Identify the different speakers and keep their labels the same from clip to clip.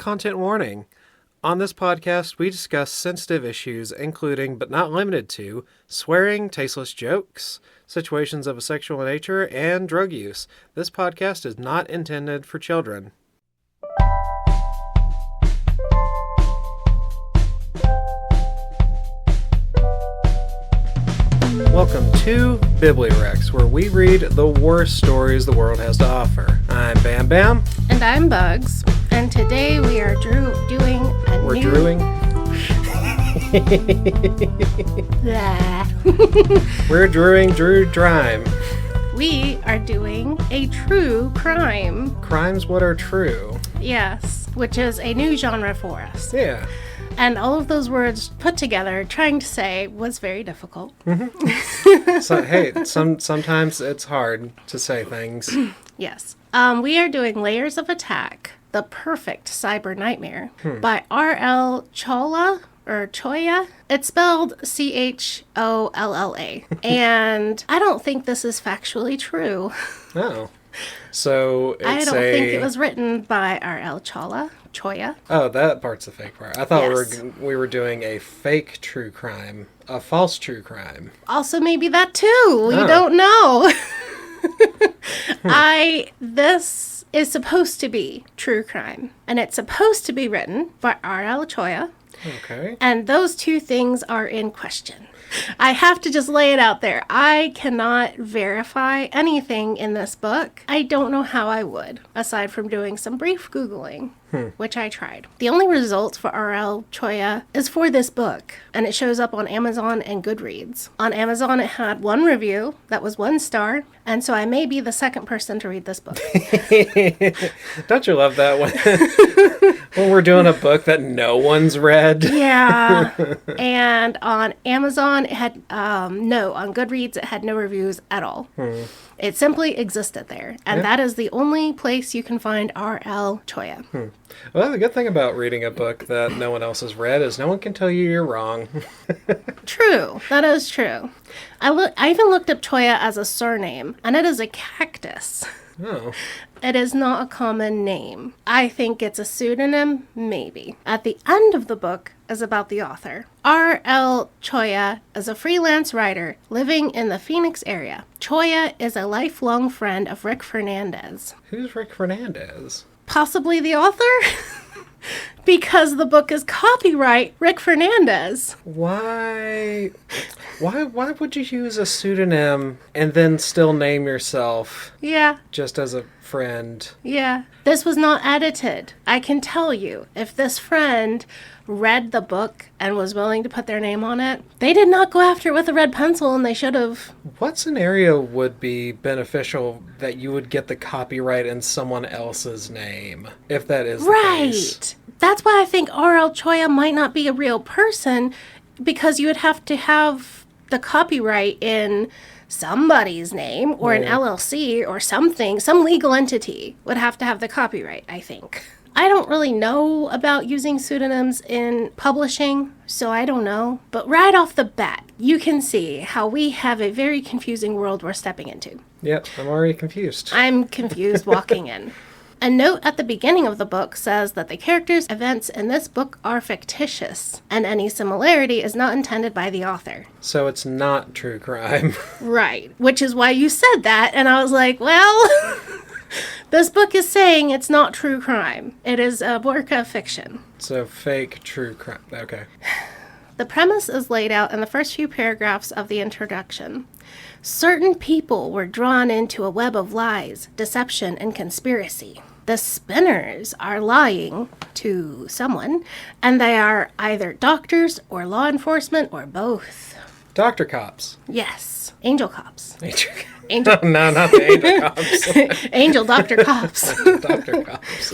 Speaker 1: Content warning. On this podcast, we discuss sensitive issues, including, but not limited to, swearing, tasteless jokes, situations of a sexual nature, and drug use. This podcast is not intended for children. Welcome to BiblioWrecks, where we read the worst stories the world has to offer. I'm Bam Bam.
Speaker 2: And I'm Bugs. And today we are doing a
Speaker 1: We're
Speaker 2: new...
Speaker 1: drewing. We're drewing Drew Drime.
Speaker 2: We are doing a true crime.
Speaker 1: Crimes what are true.
Speaker 2: Yes, which is a new genre for us.
Speaker 1: Yeah.
Speaker 2: And all of those words put together, trying to say, was very difficult.
Speaker 1: So, hey, sometimes it's hard to say things.
Speaker 2: Yes. We are doing Layers of Attack, The Perfect Cyber Nightmare by R.L. Cholla, or Cholla. It's spelled Cholla. And I don't think this is factually true.
Speaker 1: Oh. So it's
Speaker 2: I don't think it was written by R.L. Cholla.
Speaker 1: Oh, that part's the fake part. I thought
Speaker 2: Yes.
Speaker 1: we were doing a fake true crime, a false true crime.
Speaker 2: Also, maybe that too. We don't know. This is supposed to be true crime, and it's supposed to be written by R.L. Cholla,
Speaker 1: Okay.
Speaker 2: and those two things are in question. I have to just lay it out there. I cannot verify anything in this book. I don't know how I would, aside from doing some brief Googling, which I tried. The only results for R.L. Cholla is for this book, and it shows up on Amazon and Goodreads. On Amazon, it had one review that was 1 star, and so I may be the second person to read this book.
Speaker 1: Don't you love that when we're doing a book that no one's read?
Speaker 2: Yeah. And on Amazon, it had, on Goodreads, it had no reviews at all. It simply existed there. And that is the only place you can find R.L. Cholla.
Speaker 1: Well, the good thing about reading a book that no one else has read is no one can tell you you're wrong.
Speaker 2: True. That is true. I even looked up Cholla as a surname, and it is a cactus.
Speaker 1: Oh.
Speaker 2: It is not a common name. I think it's a pseudonym, maybe. At the end of the book is about the author. R.L. Cholla is a freelance writer living in the Phoenix area. Cholla is a lifelong friend of Rick Fernandez.
Speaker 1: Who's Rick Fernandez?
Speaker 2: Possibly the author? Because the book is copyright Rick Fernandez.
Speaker 1: Why would you use a pseudonym and then still name yourself
Speaker 2: Yeah.
Speaker 1: just as a friend?
Speaker 2: Yeah. This was not edited. I can tell you, if this friend read the book and was willing to put their name on it, they did not go after it with a red pencil, and they should have.
Speaker 1: What scenario would be beneficial that you would get the copyright in someone else's name, if that is the case?
Speaker 2: Right. That's why I think R.L. Cholla might not be a real person, because you would have to have the copyright in somebody's name or an LLC or something. Some legal entity would have to have the copyright, I think. I don't really know about using pseudonyms in publishing, so I don't know. But right off the bat, you can see how we have a very confusing world we're stepping into.
Speaker 1: Yep, I'm already confused.
Speaker 2: I'm confused walking in. A note at the beginning of the book says that the characters' events in this book are fictitious, and any similarity is not intended by the author.
Speaker 1: So it's not true crime.
Speaker 2: Right. Which is why you said that, and I was like, well, this book is saying it's not true crime. It is a work of fiction.
Speaker 1: So fake true crime. Okay.
Speaker 2: The premise is laid out in the first few paragraphs of the introduction. Certain people were drawn into a web of lies, deception, and conspiracy. The spinners are lying to someone, and they are either doctors or law enforcement or both.
Speaker 1: Dr. Cops.
Speaker 2: Yes. Angel cops.
Speaker 1: Angel.
Speaker 2: Angel.
Speaker 1: No, not the Angel Cops.
Speaker 2: Angel Dr. Cops.
Speaker 1: Dr. Cops.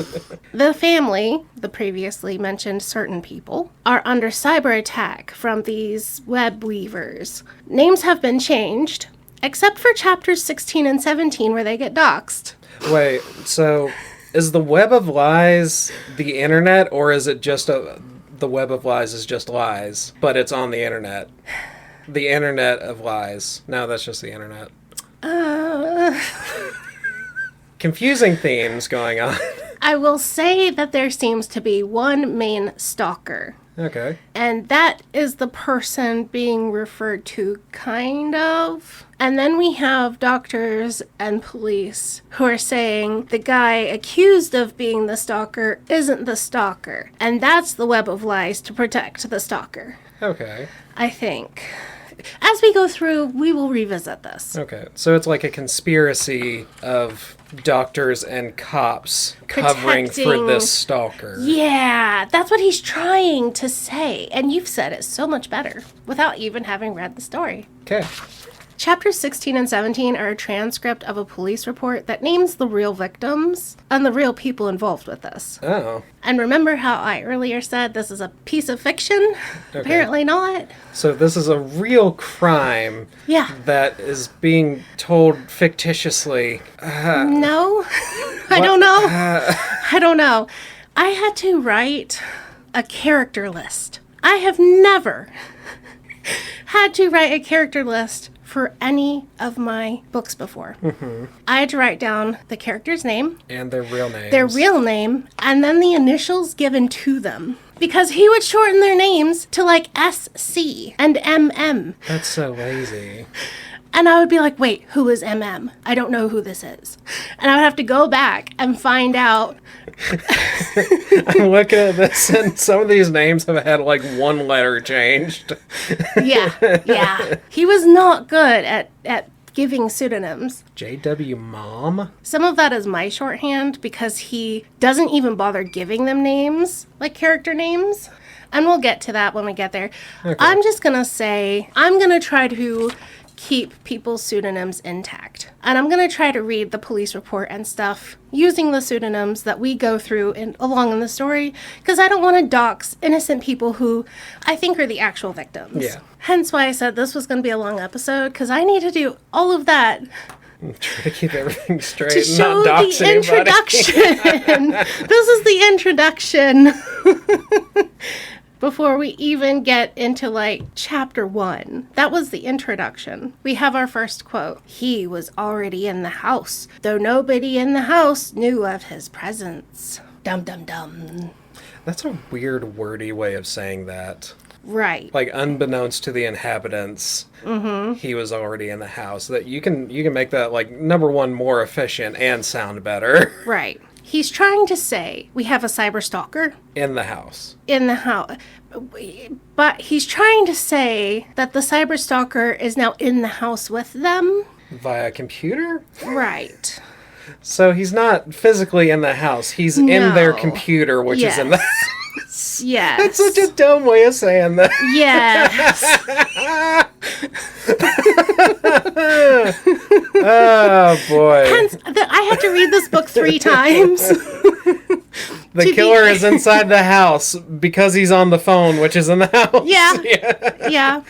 Speaker 2: The family, the previously mentioned certain people, are under cyber attack from these web weavers. Names have been changed, except for chapters 16 and 17 where they get doxxed.
Speaker 1: Wait, so is the web of lies the internet, or is it just the web of lies is just lies, but it's on the internet? The internet of lies. No, that's just the internet. Confusing themes going on.
Speaker 2: I will say that there seems to be one main stalker.
Speaker 1: Okay.
Speaker 2: And that is the person being referred to, kind of. And then we have doctors and police who are saying the guy accused of being the stalker isn't the stalker. And that's the web of lies to protect the stalker.
Speaker 1: Okay.
Speaker 2: I think. As we go through, we will revisit this.
Speaker 1: Okay. So it's like a conspiracy of doctors and cops covering for this stalker.
Speaker 2: Yeah, that's what he's trying to say. And you've said it so much better without even having read the story.
Speaker 1: Okay.
Speaker 2: Chapters 16 and 17 are a transcript of a police report that names the real victims and the real people involved with this.
Speaker 1: Oh.
Speaker 2: And remember how I earlier said this is a piece of fiction? Okay. Apparently not.
Speaker 1: So this is a real crime that is being told fictitiously.
Speaker 2: No, I don't know. I don't know. I had to write a character list. I have never had to write a character list for any of my books before. Mm-hmm. I had to write down the character's name.
Speaker 1: And their real names.
Speaker 2: Their real name, and then the initials given to them. Because he would shorten their names to like SC and MM.
Speaker 1: That's so lazy.
Speaker 2: And I would be like, wait, who is MM? I don't know who this is. And I would have to go back and find out.
Speaker 1: I'm looking at this, and some of these names have had like one letter changed.
Speaker 2: Yeah. He was not good at giving pseudonyms.
Speaker 1: J.W. Mom?
Speaker 2: Some of that is my shorthand because he doesn't even bother giving them names, like character names. And we'll get to that when we get there. Okay. I'm just going to say, I'm going to try to keep people's pseudonyms intact. And I'm going to try to read the police report and stuff using the pseudonyms that we go through along in the story, because I don't want to dox innocent people who I think are the actual victims.
Speaker 1: Yeah.
Speaker 2: Hence why I said this was going to be a long episode, because I need to do all of that.
Speaker 1: Try to keep everything straight
Speaker 2: To
Speaker 1: and
Speaker 2: show
Speaker 1: not dox
Speaker 2: the
Speaker 1: anybody.
Speaker 2: introduction. This is the introduction. Before we even get into, like, chapter 1. That was the introduction. We have our first quote. He was already in the house, though nobody in the house knew of his presence. Dum dum dum.
Speaker 1: That's a weird, wordy way of saying that.
Speaker 2: Right.
Speaker 1: Like, unbeknownst to the inhabitants, he was already in the house. That you can make that, like, number one, more efficient and sound better.
Speaker 2: Right. He's trying to say we have a cyber stalker.
Speaker 1: In the house.
Speaker 2: In the house. But he's trying to say that the cyber stalker is now in the house with them.
Speaker 1: Via computer?
Speaker 2: Right.
Speaker 1: So he's not physically in the house. He's in their computer, which is in the house.
Speaker 2: Yes.
Speaker 1: That's such a dumb way of saying that.
Speaker 2: Yes.
Speaker 1: Oh, boy.
Speaker 2: Hence, I had to read this book 3 times.
Speaker 1: The killer is inside the house because he's on the phone, which is in the house.
Speaker 2: Yeah.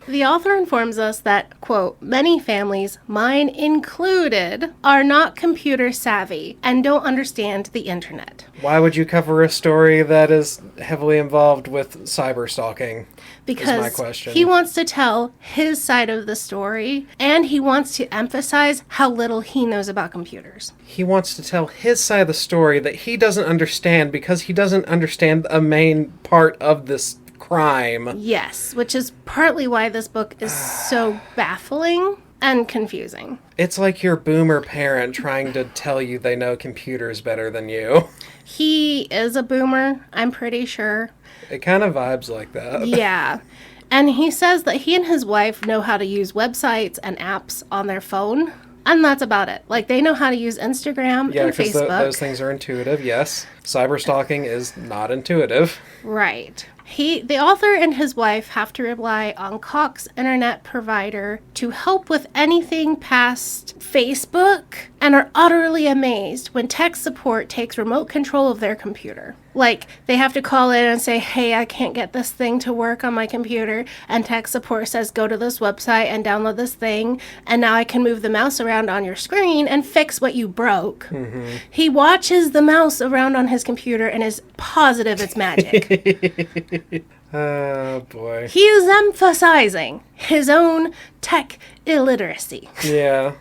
Speaker 2: The author informs us that, quote, many families, mine included, are not computer savvy and don't understand the internet.
Speaker 1: Why would you cover a story that is heavily involved with cyber stalking?
Speaker 2: Because
Speaker 1: is my question.
Speaker 2: He wants to tell his side of the story, and he wants to emphasize how little he knows about computers.
Speaker 1: He wants to tell his side of the story that he doesn't understand because he doesn't understand a main part of this crime.
Speaker 2: Yes, which is partly why this book is so baffling and confusing.
Speaker 1: It's like your boomer parent trying to tell you they know computers better than you.
Speaker 2: He is a boomer, I'm pretty sure.
Speaker 1: It kind of vibes like that.
Speaker 2: Yeah. And he says that he and his wife know how to use websites and apps on their phone. And that's about it. Like, they know how to use Instagram and Facebook.
Speaker 1: Yeah, because those things are intuitive, yes. Cyber stalking is not intuitive.
Speaker 2: Right. The author and his wife have to rely on Cox's internet provider to help with anything past Facebook and are utterly amazed when tech support takes remote control of their computer. Like, they have to call in and say, hey, I can't get this thing to work on my computer. And tech support says, go to this website and download this thing. And now I can move the mouse around on your screen and fix what you broke. Mm-hmm. He watches the mouse around on his computer and is positive it's magic.
Speaker 1: Oh, boy.
Speaker 2: He is emphasizing his own tech illiteracy.
Speaker 1: Yeah.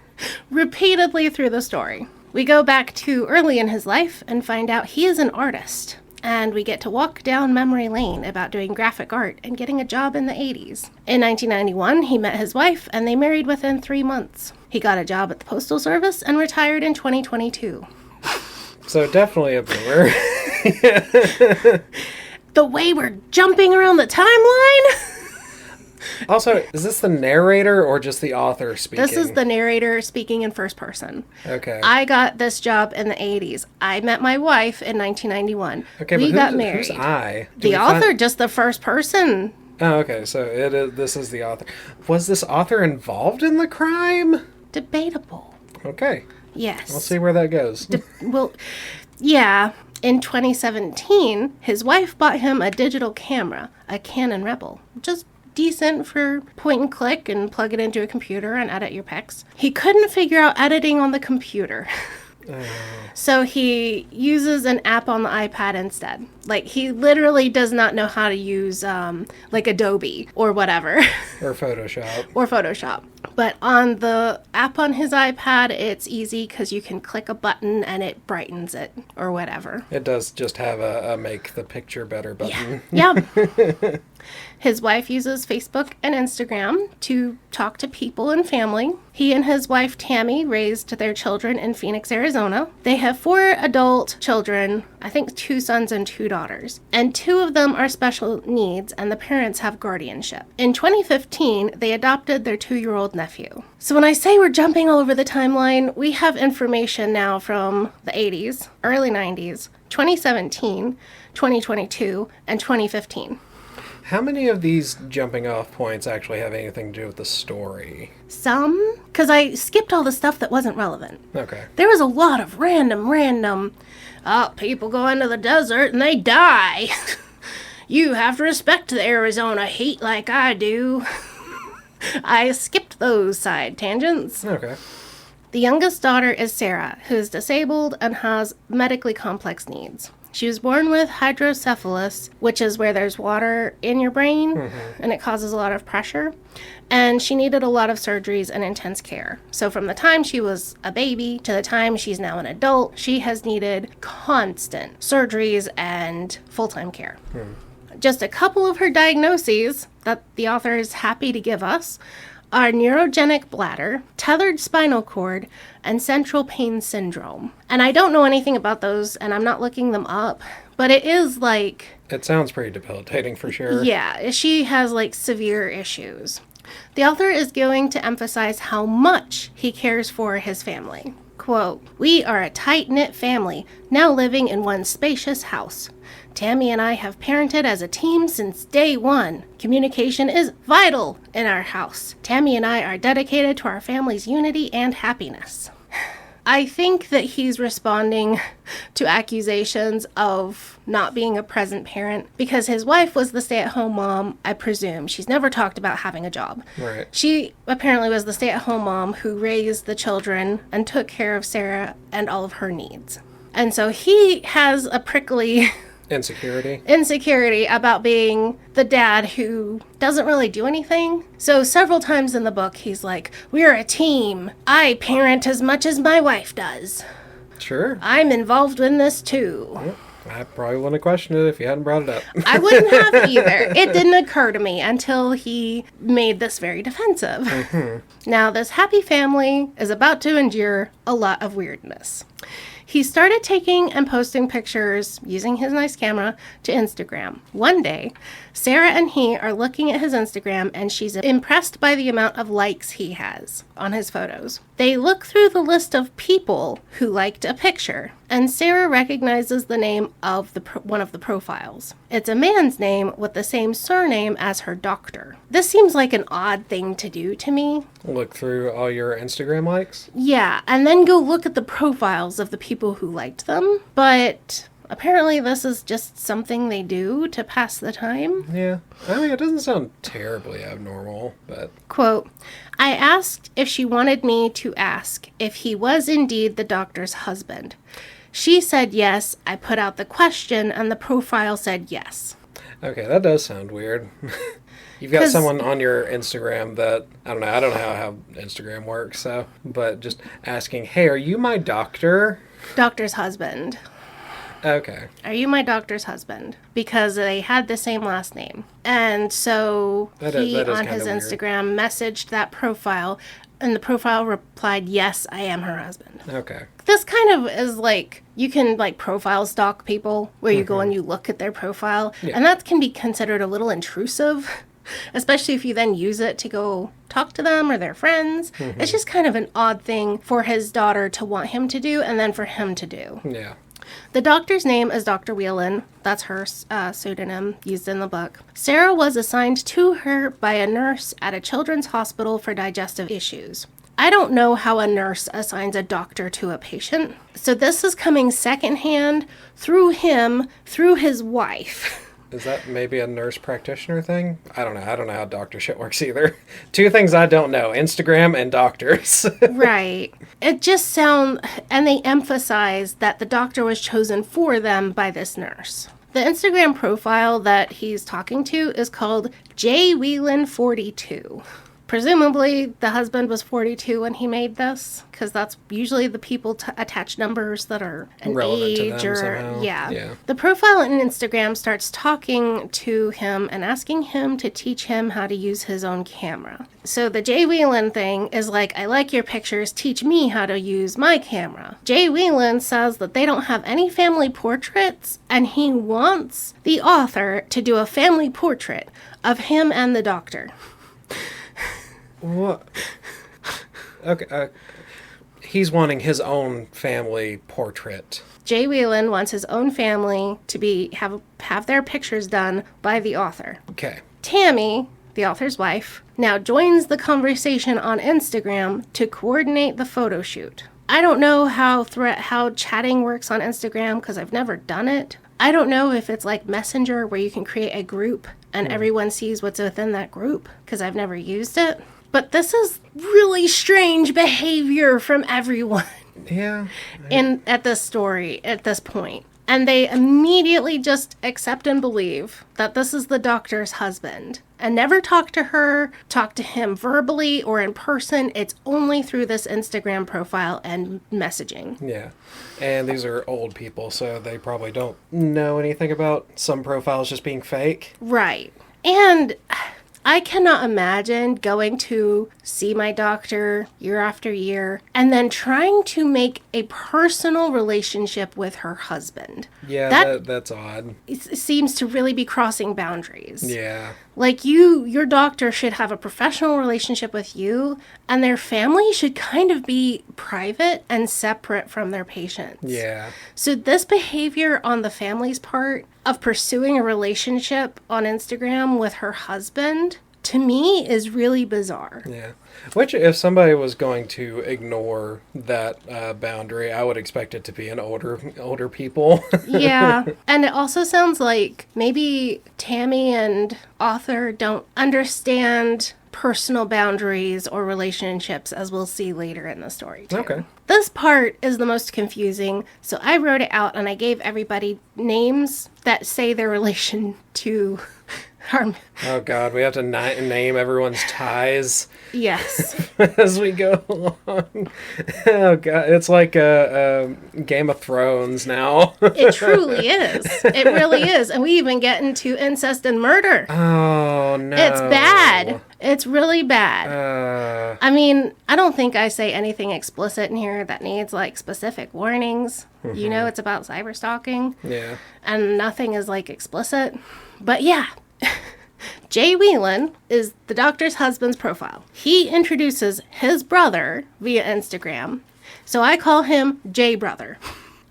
Speaker 2: Repeatedly through the story. We go back to early in his life and find out he is an artist. And we get to walk down memory lane about doing graphic art and getting a job in the 80s. In 1991, he met his wife and they married within 3 months. He got a job at the Postal Service and retired in 2022.
Speaker 1: So definitely a boomer.
Speaker 2: The way we're jumping around the timeline?
Speaker 1: Also, is this the narrator or just the author speaking?
Speaker 2: This is the narrator speaking in first person.
Speaker 1: Okay.
Speaker 2: I got this job in the 80s. I met my wife in 1991.
Speaker 1: Okay,
Speaker 2: we
Speaker 1: but
Speaker 2: got married.
Speaker 1: Who's I?
Speaker 2: The author, just the first person.
Speaker 1: Oh, okay. So this is the author. Was this author involved in the crime?
Speaker 2: Debatable.
Speaker 1: Okay.
Speaker 2: Yes.
Speaker 1: We'll see where that goes.
Speaker 2: Well, yeah. In 2017, his wife bought him a digital camera, a Canon Rebel, just decent for point and click and plug it into a computer and edit your pics. He couldn't figure out editing on the computer. So he uses an app on the iPad instead. Like, he literally does not know how to use, like, Adobe or whatever.
Speaker 1: Or Photoshop.
Speaker 2: Or Photoshop. But on the app on his iPad, it's easy because you can click a button and it brightens it or whatever.
Speaker 1: It does just have a make the picture better button.
Speaker 2: Yeah. His wife uses Facebook and Instagram to talk to people and family. He and his wife, Tammy, raised their children in Phoenix, Arizona. They have 4 adult children, I think 2 sons and 2 daughters. And 2 of them are special needs, and the parents have guardianship. In 2015, they adopted their 2-year-old nephew. So when I say we're jumping all over the timeline, we have information now from the 80s, early 90s, 2017, 2022, and 2015.
Speaker 1: How many of these jumping off points actually have anything to do with the story?
Speaker 2: Some, because I skipped all the stuff that wasn't relevant.
Speaker 1: Okay.
Speaker 2: There was a lot of random, people go into the desert and they die. You have to respect the Arizona heat like I do. I skipped those side tangents.
Speaker 1: Okay.
Speaker 2: The youngest daughter is Sarah, who is disabled and has medically complex needs. She was born with hydrocephalus, which is where there's water in your brain, and it causes a lot of pressure. And she needed a lot of surgeries and intense care. So from the time she was a baby to the time she's now an adult, she has needed constant surgeries and full-time care. Just a couple of her diagnoses that the author is happy to give us are neurogenic bladder, tethered spinal cord, and central pain syndrome. And I don't know anything about those, and I'm not looking them up, but it is like...
Speaker 1: It sounds pretty debilitating for sure.
Speaker 2: Yeah, she has like severe issues. The author is going to emphasize how much he cares for his family. Quote, "We are a tight-knit family, now living in one spacious house. Tammy and I have parented as a team since day one. Communication is vital in our house. Tammy and I are dedicated to our family's unity and happiness." I think that he's responding to accusations of not being a present parent because his wife was the stay-at-home mom, I presume. She's never talked about having a job.
Speaker 1: Right.
Speaker 2: She apparently was the stay-at-home mom who raised the children and took care of Sarah and all of her needs. And so he has a prickly... insecurity about being the dad who doesn't really do anything. So several times in the book, he's like, "We're a team. I parent as much as my wife does.
Speaker 1: Sure.
Speaker 2: I'm involved in this too."
Speaker 1: Yep. I probably wouldn't have questioned it if you hadn't brought it up.
Speaker 2: I wouldn't have either. It didn't occur to me until he made this very defensive. Now, this happy family is about to endure a lot of weirdness. He started taking and posting pictures using his nice camera to Instagram. One day, Sarah and he are looking at his Instagram and she's impressed by the amount of likes he has on his photos. They look through the list of people who liked a picture, and Sarah recognizes the name of one of the profiles. It's a man's name with the same surname as her doctor. This seems like an odd thing to do to me.
Speaker 1: Look through all your Instagram likes?
Speaker 2: Yeah, and then go look at the profiles of the people who liked them. But apparently this is just something they do to pass the time.
Speaker 1: Yeah. I mean, it doesn't sound terribly abnormal, but...
Speaker 2: Quote, "I asked if she wanted me to ask if he was indeed the doctor's husband. She said yes. I put out the question and the profile said yes."
Speaker 1: Okay, that does sound weird. You've got
Speaker 2: 'Cause-
Speaker 1: someone on your Instagram that, I don't know how Instagram works, so, but just asking, hey, are you my doctor?
Speaker 2: Doctor's husband.
Speaker 1: Okay.
Speaker 2: Are you my doctor's husband? Because they had the same last name. And so
Speaker 1: That
Speaker 2: he,
Speaker 1: is
Speaker 2: on his
Speaker 1: kinda weird.
Speaker 2: Instagram, messaged that profile, and the profile replied, yes, I am her husband.
Speaker 1: Okay.
Speaker 2: This kind of is like, you can like profile stalk people where you go and you look at their profile.
Speaker 1: Yeah.
Speaker 2: And that can be considered a little intrusive, especially if you then use it to go talk to them or their friends. It's just kind of an odd thing for his daughter to want him to do and then for him to do.
Speaker 1: Yeah.
Speaker 2: The doctor's name is Dr. Whelan. That's her pseudonym used in the book. Sarah was assigned to her by a nurse at a children's hospital for digestive issues. I don't know how a nurse assigns a doctor to a patient. So this is coming secondhand through him, through his wife.
Speaker 1: Is that maybe a nurse practitioner thing? I don't know. I don't know how doctor shit works either. Two things I don't know: Instagram and doctors.
Speaker 2: Right. It just sounds, and they emphasize that the doctor was chosen for them by this nurse. The Instagram profile that he's talking to is called J. Whelan 42. Presumably, the husband was 42 when he made this, because that's usually the people attach numbers that are an
Speaker 1: Relevant to
Speaker 2: age
Speaker 1: them
Speaker 2: or
Speaker 1: somehow.
Speaker 2: yeah.
Speaker 1: Yeah.
Speaker 2: The profile on Instagram starts talking to him and asking him to teach him how to use his own camera. So the Jay Whelan thing is like, I like your pictures, teach me how to use my camera. Jay Whelan says that they don't have any family portraits, and he wants the author to do a family portrait of him and the doctor.
Speaker 1: What? Okay. He's wanting his own family portrait.
Speaker 2: Jay Whelan wants his own family to have their pictures done by the author.
Speaker 1: Okay.
Speaker 2: Tammy, the author's wife, now joins the conversation on Instagram to coordinate the photo shoot. I don't know how chatting works on Instagram because I've never done it. I don't know if it's like Messenger where you can create a group and everyone sees what's within that group because I've never used it. But this is really strange behavior from everyone
Speaker 1: Yeah.
Speaker 2: at this story at this point. And they immediately just accept and believe that this is the doctor's husband and never talk to him verbally or in person. It's only through this Instagram profile and messaging.
Speaker 1: Yeah. And these are old people, so they probably don't know anything about some profiles just being fake.
Speaker 2: Right. And I cannot imagine going to see my doctor year after year and then trying to make a personal relationship with her husband.
Speaker 1: Yeah, that's odd.
Speaker 2: It seems to really be crossing boundaries.
Speaker 1: Yeah.
Speaker 2: Like your doctor should have a professional relationship with you, and their family should kind of be private and separate from their patients.
Speaker 1: Yeah.
Speaker 2: So this behavior on the family's part of pursuing a relationship on Instagram with her husband, to me, is really bizarre.
Speaker 1: Yeah. Which, if somebody was going to ignore that boundary, I would expect it to be an older people.
Speaker 2: Yeah. And it also sounds like maybe Tammy and author don't understand personal boundaries or relationships, as we'll see later in the story, too.
Speaker 1: Okay.
Speaker 2: This part is the most confusing, so I wrote it out and I gave everybody names that say their relation to our...
Speaker 1: Oh, God. We have to name everyone's ties
Speaker 2: Yes.
Speaker 1: as we go along. Oh, God. It's like a Game of Thrones now.
Speaker 2: It truly is. It really is. And we even get into incest and murder.
Speaker 1: Oh, no.
Speaker 2: It's bad. It's really bad. I mean, I don't think I say anything explicit in here that needs like specific warnings. You know, it's about cyber stalking.
Speaker 1: Yeah.
Speaker 2: And nothing is like explicit. But yeah. Jay Whelan is the doctor's husband's profile. He introduces his brother via Instagram. So I call him Jay Brother.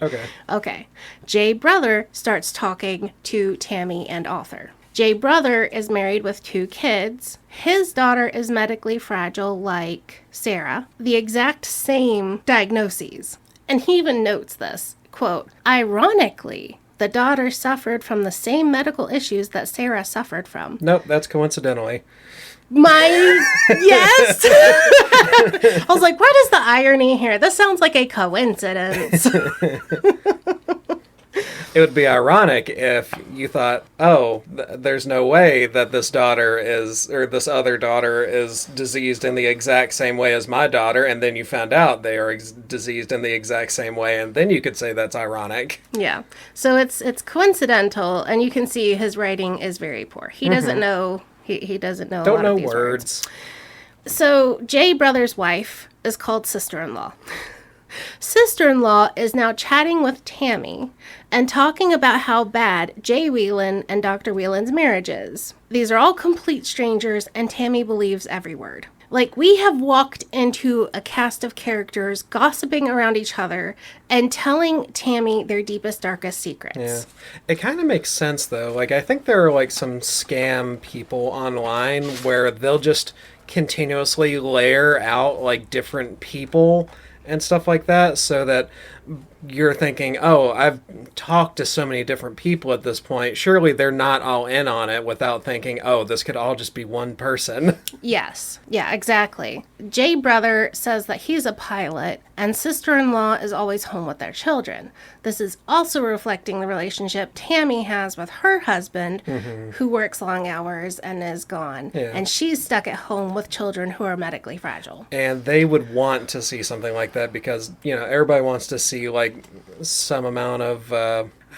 Speaker 1: Okay.
Speaker 2: Okay. Jay Brother starts talking to Tammy and author. Jay Brother is married with 2 kids. His daughter is medically fragile like Sarah. The exact same diagnoses. And he even notes this, quote, ironically, the daughter suffered from the same medical issues that Sarah suffered from.
Speaker 1: Nope, that's coincidentally.
Speaker 2: Yes! I was like, what is the irony here? This sounds like a coincidence.
Speaker 1: It would be ironic if you thought, oh, there's no way that this other daughter is diseased in the exact same way as my daughter, and then you found out they are diseased in the exact same way, and then you could say that's ironic.
Speaker 2: Yeah. So it's coincidental, and you can see his writing is very poor. He doesn't know. He doesn't know.
Speaker 1: Don't
Speaker 2: a lot
Speaker 1: know
Speaker 2: of these
Speaker 1: words.
Speaker 2: So Jay Brother's wife is called sister-in-law. Sister-in-law is now chatting with Tammy and talking about how bad Jay Whelan and Dr. Whelan's marriage is. These are all complete strangers, and Tammy believes every word. Like, we have walked into a cast of characters gossiping around each other and telling Tammy their deepest, darkest secrets.
Speaker 1: Yeah. It kind of makes sense, though. Like, I think there are, like, some scam people online where they'll just continuously layer out, like, different people and stuff like that, so that you're thinking, oh, I've talked to so many different people at this point. Surely they're not all in on it, without thinking, oh, this could all just be one person.
Speaker 2: Yes. Yeah, exactly. Jay Brother says that he's a pilot, and sister-in-law is always home with their children. This is also reflecting the relationship Tammy has with her husband, who works long hours and is gone.
Speaker 1: Yeah.
Speaker 2: And she's stuck at home with children who are medically fragile.
Speaker 1: And they would want to see something like that because, everybody wants to see, like, some amount of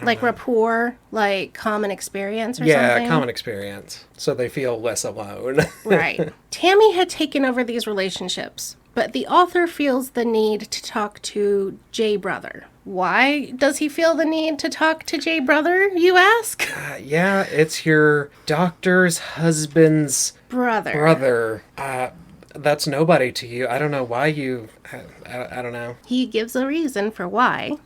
Speaker 2: Like rapport, like common experience or something?
Speaker 1: Yeah, common experience. So they feel less alone.
Speaker 2: Right. Tammy had taken over these relationships, but the author feels the need to talk to Jay Brother. Why does he feel the need to talk to Jay Brother, you ask?
Speaker 1: Yeah, it's your doctor's husband's
Speaker 2: brother.
Speaker 1: That's nobody to you. I don't know why you... I don't know.
Speaker 2: He gives a reason for why.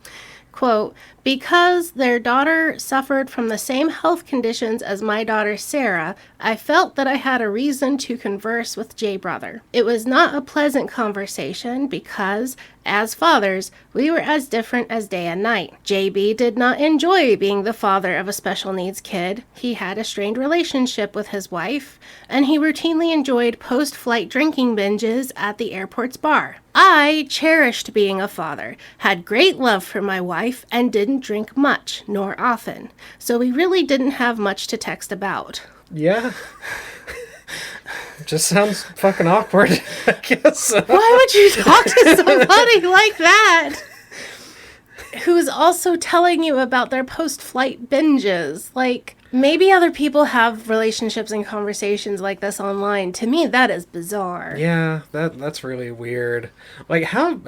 Speaker 2: Quote, because their daughter suffered from the same health conditions as my daughter Sarah, I felt that I had a reason to converse with Jay Brother. It was not a pleasant conversation because, as fathers, we were as different as day and night. JB did not enjoy being the father of a special needs kid. He had a strained relationship with his wife, and he routinely enjoyed post-flight drinking binges at the airport's bar. I cherished being a father, had great love for my wife, and didn't drink much, nor often. So we really didn't have much to text about.
Speaker 1: Yeah. Just sounds fucking awkward, I guess.
Speaker 2: Why would you talk to somebody like that? Who's also telling you about their post-flight binges? Like, maybe other people have relationships and conversations like this online. To me, that is bizarre.
Speaker 1: Yeah, that's really weird. Like, how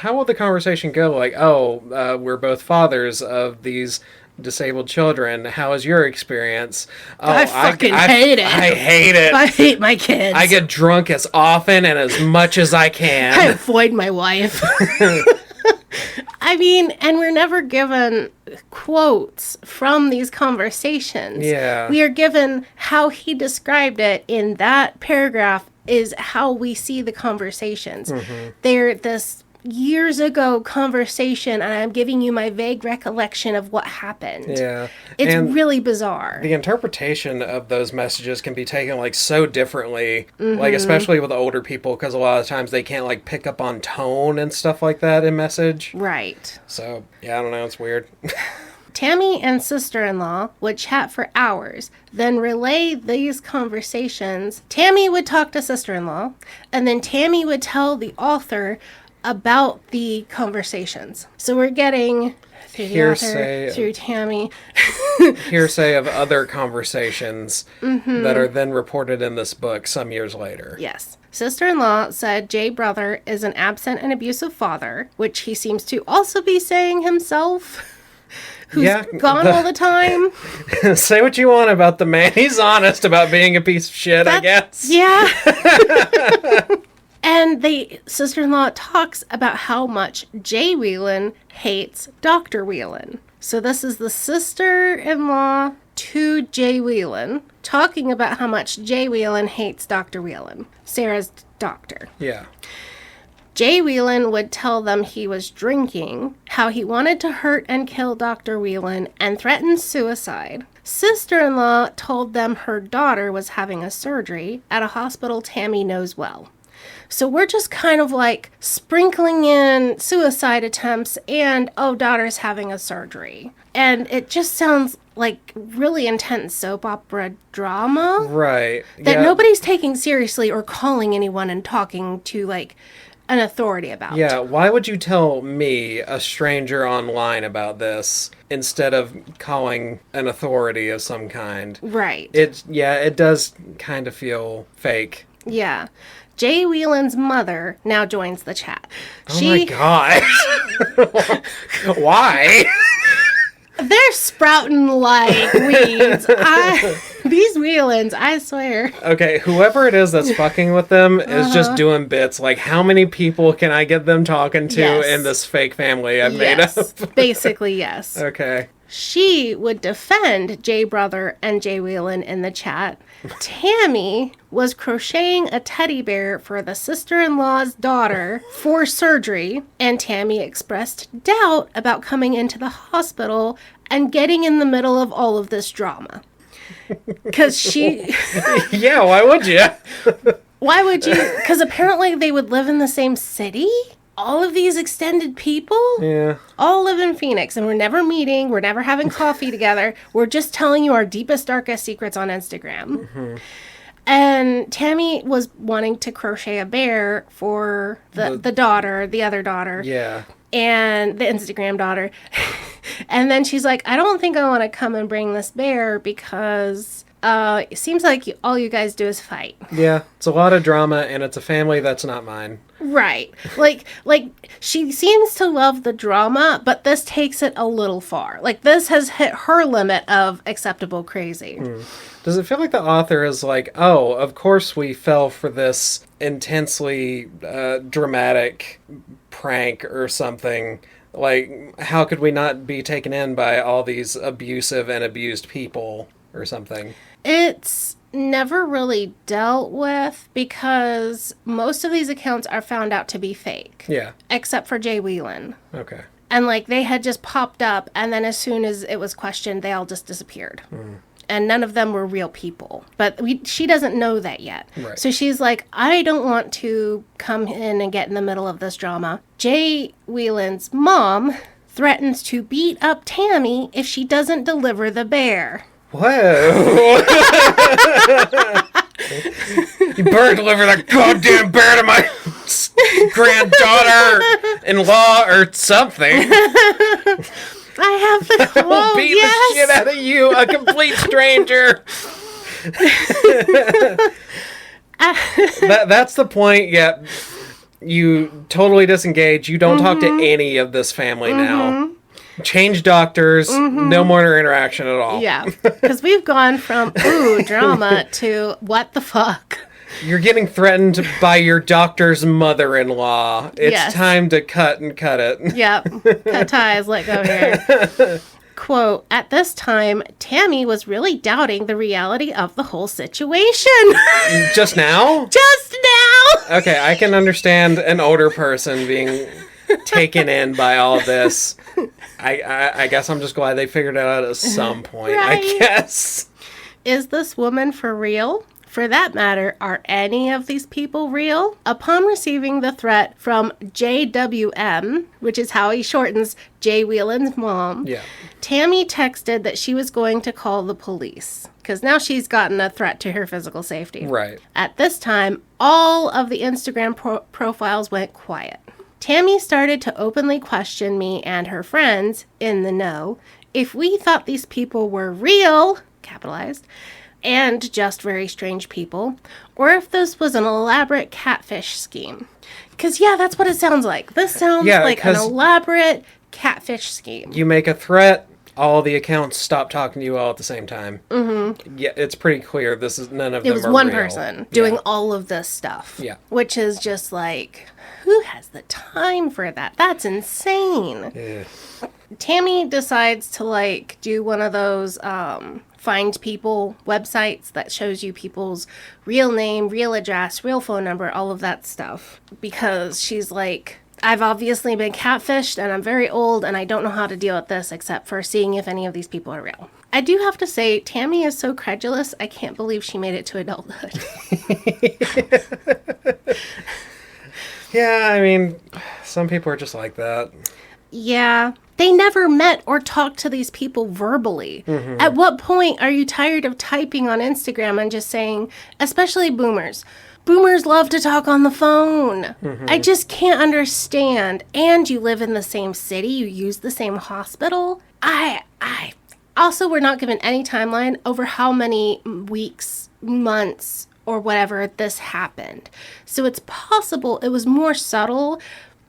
Speaker 1: will the conversation go? Like, we're both fathers of these disabled children. How is your experience? Oh,
Speaker 2: I fucking hate it.
Speaker 1: I hate it.
Speaker 2: I hate my kids.
Speaker 1: I get drunk as often and as much as I can.
Speaker 2: I avoid my wife. I mean, and we're never given quotes from these conversations.
Speaker 1: Yeah.
Speaker 2: We are given how he described it in that paragraph is how we see the conversations. They're this years ago conversation, and I'm giving you my vague recollection of what happened.
Speaker 1: Yeah.
Speaker 2: It's
Speaker 1: and
Speaker 2: really bizarre.
Speaker 1: the interpretation of those messages can be taken like so differently, like especially with older people, because a lot of times they can't like pick up on tone and stuff like that in message.
Speaker 2: Right.
Speaker 1: So, yeah, I don't know. It's weird.
Speaker 2: Tammy and sister-in-law would chat for hours, then relay these conversations. Tammy would talk to sister-in-law, and then Tammy would tell the author about the conversations. So we're getting through the author, through Tammy.
Speaker 1: Hearsay of other conversations that are then reported in this book some years later.
Speaker 2: Yes. Sister-in-law said Jay Brother is an absent and abusive father, which he seems to also be saying himself. Who's gone all the time.
Speaker 1: Say what you want about the man. He's honest about being a piece of shit, I guess.
Speaker 2: Yeah. And the sister-in-law talks about how much Jay Whelan hates Dr. Whelan. So this is the sister-in-law to Jay Whelan talking about how much Jay Whelan hates Dr. Whelan, Sarah's doctor.
Speaker 1: Yeah.
Speaker 2: Jay Whelan would tell them he was drinking, how he wanted to hurt and kill Dr. Whelan, and threatened suicide. Sister-in-law told them her daughter was having a surgery at a hospital Tammy knows well. So we're just kind of like sprinkling in suicide attempts and, oh, daughter's having a surgery. And it just sounds like really intense soap opera drama.
Speaker 1: Right.
Speaker 2: That nobody's taking seriously or calling anyone and talking to like an authority about.
Speaker 1: Yeah, why would you tell me, a stranger online, about this instead of calling an authority of some kind?
Speaker 2: Right.
Speaker 1: It does kind of feel fake.
Speaker 2: Yeah. Jay Whelan's mother now joins the chat.
Speaker 1: Oh my gosh. Why?
Speaker 2: They're sprouting like weeds. These Whelans, I swear.
Speaker 1: Okay, whoever it is that's fucking with them is just doing bits. Like, how many people can I get them talking to in this fake family I've made up?
Speaker 2: Basically, yes.
Speaker 1: Okay.
Speaker 2: She would defend Jay Brother and Jay Whelan in the chat. Tammy was crocheting a teddy bear for the sister-in-law's daughter for surgery, and Tammy expressed doubt about coming into the hospital and getting in the middle of all of this drama. Because she...
Speaker 1: Yeah, why would you?
Speaker 2: Why would you? Because apparently they would live in the same city? All of these extended people?
Speaker 1: Yeah.
Speaker 2: All live in Phoenix, and we're never meeting. We're never having coffee together. We're just telling you our deepest, darkest secrets on Instagram. Mm-hmm. And Tammy was wanting to crochet a bear for the daughter, the other daughter.
Speaker 1: Yeah.
Speaker 2: And the Instagram daughter. And then she's like, I don't think I want to come and bring this bear because it seems like all you guys do is fight.
Speaker 1: Yeah, it's a lot of drama, and it's a family that's not mine.
Speaker 2: Right. Like she seems to love the drama, but this takes it a little far. Like, this has hit her limit of acceptable crazy.
Speaker 1: Does it feel like the author is like, oh, of course we fell for this intensely dramatic prank or something? Like, how could we not be taken in by all these abusive and abused people or something?
Speaker 2: It's never really dealt with because most of these accounts are found out to be fake.
Speaker 1: Yeah.
Speaker 2: Except for Jay Whelan.
Speaker 1: Okay.
Speaker 2: And, like, they had just popped up, and then as soon as it was questioned, they all just disappeared. And none of them were real people. But she doesn't know that yet.
Speaker 1: Right.
Speaker 2: So she's like, I don't want to come in and get in the middle of this drama. Jay Whelan's mom threatens to beat up Tammy if she doesn't deliver the bear.
Speaker 1: Whoa. You better deliver that goddamn bear to my granddaughter-in-law or something.
Speaker 2: I have the quote,
Speaker 1: I'll beat the shit out of you, a complete stranger. That's the point, yeah. You totally disengage. You don't talk to any of this family now. Change doctors, no more interaction at all.
Speaker 2: Yeah, because we've gone from, drama to what the fuck.
Speaker 1: You're getting threatened by your doctor's mother-in-law. It's time to cut it.
Speaker 2: Yep, cut ties, let go here. Quote, at this time, Tammy was really doubting the reality of the whole situation.
Speaker 1: Just now?
Speaker 2: Just now!
Speaker 1: Okay, I can understand an older person being taken in by all of this. I guess I'm just glad they figured it out at some point,
Speaker 2: right?
Speaker 1: I guess.
Speaker 2: Is this woman for real? For that matter, are any of these people real? Upon receiving the threat from JWM, which is how he shortens Jay Whelan's mom, Tammy texted that she was going to call the police. Because now she's gotten a threat to her physical safety.
Speaker 1: Right.
Speaker 2: At this time, all of the Instagram profiles went quiet. Tammy started to openly question me and her friends, in the know, if we thought these people were real, capitalized, and just very strange people, or if this was an elaborate catfish scheme. Because, that's what it sounds like. This sounds like an elaborate catfish scheme.
Speaker 1: You make a threat, all the accounts stop talking to you all at the same time. Mm-hmm. Yeah, it's pretty clear this is none of them are real.
Speaker 2: It was one person doing all of this stuff.
Speaker 1: Yeah. Which
Speaker 2: is just like, who has the time for that? That's insane.
Speaker 1: Yeah.
Speaker 2: Tammy decides to, do one of those, find people websites that shows you people's real name, real address, real phone number, all of that stuff. Because she's like, I've obviously been catfished and I'm very old and I don't know how to deal with this except for seeing if any of these people are real. I do have to say, Tammy is so credulous, I can't believe she made it to adulthood.
Speaker 1: Yeah, I mean, some people are just like that.
Speaker 2: Yeah. They never met or talked to these people verbally. At what point are you tired of typing on Instagram and just saying, especially boomers? Boomers love to talk on the phone. I just can't understand. And you live in the same city, you use the same hospital. I also, we're not given any timeline over how many weeks, months, or whatever this happened. So it's possible it was more subtle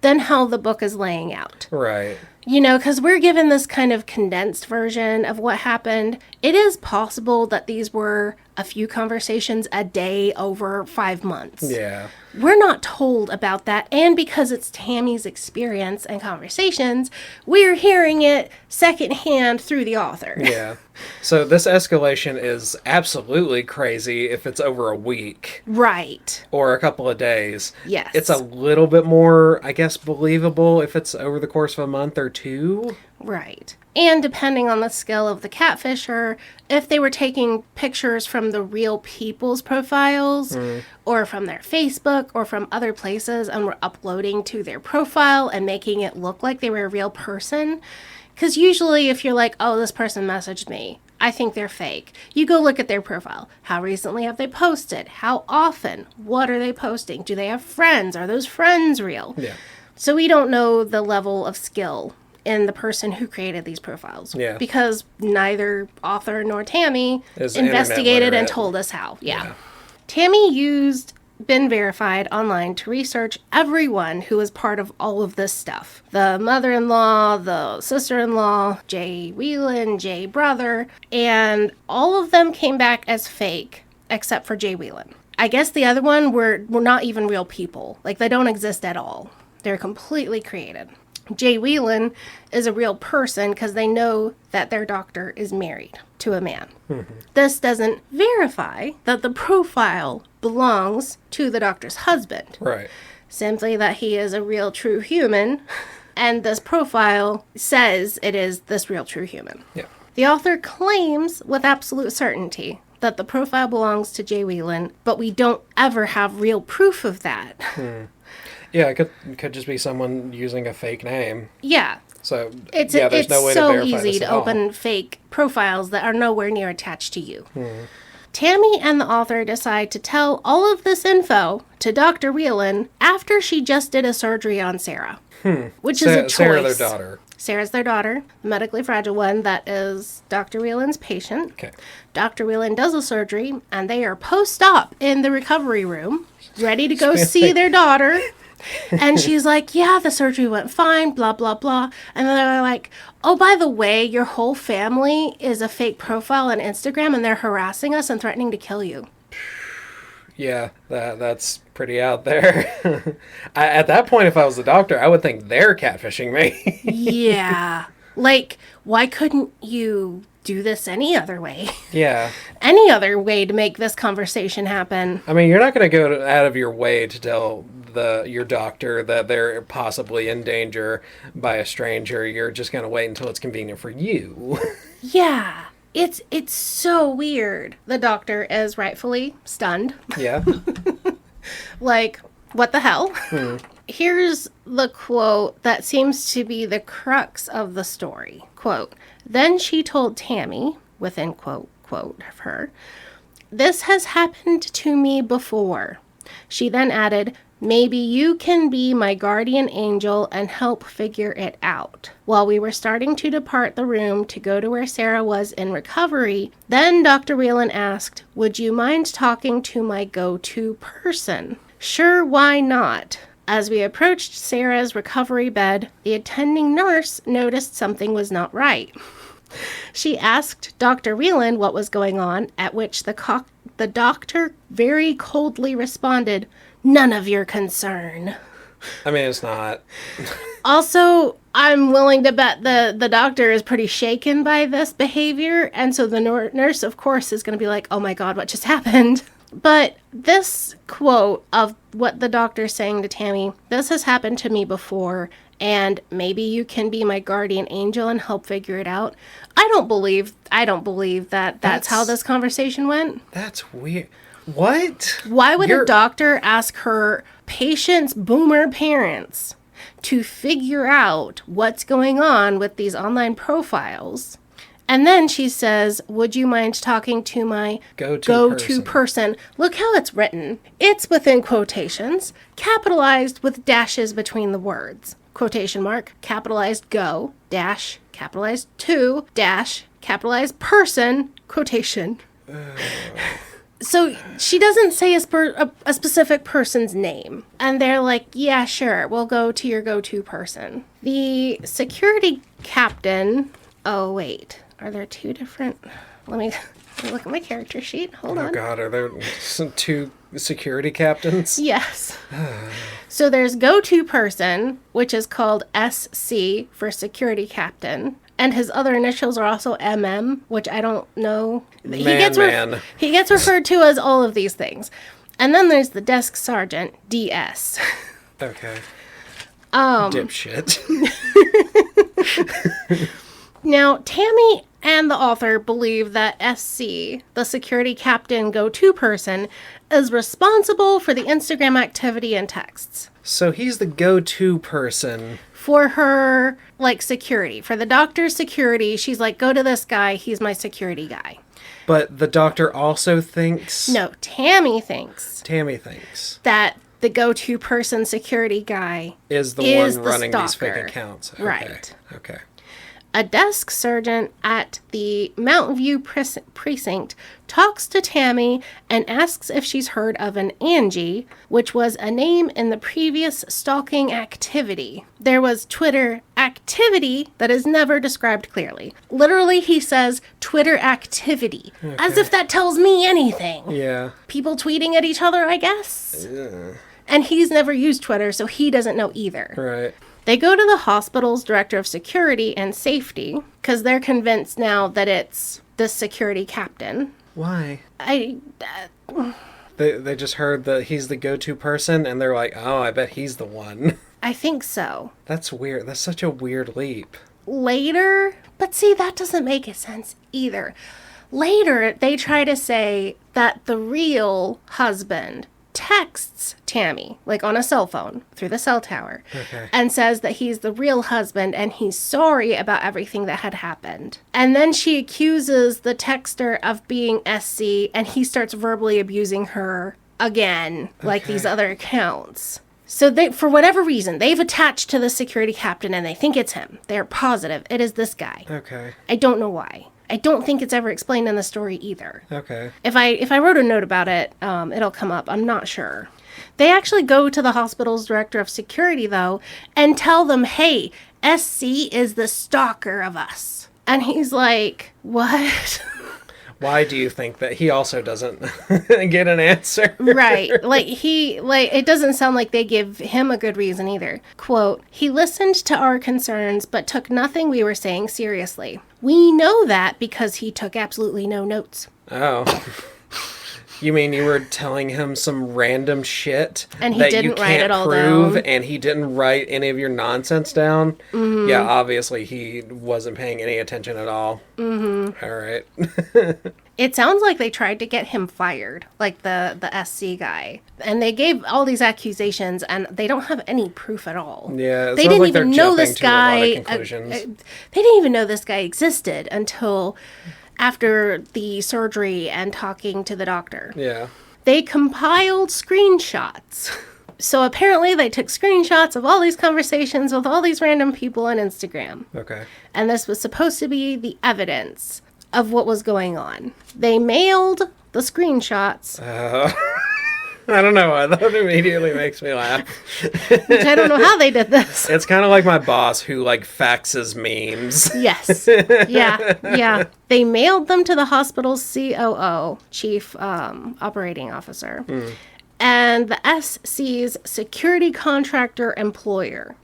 Speaker 2: than how the book is laying out.
Speaker 1: Right.
Speaker 2: You know, because we're given this kind of condensed version of what happened. It is possible that these were a few conversations a day over 5 months.
Speaker 1: Yeah.
Speaker 2: We're not told about that. And because it's Tammy's experience and conversations, we're hearing it secondhand through the author.
Speaker 1: Yeah. So this escalation is absolutely crazy if it's over a week.
Speaker 2: Right.
Speaker 1: Or a couple of days.
Speaker 2: Yes.
Speaker 1: It's a little bit more, I guess, believable if it's over the course of a month or two.
Speaker 2: Right. And depending on the skill of the catfisher, if they were taking pictures from the real people's profiles or from their Facebook or from other places and were uploading to their profile and making it look like they were a real person. Because usually if you're like, oh, this person messaged me, I think they're fake. You go look at their profile. How recently have they posted? How often? What are they posting? Do they have friends? Are those friends real?
Speaker 1: Yeah.
Speaker 2: So we don't know the level of skill in the person who created these profiles.
Speaker 1: Yeah.
Speaker 2: Because neither author nor Tammy
Speaker 1: Is
Speaker 2: investigated and
Speaker 1: internet
Speaker 2: told us how. Yeah. Tammy used Been Verified online to research everyone who was part of all of this stuff. The mother-in-law, the sister-in-law, Jay Whelan, Jay brother, and all of them came back as fake, except for Jay Whelan. I guess the other one were not even real people. Like, they don't exist at all. They're completely created. Jay Whelan is a real person because they know that their doctor is married to a man. This doesn't verify that the profile belongs to the doctor's husband.
Speaker 1: Right.
Speaker 2: Simply that he is a real true human, and this profile says it is this real true human.
Speaker 1: Yeah.
Speaker 2: The author claims with absolute certainty that the profile belongs to Jay Whelan, but we don't ever have real proof of that.
Speaker 1: Yeah, it could just be someone using a fake name.
Speaker 2: Yeah.
Speaker 1: So,
Speaker 2: It's
Speaker 1: there's no way to
Speaker 2: so
Speaker 1: verify
Speaker 2: easy
Speaker 1: this
Speaker 2: to
Speaker 1: at all.
Speaker 2: open fake profiles that are nowhere near attached to you. Tammy and the author decide to tell all of this info to Dr. Whelan after she just did a surgery on Sarah, which is a choice.
Speaker 1: Sarah, their daughter.
Speaker 2: Sarah's their daughter, the medically fragile one that is Dr. Whelan's patient.
Speaker 1: Okay.
Speaker 2: Dr. Whelan does a surgery, and they are post-op in the recovery room, ready to go see their daughter. And she's like, yeah, the surgery went fine, blah, blah, blah. And then they're like, oh, by the way, your whole family is a fake profile on Instagram, and they're harassing us and threatening to kill you.
Speaker 1: Yeah, that's pretty out there. At that point, if I was the doctor, I would think they're catfishing me.
Speaker 2: Yeah. Like, why couldn't you do this any other way?
Speaker 1: Yeah.
Speaker 2: Any other way to make this conversation happen?
Speaker 1: I mean, you're not going to go out of your way to tell your doctor that they're possibly in danger by a stranger. You're just going to wait until it's convenient for you.
Speaker 2: Yeah. It's so weird. The doctor is rightfully stunned.
Speaker 1: Yeah.
Speaker 2: Like, what the hell? Here's the quote that seems to be the crux of the story. Quote, then she told Tammy, within quote of her, this has happened to me before. She then added, maybe you can be my guardian angel and help figure it out. While we were starting to depart the room to go to where Sarah was in recovery, then Dr. Whelan asked, would you mind talking to my go-to person? Sure, why not? As we approached Sarah's recovery bed, the attending nurse noticed something was not right. She asked Dr. Whelan what was going on, at which the doctor very coldly responded, none of your concern.
Speaker 1: I mean, it's not.
Speaker 2: Also, I'm willing to bet the doctor is pretty shaken by this behavior, and so the nurse, of course, is going to be like, oh my God, what just happened? But this quote of what the doctor's saying to Tammy, this has happened to me before, and maybe you can be my guardian angel and help figure it out. I don't believe that that's how this conversation went.
Speaker 1: That's weird. What?
Speaker 2: Why would a doctor ask her patient's boomer parents to figure out what's going on with these online profiles? And then she says, would you mind talking to my go-to person? Look how it's written. It's within quotations, capitalized with dashes between the words. Quotation mark, capitalized go, dash, capitalized to, dash, capitalized person, quotation. So she doesn't say a specific person's name. And they're like, yeah, sure, we'll go to your go-to person. The security captain... Oh, wait. Are there two different... Let me look at my character sheet. Hold on.
Speaker 1: Oh, God. Are there two security captains?
Speaker 2: Yes. So there's go-to person, which is called SC for security captain. And his other initials are also MM, which I don't know. He gets referred to as all of these things. And then there's the desk sergeant, DS.
Speaker 1: Okay. Dipshit.
Speaker 2: Now, Tammy and the author believe that SC, the security captain go-to person, is responsible for the Instagram activity and texts.
Speaker 1: So he's the go-to person.
Speaker 2: For her, security. For the doctor's security, she's like, go to this guy, he's my security guy.
Speaker 1: But the doctor also thinks...
Speaker 2: No, Tammy thinks. That the go-to person security guy
Speaker 1: is the one running these fake accounts. Okay.
Speaker 2: Right.
Speaker 1: Okay.
Speaker 2: A desk sergeant at the Mountain View precinct talks to Tammy and asks if she's heard of an Angie, which was a name in the previous stalking activity. There was Twitter activity that is never described clearly. Literally, he says Twitter activity, as if that tells me anything.
Speaker 1: Yeah.
Speaker 2: People tweeting at each other, I guess.
Speaker 1: Yeah.
Speaker 2: And he's never used Twitter, so he doesn't know either.
Speaker 1: Right.
Speaker 2: They go to the hospital's director of security and safety because they're convinced now that it's the security captain.
Speaker 1: Why? They just heard that he's the go-to person and they're like, oh, I bet he's the one.
Speaker 2: I think so.
Speaker 1: That's weird. That's such a weird leap.
Speaker 2: Later, but see, that doesn't make sense either. Later, they try to say that the real husband texts Tammy, on a cell phone, through the cell tower, and says that he's the real husband and he's sorry about everything that had happened. And then she accuses the texter of being SC, and he starts verbally abusing her again, like these other accounts. So they, for whatever reason, they've attached to the security captain and they think it's him. They're positive it is this guy.
Speaker 1: Okay.
Speaker 2: I don't know why. I don't think it's ever explained in the story either.
Speaker 1: Okay.
Speaker 2: If I wrote a note about it, it'll come up. I'm not sure. They actually go to the hospital's director of security, though, and tell them, hey, SC is the stalker of us. And he's like, what?
Speaker 1: Why do you think that he also doesn't get an answer?
Speaker 2: Right. It doesn't sound like they give him a good reason either. Quote, he listened to our concerns, but took nothing we were saying seriously. We know that because he took absolutely no notes.
Speaker 1: Oh. You mean you were telling him some random shit
Speaker 2: and he
Speaker 1: that
Speaker 2: didn't
Speaker 1: you can't
Speaker 2: write it all
Speaker 1: prove,
Speaker 2: down.
Speaker 1: And he didn't write any of your nonsense down? Mm-hmm. Yeah, obviously he wasn't paying any attention at all. Mm-hmm. All right.
Speaker 2: It sounds like they tried to get him fired, like the SC guy. And they gave all these accusations, and they don't have any proof at all.
Speaker 1: Yeah,
Speaker 2: they didn't even know this
Speaker 1: guy.
Speaker 2: they didn't even know this guy existed until after the surgery and talking to the doctor.
Speaker 1: Yeah.
Speaker 2: They compiled screenshots. So apparently they took screenshots of all these conversations with all these random people on Instagram.
Speaker 1: Okay.
Speaker 2: And this was supposed to be the evidence of what was going on. They mailed the screenshots.
Speaker 1: I don't know why. That immediately makes me laugh.
Speaker 2: Which I don't know how they did this.
Speaker 1: It's kind of like my boss who, faxes memes.
Speaker 2: Yes. Yeah. They mailed them to the hospital's COO, Chief Operating Officer. Mm. And the SC's security contractor employer.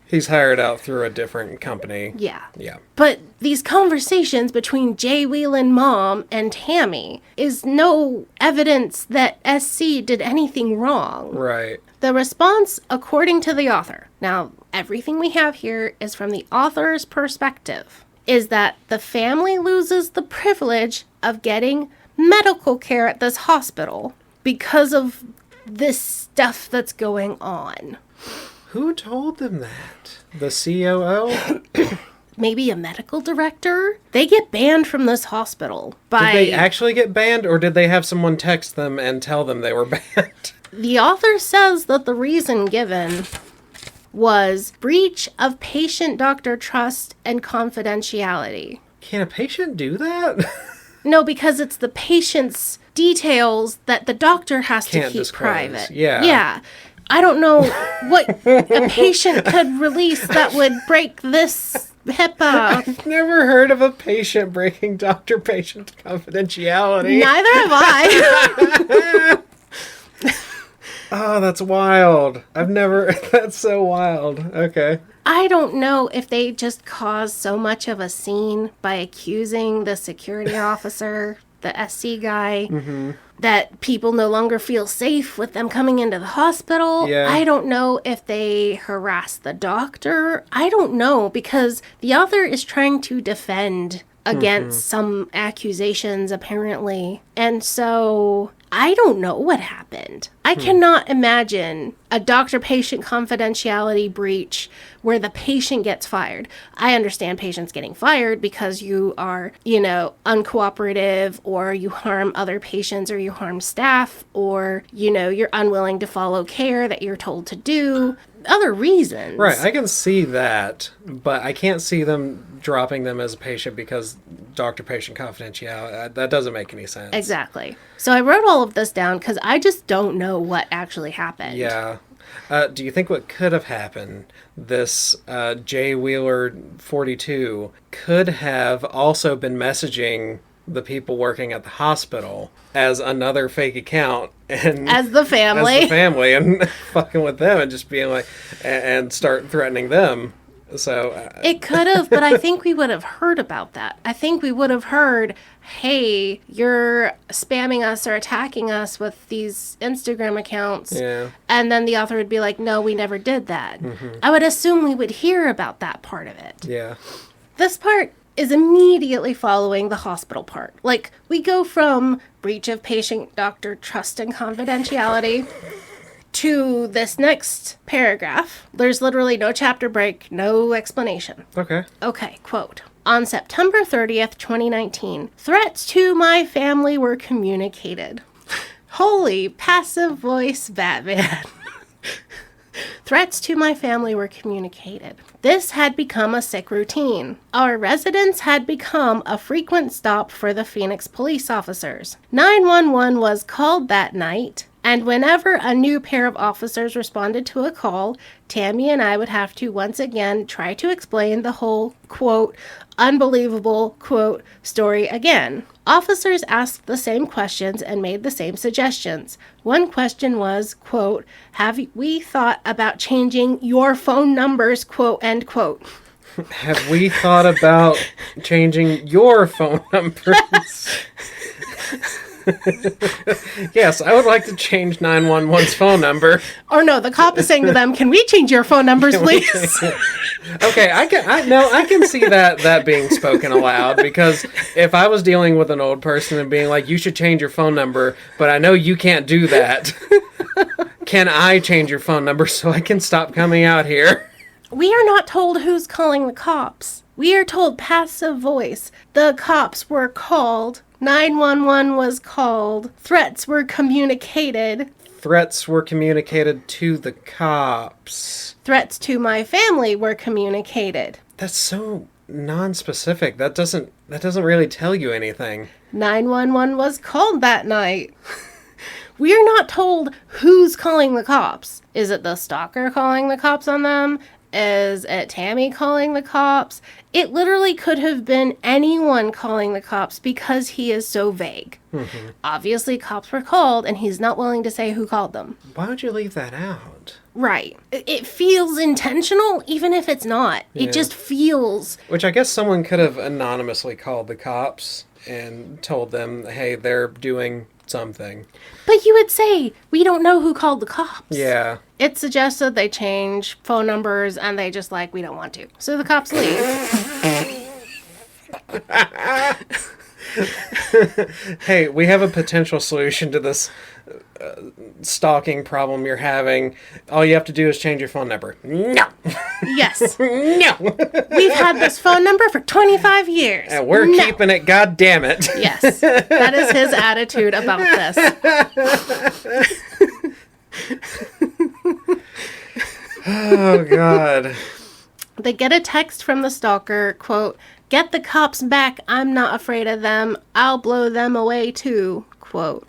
Speaker 1: He's hired out through a different company.
Speaker 2: Yeah.
Speaker 1: Yeah.
Speaker 2: But these conversations between Jay Whelan mom and Tammy is no evidence that SC did anything wrong.
Speaker 1: Right.
Speaker 2: The response, according to the author, now everything we have here is from the author's perspective, is that the family loses the privilege of getting medical care at this hospital because of this stuff that's going on.
Speaker 1: Who told them that? The COO?
Speaker 2: Maybe a medical director? They get banned from this hospital by...
Speaker 1: Did they actually get banned, or did they have someone text them and tell them they were banned?
Speaker 2: The author says that the reason given was breach of patient-doctor trust and confidentiality.
Speaker 1: Can a patient do that?
Speaker 2: No, because it's the patient's details that the doctor has to keep
Speaker 1: disclose.
Speaker 2: private.
Speaker 1: Yeah.
Speaker 2: Yeah. I don't know what a patient could release that would break this HIPAA.
Speaker 1: I've never heard of a patient breaking doctor-patient confidentiality.
Speaker 2: Neither have I.
Speaker 1: Oh, that's wild. That's so wild. Okay.
Speaker 2: I don't know if they just caused so much of a scene by accusing the security officer, the SC guy, that people no longer feel safe with them coming into the hospital.
Speaker 1: Yeah.
Speaker 2: I don't know if they harassed the doctor. I don't know, because the author is trying to defend against some accusations, apparently. And so I don't know what happened. I cannot imagine a doctor-patient confidentiality breach where the patient gets fired. I understand patients getting fired because you are, uncooperative, or you harm other patients, or you harm staff, or, you're unwilling to follow care that you're told to do. Other reasons.
Speaker 1: Right, I can see that, but I can't see them dropping them as a patient because doctor-patient confidentiality. That doesn't make any sense.
Speaker 2: Exactly. So I wrote all of this down because I just don't know what actually happened.
Speaker 1: Yeah. Do you think what could have happened, this J. Wheeler 42 could have also been messaging the people working at the hospital as another fake account, and
Speaker 2: As the family.
Speaker 1: and fucking with them and just being like, and start threatening them. So
Speaker 2: It could have, but I think we would have heard about that. I think we would have heard, hey, you're spamming us or attacking us with these Instagram accounts.
Speaker 1: Yeah.
Speaker 2: And then the author would be like, no, we never did that. I would assume we would hear about that part of it.
Speaker 1: yeah.
Speaker 2: This part is immediately following the hospital part. Like, we go from breach of patient-doctor trust and confidentiality to this next paragraph. There's literally no chapter break, no explanation.
Speaker 1: Okay.
Speaker 2: Okay, quote. On September 30th, 2019, threats to my family were communicated. Holy passive voice Batman. Threats to my family were communicated. This had become a sick routine. Our residence had become a frequent stop for the Phoenix police officers. 911 was called that night, and whenever a new pair of officers responded to a call, Tammy and I would have to once again try to explain the whole, quote, unbelievable, quote, story again. Officers asked the same questions and made the same suggestions. One question was, quote, have we thought about changing your phone numbers, quote, end quote.
Speaker 1: Have we thought about changing your phone numbers? Yes, I would like to change 911's phone number.
Speaker 2: Or no, the cop is saying to them, can we change your phone numbers, please?
Speaker 1: Okay, I can see that being spoken aloud, because if I was dealing with an old person and being like, you should change your phone number, but I know you can't do that. Can I change your phone number so I can stop coming out here?
Speaker 2: We are not told who's calling the cops. We are told passive voice. The cops were called. 911 was called. Threats were communicated.
Speaker 1: Threats were communicated to the cops.
Speaker 2: Threats to my family were communicated.
Speaker 1: That's so non-specific. That doesn't really tell you anything.
Speaker 2: 911 was called that night. We are not told who's calling the cops. Is it the stalker calling the cops on them? Is it Tammy calling the cops? It literally could have been anyone calling the cops because he is so vague. Mm-hmm. Obviously, cops were called, and he's not willing to say who called them.
Speaker 1: Why would you leave that out?
Speaker 2: Right. It feels intentional, even if it's not. Yeah. It just feels...
Speaker 1: Which I guess someone could have anonymously called the cops and told them, hey, they're doing something.
Speaker 2: But you would say, we don't know who called the cops.
Speaker 1: Yeah.
Speaker 2: It suggested they change phone numbers, and they just we don't want to. So the cops leave.
Speaker 1: Hey, we have a potential solution to this stalking problem you're having. All you have to do is change your phone number. No.
Speaker 2: Yes.
Speaker 1: No.
Speaker 2: We've had this phone number for 25 years.
Speaker 1: And we're keeping it, god damn it.
Speaker 2: Yes. That is his attitude about this.
Speaker 1: Oh, God.
Speaker 2: They get a text from the stalker, quote, "Get the cops back. I'm not afraid of them. I'll blow them away too," quote.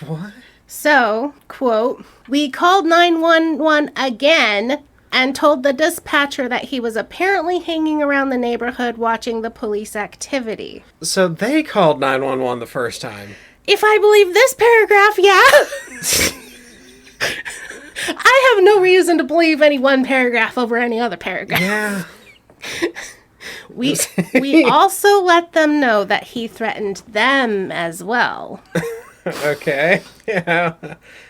Speaker 1: What?
Speaker 2: So, quote, "We called 911 again and told the dispatcher that he was apparently hanging around the neighborhood watching the police activity."
Speaker 1: So they called 911 the first time.
Speaker 2: If I believe this paragraph, yeah. I have no reason to believe any one paragraph over any other paragraph.
Speaker 1: Yeah.
Speaker 2: We also let them know that he threatened them as well.
Speaker 1: Okay. Yeah.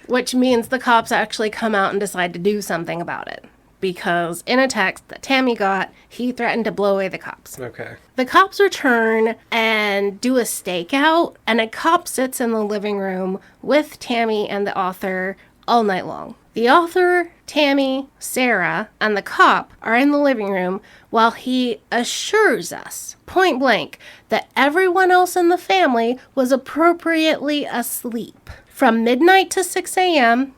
Speaker 2: Which means the cops actually come out and decide to do something about it. Because in a text that Tammy got, he threatened to blow away the cops.
Speaker 1: Okay.
Speaker 2: The cops return and do a stakeout, and a cop sits in the living room with Tammy and the author all night long. The author, Tammy, Sarah, and the cop are in the living room while he assures us, point blank, that everyone else in the family was appropriately asleep. From midnight to 6 a.m.,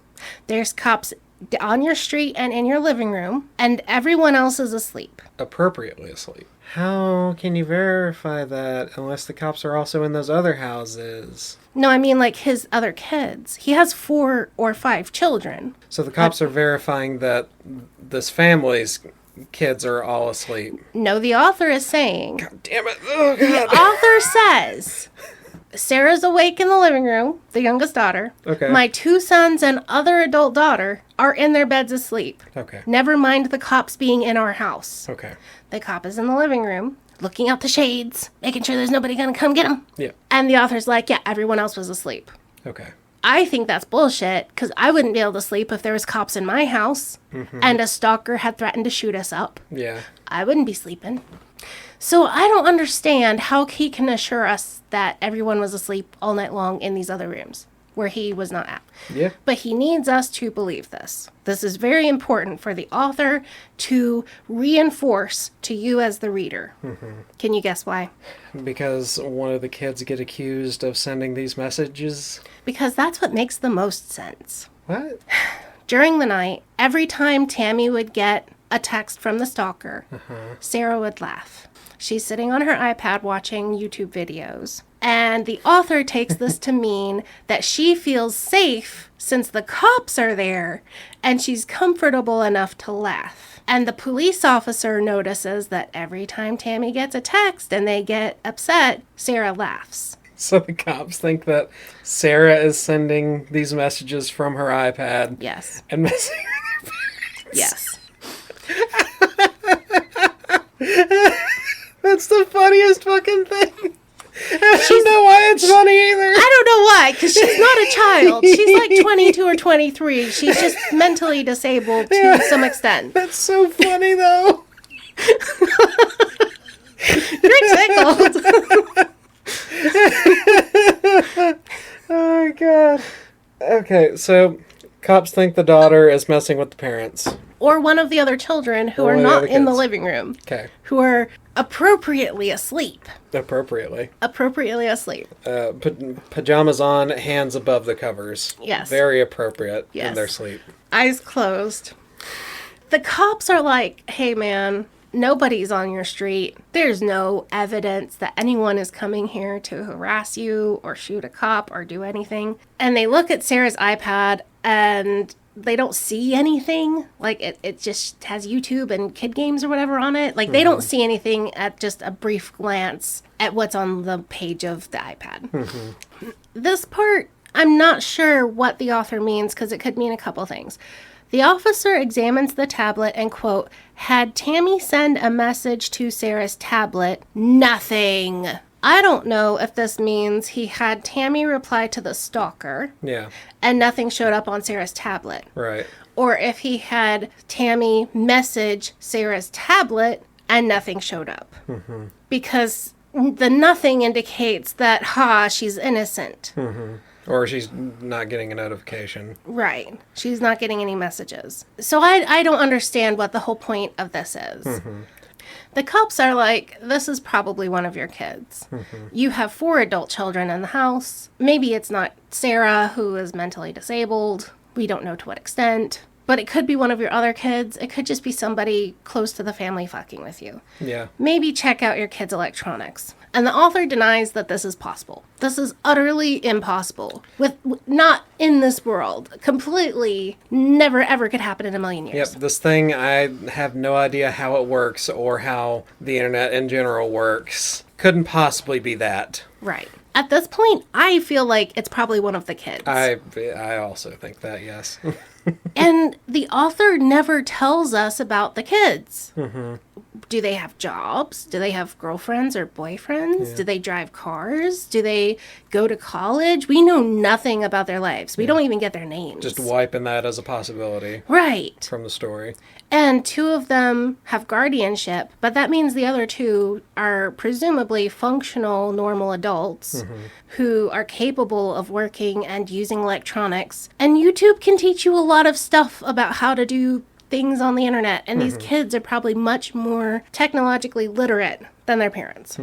Speaker 2: there's cops on your street and in your living room, and everyone else is asleep.
Speaker 1: Appropriately asleep. How can you verify that unless the cops are also in those other houses?
Speaker 2: No, I mean his other kids. He has 4 or 5 children.
Speaker 1: So the cops are verifying that this family's kids are all asleep.
Speaker 2: No, the author is saying...
Speaker 1: God damn it. Oh, God.
Speaker 2: The author says... Sarah's awake in the living room, the youngest daughter.
Speaker 1: Okay.
Speaker 2: My 2 sons and other adult daughter are in their beds asleep.
Speaker 1: Okay.
Speaker 2: Never mind the cops being in our house.
Speaker 1: Okay.
Speaker 2: The cop is in the living room, looking out the shades, making sure there's nobody gonna come get him.
Speaker 1: Yeah.
Speaker 2: And the author's like, yeah, everyone else was asleep.
Speaker 1: Okay.
Speaker 2: I think that's bullshit, because I wouldn't be able to sleep if there was cops in my house and a stalker had threatened to shoot us up.
Speaker 1: Yeah.
Speaker 2: I wouldn't be sleeping. So I don't understand how he can assure us that everyone was asleep all night long in these other rooms where he was not at.
Speaker 1: Yeah.
Speaker 2: But he needs us to believe this. This is very important for the author to reinforce to you as the reader. Can you guess why?
Speaker 1: Because one of the kids get accused of sending these messages.
Speaker 2: Because that's what makes the most sense.
Speaker 1: What?
Speaker 2: During the night, every time Tammy would get a text from the stalker, Sarah would laugh. She's sitting on her iPad watching YouTube videos. And the author takes this to mean that she feels safe since the cops are there and she's comfortable enough to laugh. And the police officer notices that every time Tammy gets a text and they get upset, Sarah laughs.
Speaker 1: So the cops think that Sarah is sending these messages from her iPad.
Speaker 2: Yes.
Speaker 1: And messing with her parents.
Speaker 2: Yes.
Speaker 1: That's the funniest fucking thing. I don't know why it's funny either.
Speaker 2: I don't know why, because she's not a child. She's like 22 or 23. She's just mentally disabled to some extent.
Speaker 1: That's so funny, though.
Speaker 2: You're tickled.
Speaker 1: Oh, God. Okay, so cops think the daughter is messing with the parents.
Speaker 2: Or one of the other children who
Speaker 1: Or
Speaker 2: are
Speaker 1: one of the
Speaker 2: not
Speaker 1: other
Speaker 2: in the
Speaker 1: kids.
Speaker 2: living room.
Speaker 1: Okay.
Speaker 2: Who are appropriately asleep.
Speaker 1: Appropriately.
Speaker 2: Appropriately asleep.
Speaker 1: Pajamas on, hands above the covers.
Speaker 2: Yes.
Speaker 1: Very appropriate
Speaker 2: Yes.
Speaker 1: in their sleep.
Speaker 2: Eyes closed. The cops are like, hey man, nobody's on your street. There's no evidence that anyone is coming here to harass you or shoot a cop or do anything. And they look at Sarah's iPad and they don't see anything. Like, it just has YouTube and kid games or whatever on it. Like, they don't see anything at just a brief glance at what's on the page of the iPad. This part, I'm not sure what the author means because it could mean a couple things. The officer examines the tablet and, quote, had Tammy send a message to Sarah's tablet, nothing. I don't know if this means he had Tammy reply to the stalker
Speaker 1: Yeah.
Speaker 2: and nothing showed up on Sarah's tablet.
Speaker 1: Right.
Speaker 2: Or if he had Tammy message Sarah's tablet and nothing showed up.
Speaker 1: Mm-hmm.
Speaker 2: Because the nothing indicates that, she's innocent.
Speaker 1: Mm-hmm. Or she's not getting a notification.
Speaker 2: Right. She's not getting any messages. So I don't understand what the whole point of this is.
Speaker 1: Mm-hmm.
Speaker 2: The cops are like, this is probably one of your kids.
Speaker 1: Mm-hmm.
Speaker 2: You have 4 adult children in the house. Maybe it's not Sarah, who is mentally disabled. We don't know to what extent. But it could be one of your other kids. It could just be somebody close to the family fucking with you.
Speaker 1: Yeah.
Speaker 2: Maybe check out your kids' electronics. And the author denies that this is possible. This is utterly impossible. Not in this world. Completely never ever could happen in a million years.
Speaker 1: Yep, this thing, I have no idea how it works or how the internet in general works. Couldn't possibly be that.
Speaker 2: Right. At this point, I feel like it's probably one of the kids.
Speaker 1: I also think that, yes.
Speaker 2: And the author never tells us about the kids.
Speaker 1: Mm-hmm.
Speaker 2: Do they have jobs? Do they have girlfriends or boyfriends?
Speaker 1: Yeah.
Speaker 2: Do they drive cars? Do they go to college? We know nothing about their lives. We don't even get their names.
Speaker 1: Just wiping that as a possibility.
Speaker 2: Right.
Speaker 1: From the story.
Speaker 2: And 2 of them have guardianship, but that means the other 2 are presumably functional, normal adults who are capable of working and using electronics. And YouTube can teach you a lot of stuff about how to do things on the internet, and these kids are probably much more technologically literate than their parents.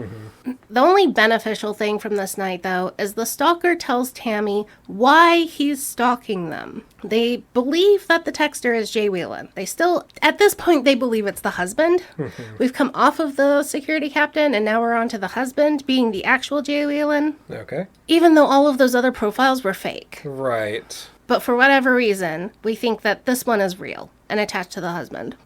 Speaker 2: The only beneficial thing from this night, though, is the stalker tells Tammy why he's stalking them. They believe that the texter is Jay Whelan. They still, at this point, they believe it's the husband. We've come off of the security captain, and now we're on to the husband being the actual Jay Whelan.
Speaker 1: Okay.
Speaker 2: Even though all of those other profiles were fake.
Speaker 1: Right.
Speaker 2: But for whatever reason, we think that this one is real and attached to the husband.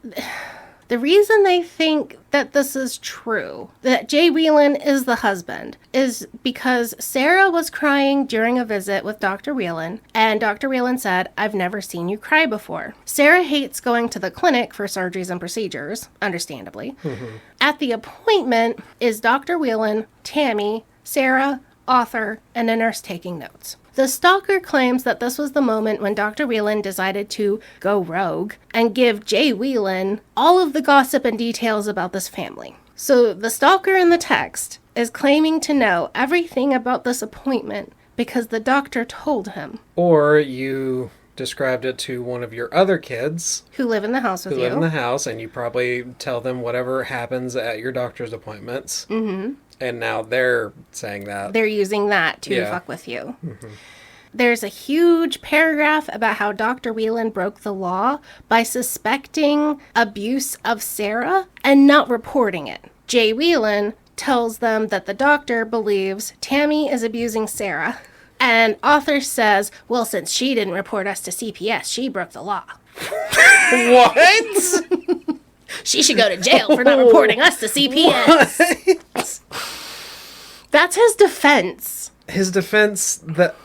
Speaker 2: The reason they think that this is true, that Jay Whelan is the husband, is because Sarah was crying during a visit with Dr. Whelan, and Dr. Whelan said, "I've never seen you cry before." Sarah hates going to the clinic for surgeries and procedures, understandably. At the appointment is Dr. Whelan, Tammy, Sarah, author, and a nurse taking notes. The stalker claims that this was the moment when Dr. Whelan decided to go rogue and give Jay Whelan all of the gossip and details about this family. So the stalker in the text is claiming to know everything about this appointment because the doctor told him.
Speaker 1: Or you described it to one of your other kids
Speaker 2: Who live in the house with
Speaker 1: who
Speaker 2: you.
Speaker 1: live in the house, and you probably tell them whatever happens at your doctor's appointments.
Speaker 2: Mm-hmm.
Speaker 1: And now they're saying that.
Speaker 2: They're using that to
Speaker 1: Yeah.
Speaker 2: fuck with you. There's a huge paragraph about how Dr. Whelan broke the law by suspecting abuse of Sarah and not reporting it. Jay Whelan tells them that the doctor believes Tammy is abusing Sarah. And author says, well, since she didn't report us to CPS, she broke the law.
Speaker 1: What?
Speaker 2: She should go to jail for not reporting us to CPS.
Speaker 1: What?
Speaker 2: That's his defense.
Speaker 1: His defense that...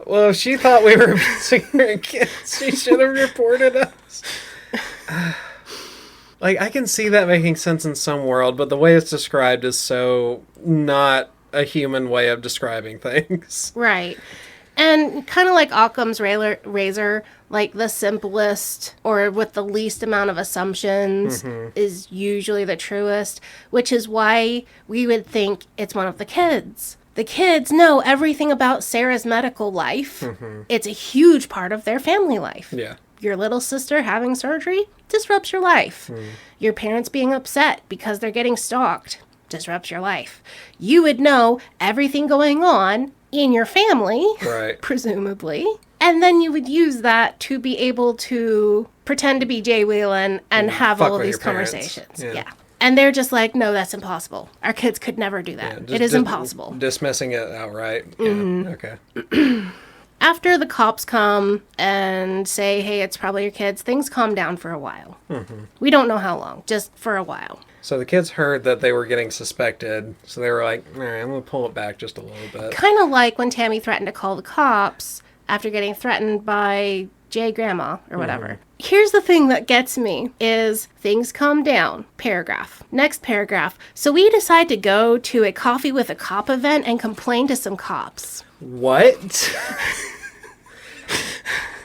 Speaker 1: Well, if she thought we were abusing her kids, she should have reported us. Like, I can see that making sense in some world, but the way it's described is so not a human way of describing things.
Speaker 2: Right. And kind of like Occam's razor, like the simplest or with the least amount of assumptions is usually the truest, which is why we would think it's one of the kids. The kids know everything about Sarah's medical life. It's a huge part of their family life.
Speaker 1: Yeah.
Speaker 2: Your little sister having surgery disrupts your life. Your parents being upset because they're getting stalked disrupts your life. You would know everything going on in your family,
Speaker 1: Right.
Speaker 2: presumably. And then you would use that to be able to pretend to be Jay Whelan and have
Speaker 1: fuck
Speaker 2: all of
Speaker 1: with
Speaker 2: these
Speaker 1: your parents.
Speaker 2: conversations.
Speaker 1: Yeah.
Speaker 2: Yeah. And they're just like, no, that's impossible. Our kids could never do that.
Speaker 1: Just
Speaker 2: It is impossible.
Speaker 1: Dismissing it outright. Yeah. Okay.
Speaker 2: After the cops come and say, hey, it's probably your kids, things calm down for a while. We don't know how long, just for a while.
Speaker 1: So the kids heard that they were getting suspected, so they were like, all right, I'm going to pull it back just a little bit.
Speaker 2: Kind of like when Tammy threatened to call the cops after getting threatened by J Grandma or whatever. Here's the thing that gets me is things calm down. Paragraph. Next paragraph. So we decide to go to a coffee with a cop event and complain to some cops.
Speaker 1: What?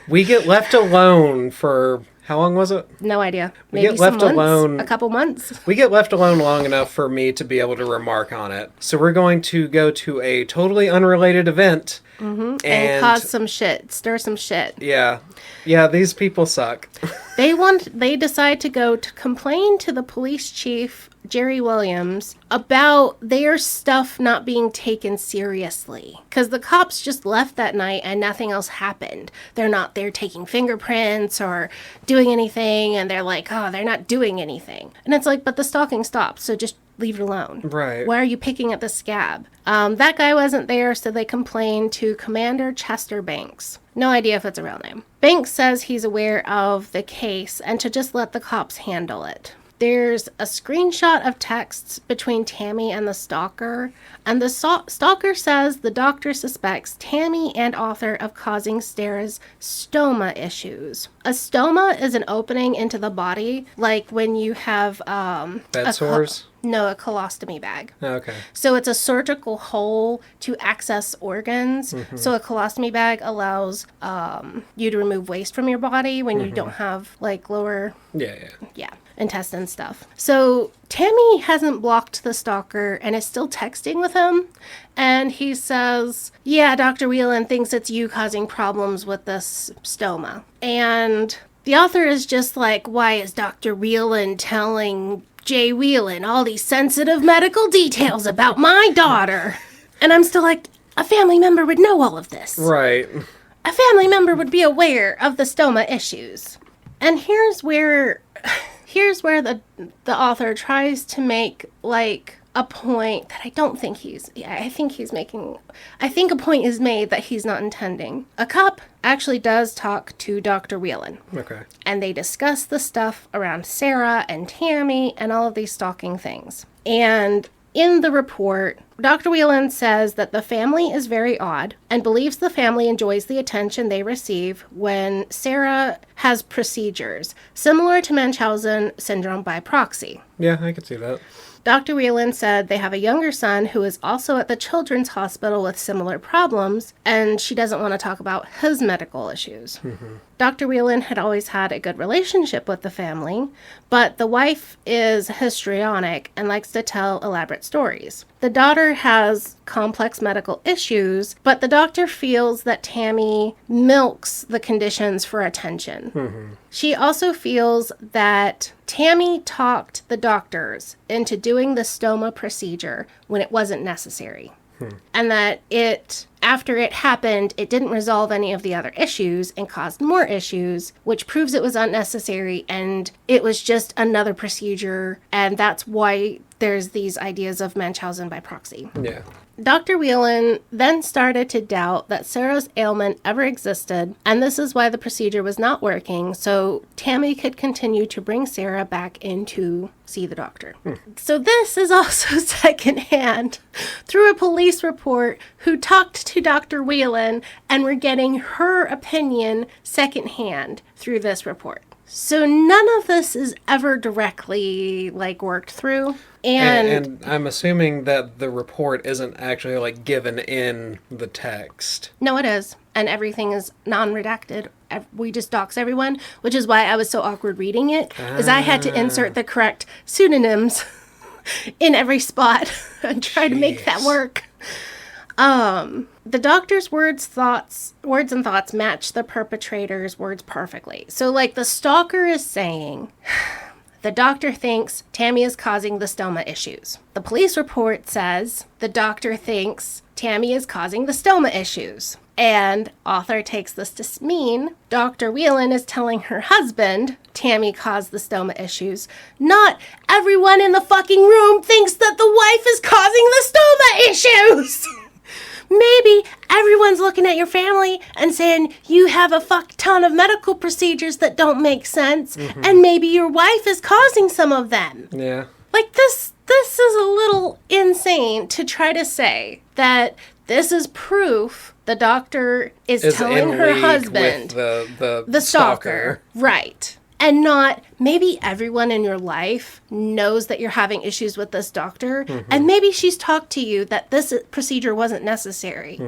Speaker 1: We get left alone for... How long was it?
Speaker 2: No idea.
Speaker 1: We
Speaker 2: Maybe
Speaker 1: get left
Speaker 2: some months,
Speaker 1: alone.
Speaker 2: a couple months.
Speaker 1: We get left alone long enough for me to be able to remark on it. So we're going to go to a totally unrelated event.
Speaker 2: And cause some shit. Stir some shit.
Speaker 1: Yeah. Yeah, these people suck.
Speaker 2: They decide to go to complain to the police chief, Jerry Williams, about their stuff not being taken seriously. Because the cops just left that night and nothing else happened. They're not there taking fingerprints or doing anything, and they're like, oh, they're not doing anything. And it's like, but the stalking stopped, so just leave it alone.
Speaker 1: Right.
Speaker 2: Why are you picking at the scab? That guy wasn't there, so they complained to Commander Chester Banks. No idea if it's a real name. Banks says he's aware of the case and to just let the cops handle it. There's a screenshot of texts between Tammy and the stalker, and the stalker says the doctor suspects Tammy and author of causing Sarah's stoma issues. A stoma is an opening into the body, like when you have
Speaker 1: Bed sores?
Speaker 2: No, a colostomy bag.
Speaker 1: Oh, okay.
Speaker 2: So it's a surgical hole to access organs. So a colostomy bag allows you to remove waste from your body when you don't have like lower intestine stuff. So Tammy hasn't blocked the stalker and is still texting with him. And he says, yeah, Dr. Whelan thinks it's you causing problems with this stoma. And the author is just like, why is Dr. Whelan telling Jay Whelan all these sensitive medical details about my daughter? And I'm still like, a family member would know all of this.
Speaker 1: Right.
Speaker 2: A family member would be aware of the stoma issues. And here's where the author tries to make like a point that I don't think I think a point is made that he's not intending. A cop actually does talk to Dr. Whelan.
Speaker 1: Okay.
Speaker 2: And they discuss the stuff around Sarah and Tammy and all of these stalking things. And in the report, Dr. Whelan says that the family is very odd and believes the family enjoys the attention they receive when Sarah has procedures, similar to Munchausen syndrome by proxy.
Speaker 1: Yeah, I could see that.
Speaker 2: Dr. Whelan said they have a younger son who is also at the children's hospital with similar problems, and she doesn't want to talk about his medical issues. Dr. Whelan had always had a good relationship with the family, but the wife is histrionic and likes to tell elaborate stories. The daughter has complex medical issues, but the doctor feels that Tammy milks the conditions for attention. She also feels that Tammy talked the doctors into doing the stoma procedure when it wasn't necessary. And that after it happened, it didn't resolve any of the other issues and caused more issues, which proves it was unnecessary and it was just another procedure. And that's why there's these ideas of Munchausen by proxy.
Speaker 1: Yeah.
Speaker 2: Dr. Whelan then started to doubt that Sarah's ailment ever existed, and this is why the procedure was not working, so Tammy could continue to bring Sarah back in to see the doctor. So this is also secondhand through a police report who talked to Dr. Whelan, and we're getting her opinion secondhand through this report. So none of this is ever directly, worked through.
Speaker 1: And I'm assuming that the report isn't actually, given in the text.
Speaker 2: No, it is. And everything is non-redacted. We just dox everyone, which is why I was so awkward reading it, is I had to insert the correct pseudonyms in every spot and try to make that work. The doctor's words and thoughts match the perpetrator's words perfectly. So, the stalker is saying, the doctor thinks Tammy is causing the stoma issues. The police report says the doctor thinks Tammy is causing the stoma issues. And author takes this to mean Dr. Whelan is telling her husband Tammy caused the stoma issues. Not everyone in the fucking room thinks that the wife is causing the stoma issues. Maybe everyone's looking at your family and saying you have a fuck ton of medical procedures that don't make sense, and maybe your wife is causing some of them.
Speaker 1: Yeah.
Speaker 2: This is a little insane to try to say that This is proof the doctor is telling
Speaker 1: in
Speaker 2: her
Speaker 1: league
Speaker 2: husband,
Speaker 1: with
Speaker 2: the stalker. Right. And not, maybe everyone in your life knows that you're having issues with this doctor, and maybe she's talked to you that this procedure wasn't necessary.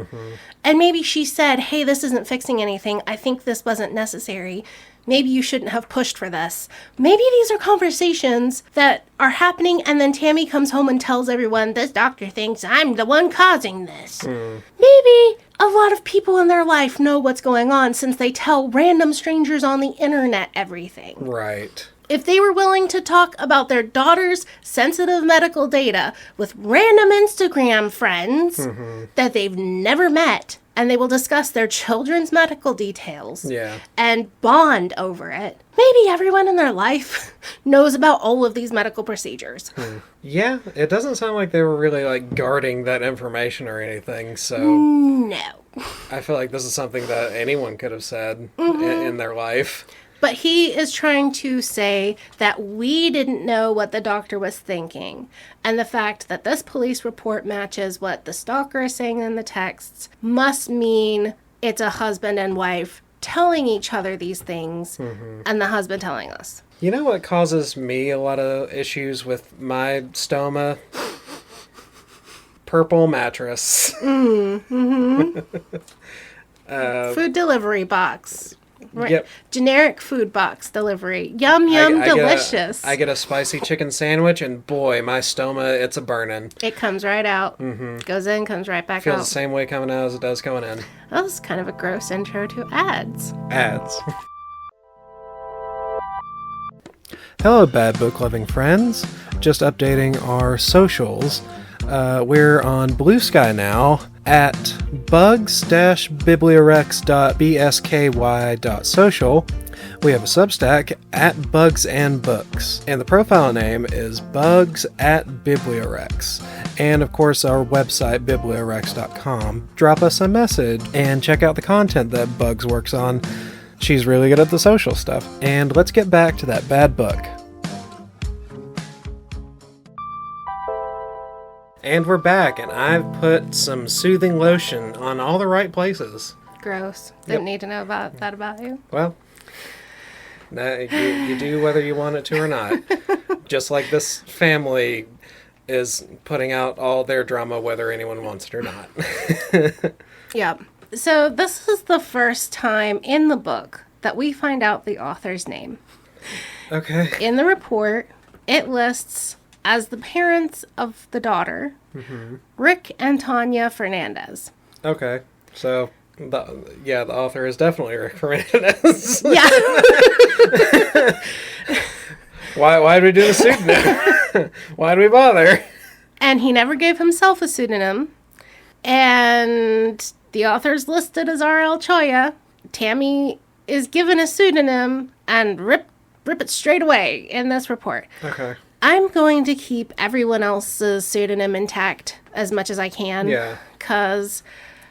Speaker 2: And maybe she said, hey, this isn't fixing anything. I think this wasn't necessary. Maybe you shouldn't have pushed for this. Maybe these are conversations that are happening, and then Tammy comes home and tells everyone, this doctor thinks I'm the one causing this. Maybe a lot of people in their life know what's going on since they tell random strangers on the internet everything.
Speaker 1: Right.
Speaker 2: If they were willing to talk about their daughter's sensitive medical data with random Instagram friends that they've never met, and they will discuss their children's medical details and bond over it, maybe everyone in their life knows about all of these medical procedures.
Speaker 1: Yeah, it doesn't sound like they were really, like, guarding that information or anything, so...
Speaker 2: No.
Speaker 1: I feel like this is something that anyone could have said in their life.
Speaker 2: But he is trying to say that we didn't know what the doctor was thinking. And the fact that this police report matches what the stalker is saying in the texts must mean it's a husband and wife telling each other these things and the husband telling us.
Speaker 1: You know what causes me a lot of issues with my stoma? Purple mattress.
Speaker 2: Food delivery box. Right.
Speaker 1: Yep.
Speaker 2: Generic food box delivery. Yum, yum, delicious.
Speaker 1: I get a spicy chicken sandwich, and boy, my stoma, it's a burning.
Speaker 2: It comes right out. Goes in, comes right back
Speaker 1: Feels
Speaker 2: out.
Speaker 1: the same way coming out as it does going in.
Speaker 2: That was kind of a gross intro to ads.
Speaker 1: Ads. Hello, bad book loving friends. Just updating our socials. We're on Blue Sky now at bugs-bibliorex.bsky.social. We have a Substack at Bugs and Books, and the profile name is Bugs at BiblioWrecks. And of course, our website, BiblioWrecks.com. Drop us a message and check out the content that Bugs works on. She's really good at the social stuff. And let's get back to that bad book. And we're back, and I've put some soothing lotion on all the right places.
Speaker 2: Gross. Didn't need to know about that about you.
Speaker 1: Well, you do whether you want it to or not. Just like this family is putting out all their drama whether anyone wants it or not.
Speaker 2: Yep. So this is the first time in the book that we find out the author's name.
Speaker 1: Okay.
Speaker 2: In the report, it lists as the parents of the daughter, Rick and Tanya Fernandez.
Speaker 1: Okay. So, the author is definitely Rick Fernandez.
Speaker 2: Yeah.
Speaker 1: Why did we do the pseudonym? Why did we bother?
Speaker 2: And he never gave himself a pseudonym. And the author's listed as R.L. Cholla. Tammy is given a pseudonym and rip it straight away in this report.
Speaker 1: Okay.
Speaker 2: I'm going to keep everyone else's pseudonym intact as much as I can.
Speaker 1: Yeah.
Speaker 2: Because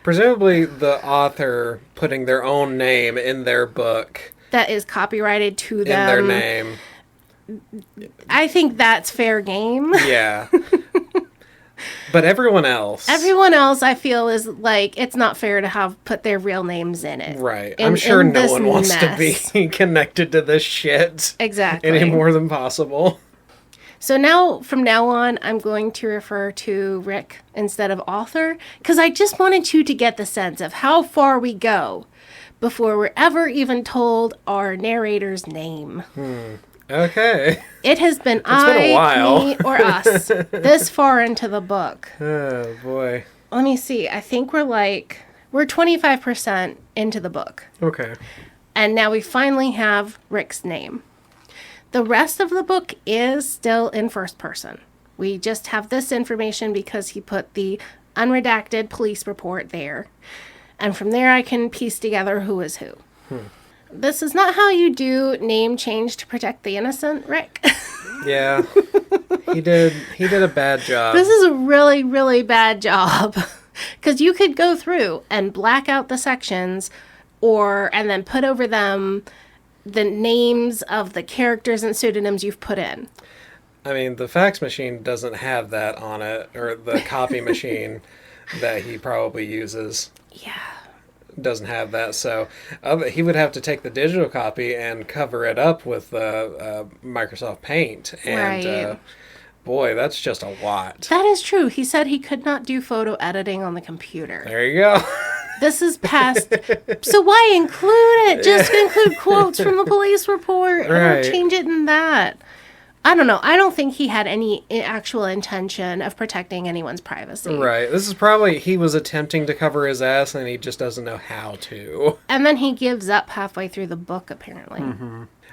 Speaker 1: presumably the author putting their own name in their book.
Speaker 2: That is copyrighted to them.
Speaker 1: In their name.
Speaker 2: I think that's fair game.
Speaker 1: Yeah. But everyone else,
Speaker 2: I feel, is like, it's not fair to have put their real names in it.
Speaker 1: Right. I'm sure no one wants to be connected to this shit.
Speaker 2: Exactly.
Speaker 1: Any more than possible.
Speaker 2: So now, from now on, I'm going to refer to Rick instead of author, because I just wanted you to get the sense of how far we go before we're ever even told our narrator's name.
Speaker 1: Okay.
Speaker 2: It has been
Speaker 1: a while.
Speaker 2: me, or us this far into the book.
Speaker 1: Oh, boy.
Speaker 2: Let me see. I think we're 25% into the book.
Speaker 1: Okay.
Speaker 2: And now we finally have Rick's name. The rest of the book is still in first person. We just have this information because he put the unredacted police report there. And from there I can piece together who is who. This is not how you do name change to protect the innocent, Rick.
Speaker 1: Yeah. He did a bad job.
Speaker 2: This is a really, really bad job. Because you could go through and black out the sections and then put over them the names of the characters and pseudonyms you've put in.
Speaker 1: I mean, the fax machine doesn't have that on it, or the copy machine. that he probably uses
Speaker 2: Yeah.
Speaker 1: doesn't have that. So he would have to take the digital copy and cover it up with Microsoft Paint. And
Speaker 2: Right.
Speaker 1: boy, that's just a lot.
Speaker 2: That is true. He said he could not do photo editing on the computer.
Speaker 1: There you go.
Speaker 2: This is past. So why include it? Just include quotes from the police report. I
Speaker 1: Right.
Speaker 2: don't change it in that. I don't know. I don't think he had any actual intention of protecting anyone's privacy.
Speaker 1: Right. This is probably, he was attempting to cover his ass and he just doesn't know how to.
Speaker 2: And then he gives up halfway through the book, apparently.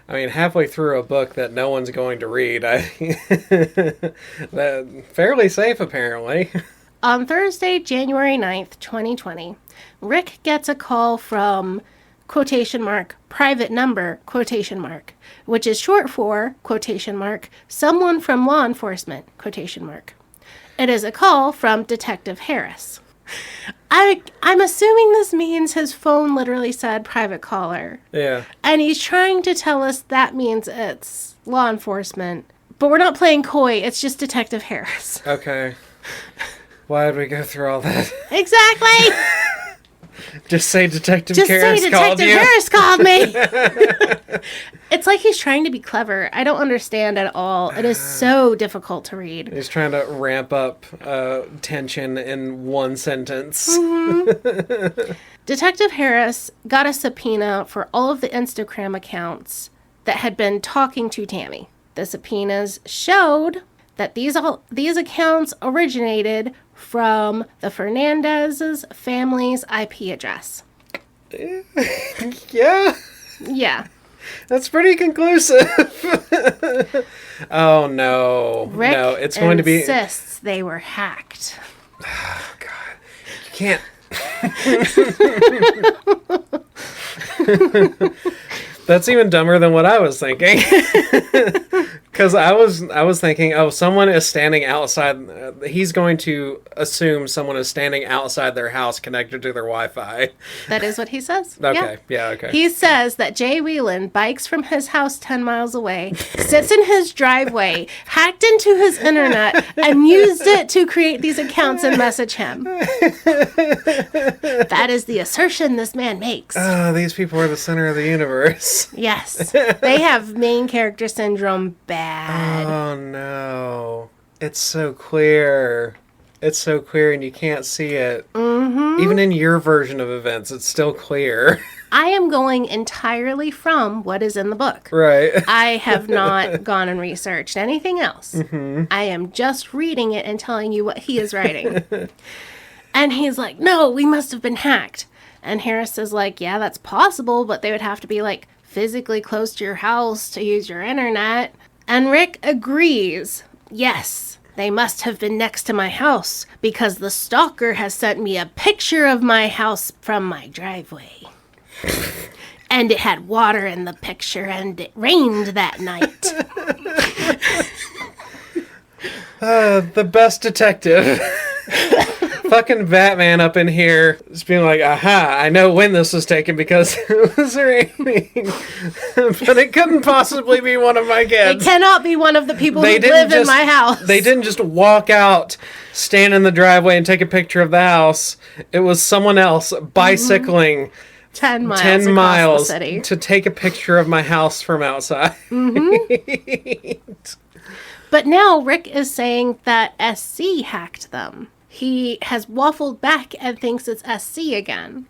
Speaker 1: I mean, halfway through a book that no one's going to read, that fairly safe, apparently.
Speaker 2: On Thursday, January 9th, 2020, Rick gets a call from quotation mark, private number, quotation mark, which is short for, quotation mark, someone from law enforcement, quotation mark. It is a call from Detective Harris. I'm assuming this means his phone literally said private caller.
Speaker 1: Yeah.
Speaker 2: And he's trying to tell us that means it's law enforcement. But we're not playing coy, it's just Detective Harris.
Speaker 1: Okay. Why did we go through all that?
Speaker 2: Exactly!
Speaker 1: Just say Detective
Speaker 2: Just
Speaker 1: Harris
Speaker 2: say
Speaker 1: called
Speaker 2: Detective
Speaker 1: you.
Speaker 2: Harris called me. It's like he's trying to be clever. I don't understand at all. It is so difficult to read.
Speaker 1: He's trying to ramp up tension in one sentence.
Speaker 2: Detective Harris got a subpoena for all of the Instagram accounts that had been talking to Tammy. The subpoenas showed that these accounts originated from the Fernandez's family's IP address.
Speaker 1: Yeah.
Speaker 2: Yeah.
Speaker 1: That's pretty conclusive. Oh, no.
Speaker 2: Rick
Speaker 1: no, it's going to be...
Speaker 2: insists they were hacked.
Speaker 1: Oh, God. You can't... That's even dumber than what I was thinking. Because I was thinking, oh, someone is standing outside. He's going to assume someone is standing outside their house connected to their Wi-Fi.
Speaker 2: That is what he says.
Speaker 1: Okay, yeah, okay.
Speaker 2: He says that Jay Whelan bikes from his house 10 miles away, sits in his driveway, hacked into his internet, and used it to create these accounts and message him. That is the assertion this man makes.
Speaker 1: Oh, these people are the center of the universe.
Speaker 2: Yes. They have main character syndrome bad.
Speaker 1: Oh, no. It's so clear. It's so clear and you can't see it. Mm-hmm. Even in your version of events, it's still clear.
Speaker 2: I am going entirely from what is in the book.
Speaker 1: Right.
Speaker 2: I have not gone and researched anything else. Mm-hmm. I am just reading it and telling you what he is writing. And he's like, no, we must have been hacked. And Harris is like, yeah, that's possible, but they would have to be like physically close to your house to use your internet. And Rick agrees. Yes, they must have been next to my house because the stalker has sent me a picture of my house from my driveway. And it had water in the picture and it rained that night.
Speaker 1: The best detective. Fucking Batman up in here just being like, aha, I know when this was taken because it was raining. But it couldn't possibly be one of my kids.
Speaker 2: It cannot be one of the people who live in my house.
Speaker 1: They didn't just walk out, stand in the driveway, and take a picture of the house. It was someone else bicycling
Speaker 2: 10 miles
Speaker 1: 10
Speaker 2: across
Speaker 1: miles
Speaker 2: the city.
Speaker 1: to take a picture of my house from outside.
Speaker 2: But now Rick is saying that SC hacked them. He has waffled back and thinks it's SC again.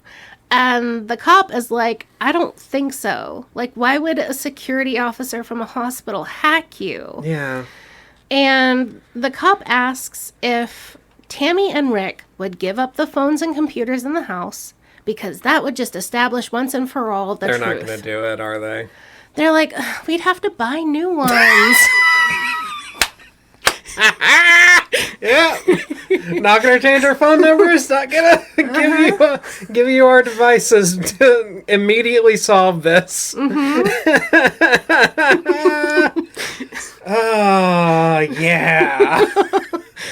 Speaker 2: And the cop is like, I don't think so. Like, why would a security officer from a hospital hack you?
Speaker 1: Yeah.
Speaker 2: And the cop asks if Tammy and Rick would give up the phones and computers in the house because that would just establish once and for all the truth.
Speaker 1: They're not going to do it, are they?
Speaker 2: They're like, we'd have to buy new ones.
Speaker 1: Yeah. Not going to change our phone numbers. Not going to give you our devices to immediately solve this.
Speaker 2: Mm-hmm.
Speaker 1: Oh, yeah.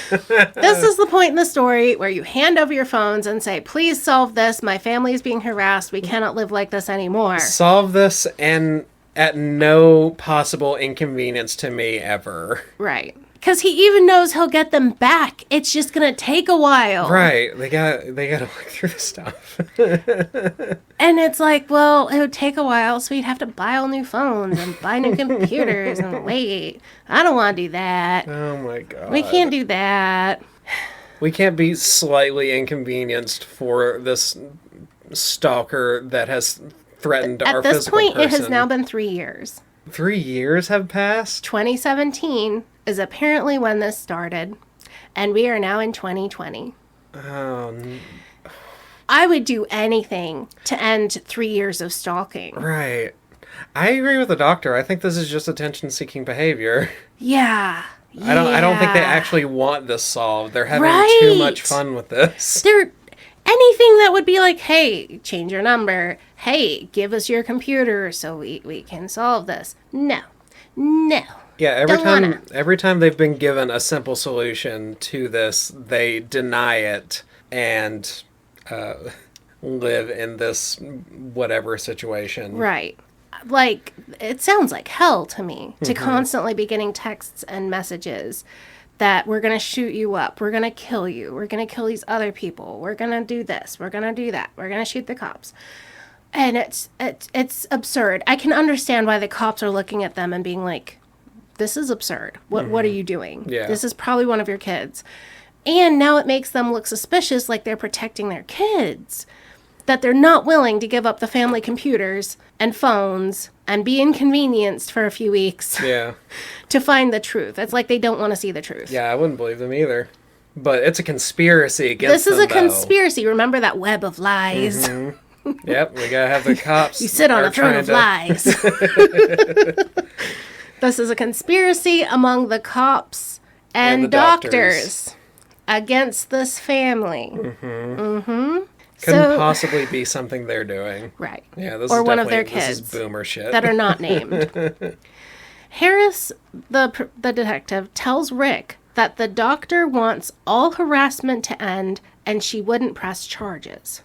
Speaker 2: This is the point in the story where you hand over your phones and say, please solve this. My family is being harassed. We cannot live like this anymore.
Speaker 1: Solve this and at no possible inconvenience to me ever.
Speaker 2: Right. Because he even knows he'll get them back. It's just going to take a while.
Speaker 1: Right. They got to look through the stuff.
Speaker 2: And it's like, well, it would take a while, so we'd have to buy all new phones and buy new computers and wait. I don't want to do that.
Speaker 1: Oh, my God.
Speaker 2: We can't do that.
Speaker 1: We can't be slightly inconvenienced for this stalker that has threatened our
Speaker 2: At this
Speaker 1: physical
Speaker 2: point,
Speaker 1: person.
Speaker 2: it has now been 3 years.
Speaker 1: 3 years have passed?
Speaker 2: 2017 is apparently when this started, and we are now in 2020.
Speaker 1: Oh,
Speaker 2: I would do anything to end 3 years of stalking.
Speaker 1: right. I agree with the doctor. I think this is just attention-seeking behavior.
Speaker 2: Yeah.
Speaker 1: I don't think they actually want this solved. They're having
Speaker 2: Right.
Speaker 1: too much fun with this.
Speaker 2: They're anything that would be like, hey, change your number. Hey, give us your computer so we can solve this. No.
Speaker 1: Yeah,
Speaker 2: Don't
Speaker 1: every time they've been given a simple solution to this, they deny it and live in this whatever situation.
Speaker 2: Right. Like, it sounds like hell to me to constantly be getting texts and messages that we're going to shoot you up, we're going to kill you, we're going to kill these other people, we're going to do this, we're going to do that, we're going to shoot the cops. And it's absurd. I can understand why the cops are looking at them and being like, this is absurd. What are you doing?
Speaker 1: Yeah.
Speaker 2: This is probably one of your kids. And now it makes them look suspicious, like they're protecting their kids. That they're not willing to give up the family computers and phones and be inconvenienced for a few weeks
Speaker 1: Yeah.
Speaker 2: to find the truth. It's like they don't want to see the truth.
Speaker 1: Yeah, I wouldn't believe them either. But it's a conspiracy against
Speaker 2: This is
Speaker 1: them,
Speaker 2: a conspiracy. Remember that web of lies?
Speaker 1: Yep, we gotta have the cops.
Speaker 2: You sit on
Speaker 1: are
Speaker 2: a throne of
Speaker 1: trying
Speaker 2: lies. This is a conspiracy among the cops and
Speaker 1: the
Speaker 2: doctors against this family.
Speaker 1: Couldn't possibly be something they're doing.
Speaker 2: Right.
Speaker 1: Yeah, this
Speaker 2: or
Speaker 1: is
Speaker 2: one of their
Speaker 1: definitely-
Speaker 2: kids
Speaker 1: This is boomer shit.
Speaker 2: that are not named. Harris, the detective, tells Rick that the doctor wants all harassment to end and she wouldn't press charges.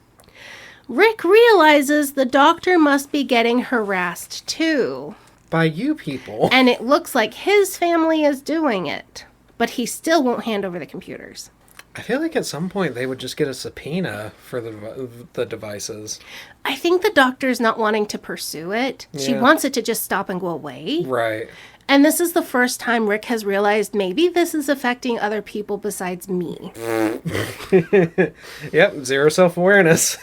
Speaker 2: Rick realizes the doctor must be getting harassed too,
Speaker 1: By you people.
Speaker 2: and it looks like his family is doing it, but he still won't hand over the computers.
Speaker 1: I feel like at some point they would just get a subpoena for the devices.
Speaker 2: I think the doctor's not wanting to pursue it. She
Speaker 1: Yeah.
Speaker 2: wants it to just stop and go away.
Speaker 1: Right.
Speaker 2: And this is the first time Rick has realized maybe this is affecting other people besides me.
Speaker 1: Yep, zero self-awareness.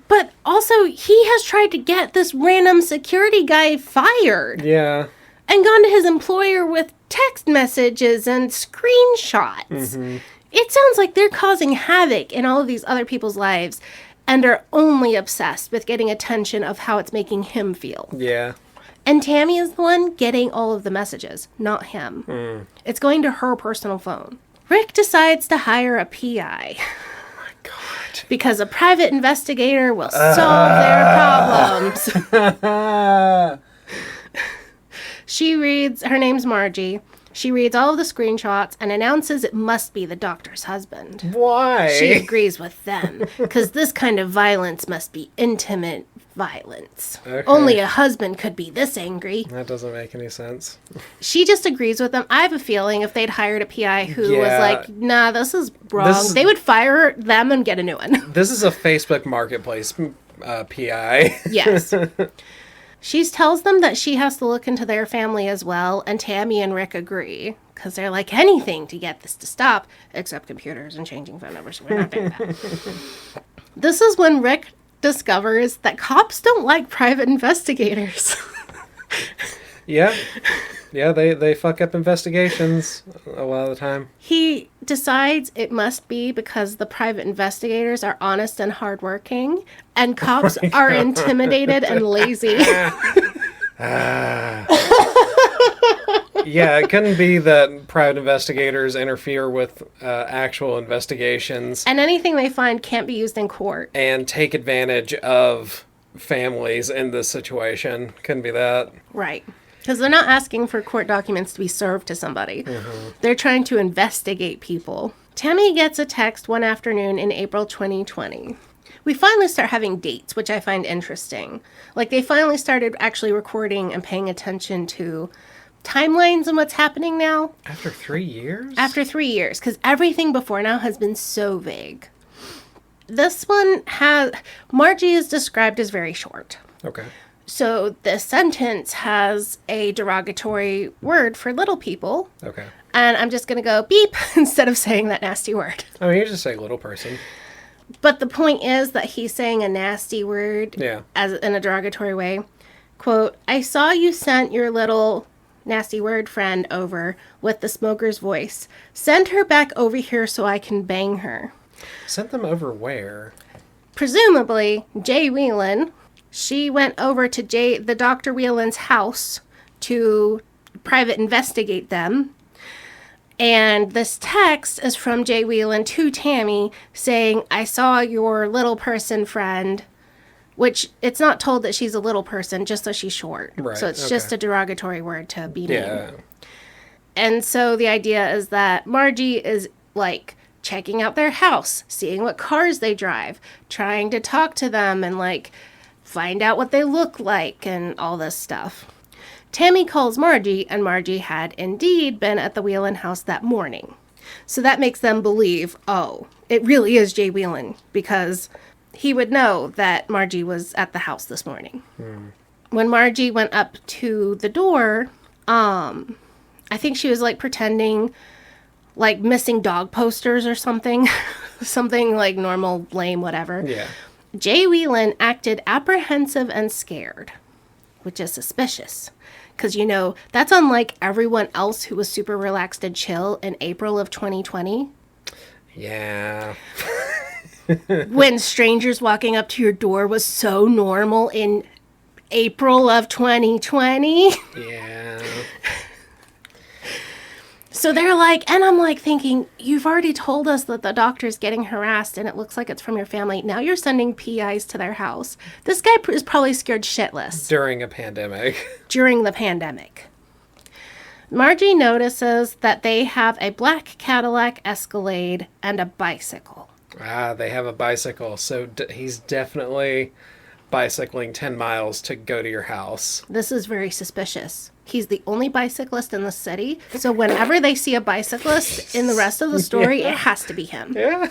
Speaker 2: But also, he has tried to get this random security guy fired
Speaker 1: Yeah.
Speaker 2: and gone to his employer with text messages and screenshots. It sounds like they're causing havoc in all of these other people's lives and are only obsessed with getting attention of how it's making him feel.
Speaker 1: Yeah.
Speaker 2: And Tammy is the one getting all of the messages, not him. It's going to her personal phone. Rick decides to hire a PI
Speaker 1: God.
Speaker 2: because a private investigator will solve their problems. Her name's Margie. She reads all of the screenshots and announces it must be the doctor's husband.
Speaker 1: Why?
Speaker 2: She agrees with them, because this kind of violence must be intimate violence.
Speaker 1: Okay.
Speaker 2: Only a husband could be this angry.
Speaker 1: That doesn't make any sense.
Speaker 2: She just agrees with them. I have a feeling if they'd hired a PI who was
Speaker 1: Yeah.
Speaker 2: like, nah, this is wrong, they would fire them and get a new one.
Speaker 1: This is a Facebook Marketplace PI.
Speaker 2: Yes. She tells them that she has to look into their family as well, and Tammy and Rick agree, because they're like, anything to get this to stop, except computers and changing phone numbers. We're not doing that. This is when Rick discovers that cops don't like private investigators.
Speaker 1: Yeah. Yeah, they fuck up investigations a lot of the time.
Speaker 2: He decides it must be because the private investigators are honest and hardworking, and cops are intimidated and lazy.
Speaker 1: Yeah, it couldn't be that private investigators interfere with actual investigations
Speaker 2: And anything they find can't be used in court.
Speaker 1: and take advantage of families in this situation. Couldn't be that.
Speaker 2: Right. Because they're not asking for court documents to be served to somebody. They're trying to investigate people. Tammy gets a text one afternoon in April 2020. We finally start having dates, which I find interesting. Like, they finally started actually recording and paying attention to timelines and what's happening now.
Speaker 1: After 3 years?
Speaker 2: After 3 years, because everything before now has been so vague. This one has... Margie is described as very short.
Speaker 1: Okay.
Speaker 2: So this sentence has a derogatory word for little people.
Speaker 1: Okay.
Speaker 2: And I'm just going to go beep instead of saying that nasty word.
Speaker 1: I mean, you just say little person.
Speaker 2: But the point is that he's saying a nasty word as in a derogatory way. Quote, I saw you sent your little nasty word friend over with the smoker's voice. Send her back over here so I can bang her.
Speaker 1: Sent them over where?
Speaker 2: Presumably, Jay Whelan. She went over to the Dr. Whelan's house to private investigate them. And this text is from Jay Whelan to Tammy saying, I saw your little person friend, which it's not told that she's a little person, just so she's short.
Speaker 1: Right,
Speaker 2: so it's just a derogatory word to be named.
Speaker 1: Yeah.
Speaker 2: And so the idea is that Margie is like checking out their house, seeing what cars they drive, trying to talk to them and like find out what they look like and all this stuff. Tammy calls Margie, and Margie had indeed been at the Whelan house that morning. So that makes them believe, oh, it really is Jay Whelan, because he would know that Margie was at the house this morning. When Margie went up to the door, I think she was like pretending like missing dog posters or something. Something like normal, lame, whatever.
Speaker 1: Yeah.
Speaker 2: Jay Whelan acted apprehensive and scared, which is suspicious. Because, you know, that's unlike everyone else who was super relaxed and chill in April of 2020.
Speaker 1: Yeah.
Speaker 2: When strangers walking up to your door was so normal in April of 2020.
Speaker 1: Yeah.
Speaker 2: So they're like, and I'm like thinking, you've already told us that the doctor's getting harassed and it looks like it's from your family. Now you're sending PIs to their house. This guy is probably scared shitless.
Speaker 1: During a pandemic.
Speaker 2: During the pandemic. Margie notices that they have a black Cadillac Escalade and a bicycle.
Speaker 1: Ah, they have a bicycle. So he's definitely bicycling 10 miles to go to your house.
Speaker 2: This is very suspicious. He's the only bicyclist in the city, so whenever they see a bicyclist in the rest of the story, it has to be him.
Speaker 1: Yeah.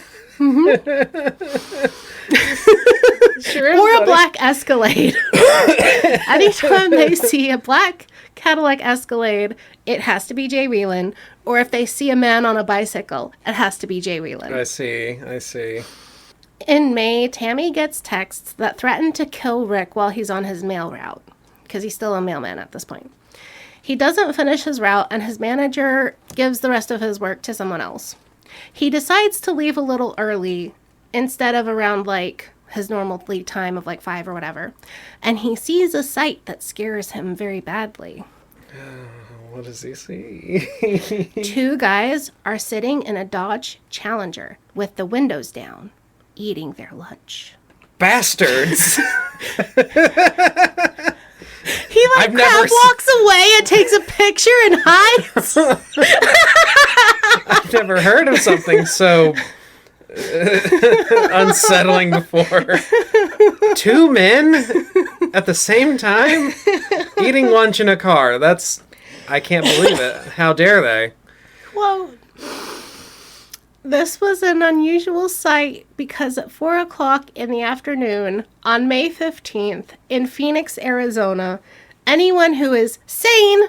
Speaker 2: Sure is, or a black Escalade. Anytime they see a black Cadillac Escalade, it has to be Jay Whelan. Or if they see a man on a bicycle, it has to be Jay Whelan.
Speaker 1: I see.
Speaker 2: In May, Tammy gets texts that threaten to kill Rick while he's on his mail route, because he's still a mailman at this point. He doesn't finish his route, and his manager gives the rest of his work to someone else. He decides to leave a little early instead of around, like, his normal leave time of, like, 5 or whatever. And he sees a sight that scares him very badly.
Speaker 1: What does he see?
Speaker 2: 2 guys are sitting in a Dodge Challenger with the windows down, eating their lunch.
Speaker 1: Bastards!
Speaker 2: He walks away and takes a picture and hides.
Speaker 1: I've never heard of something so unsettling before. 2 men at the same time eating lunch in a car. I can't believe it. How dare they?
Speaker 2: Well, this was an unusual sight because at 4 o'clock in the afternoon on May 15th in Phoenix, Arizona, anyone who is sane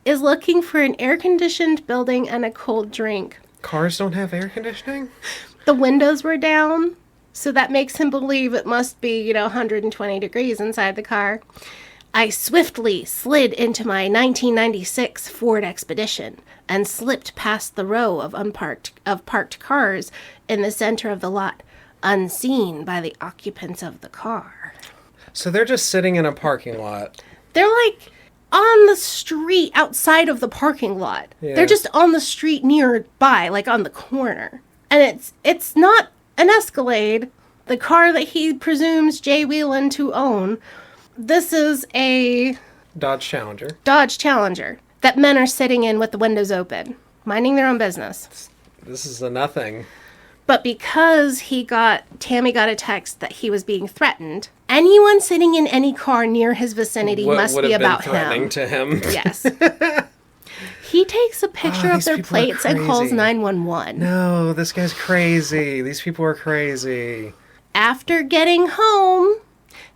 Speaker 2: is looking for an air-conditioned building and a cold drink.
Speaker 1: Cars don't have air conditioning?
Speaker 2: The windows were down, so that makes him believe it must be, 120 degrees inside the car. I swiftly slid into my 1996 Ford Expedition and slipped past the row of parked cars in the center of the lot, unseen by the occupants of the car.
Speaker 1: So they're just sitting in a parking lot.
Speaker 2: They're like on the street outside of the parking lot.
Speaker 1: Yeah.
Speaker 2: They're just on the street nearby, like on the corner. And it's not an Escalade, the car that he presumes Jay Whelan to own. This is a
Speaker 1: Dodge Challenger
Speaker 2: that men are sitting in with the windows open, minding their own business.
Speaker 1: This is a nothing.
Speaker 2: But because Tammy got a text that he was being threatened, anyone sitting in any car near his vicinity must be about him.
Speaker 1: To him.
Speaker 2: Yes. takes a picture of
Speaker 1: these
Speaker 2: their
Speaker 1: people are
Speaker 2: plates and calls
Speaker 1: crazy.
Speaker 2: 911.
Speaker 1: No, this guy's crazy. These people are crazy.
Speaker 2: After getting home,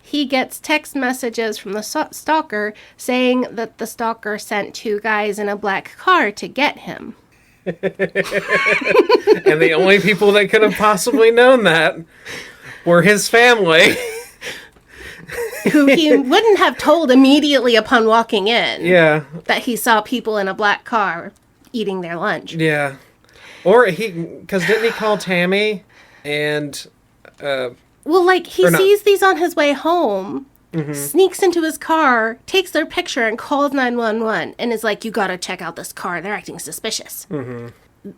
Speaker 2: he gets text messages from the stalker saying that the stalker sent 2 guys in a black car to get him.
Speaker 1: And the only people that could have possibly known that were his family.
Speaker 2: Who he wouldn't have told immediately upon walking in.
Speaker 1: Yeah.
Speaker 2: That he saw people in a black car eating their lunch.
Speaker 1: Yeah. Or because didn't he call Tammy and...
Speaker 2: Well, like, he sees these on his way home, sneaks into his car, takes their picture, and calls 911, and is like, you gotta check out this car. They're acting suspicious.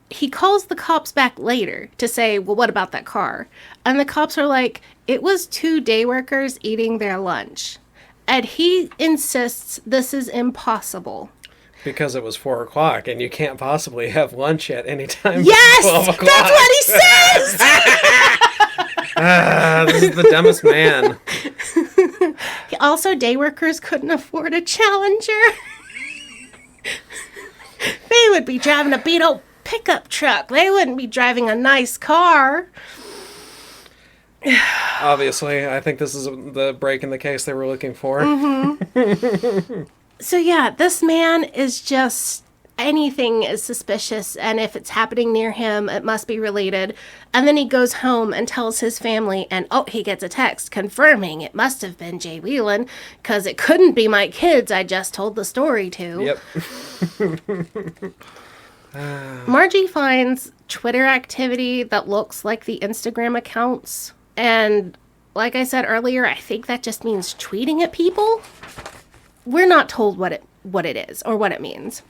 Speaker 2: He calls the cops back later to say, well, what about that car? And the cops are like, it was 2 day workers eating their lunch. And he insists this is impossible.
Speaker 1: Because it was 4 o'clock, and you can't possibly have lunch at any time.
Speaker 2: Yes!
Speaker 1: 12 o'clock.
Speaker 2: That's what he says!
Speaker 1: This is the dumbest man.
Speaker 2: Also, day workers couldn't afford a Challenger. They would be driving a beat up pickup truck. They wouldn't be driving a nice car.
Speaker 1: Obviously, I think this is the break in the case they were looking for.
Speaker 2: So yeah, this man is just... anything is suspicious, and if it's happening near him, it must be related. And then he goes home and tells his family, and he gets a text confirming it must have been Jay Whelan, because it couldn't be my kids I just told the story to.
Speaker 1: Yep.
Speaker 2: Margie finds Twitter activity that looks like the Instagram accounts, and like I said earlier, I think that just means tweeting at people. We're not told what it is or what it means.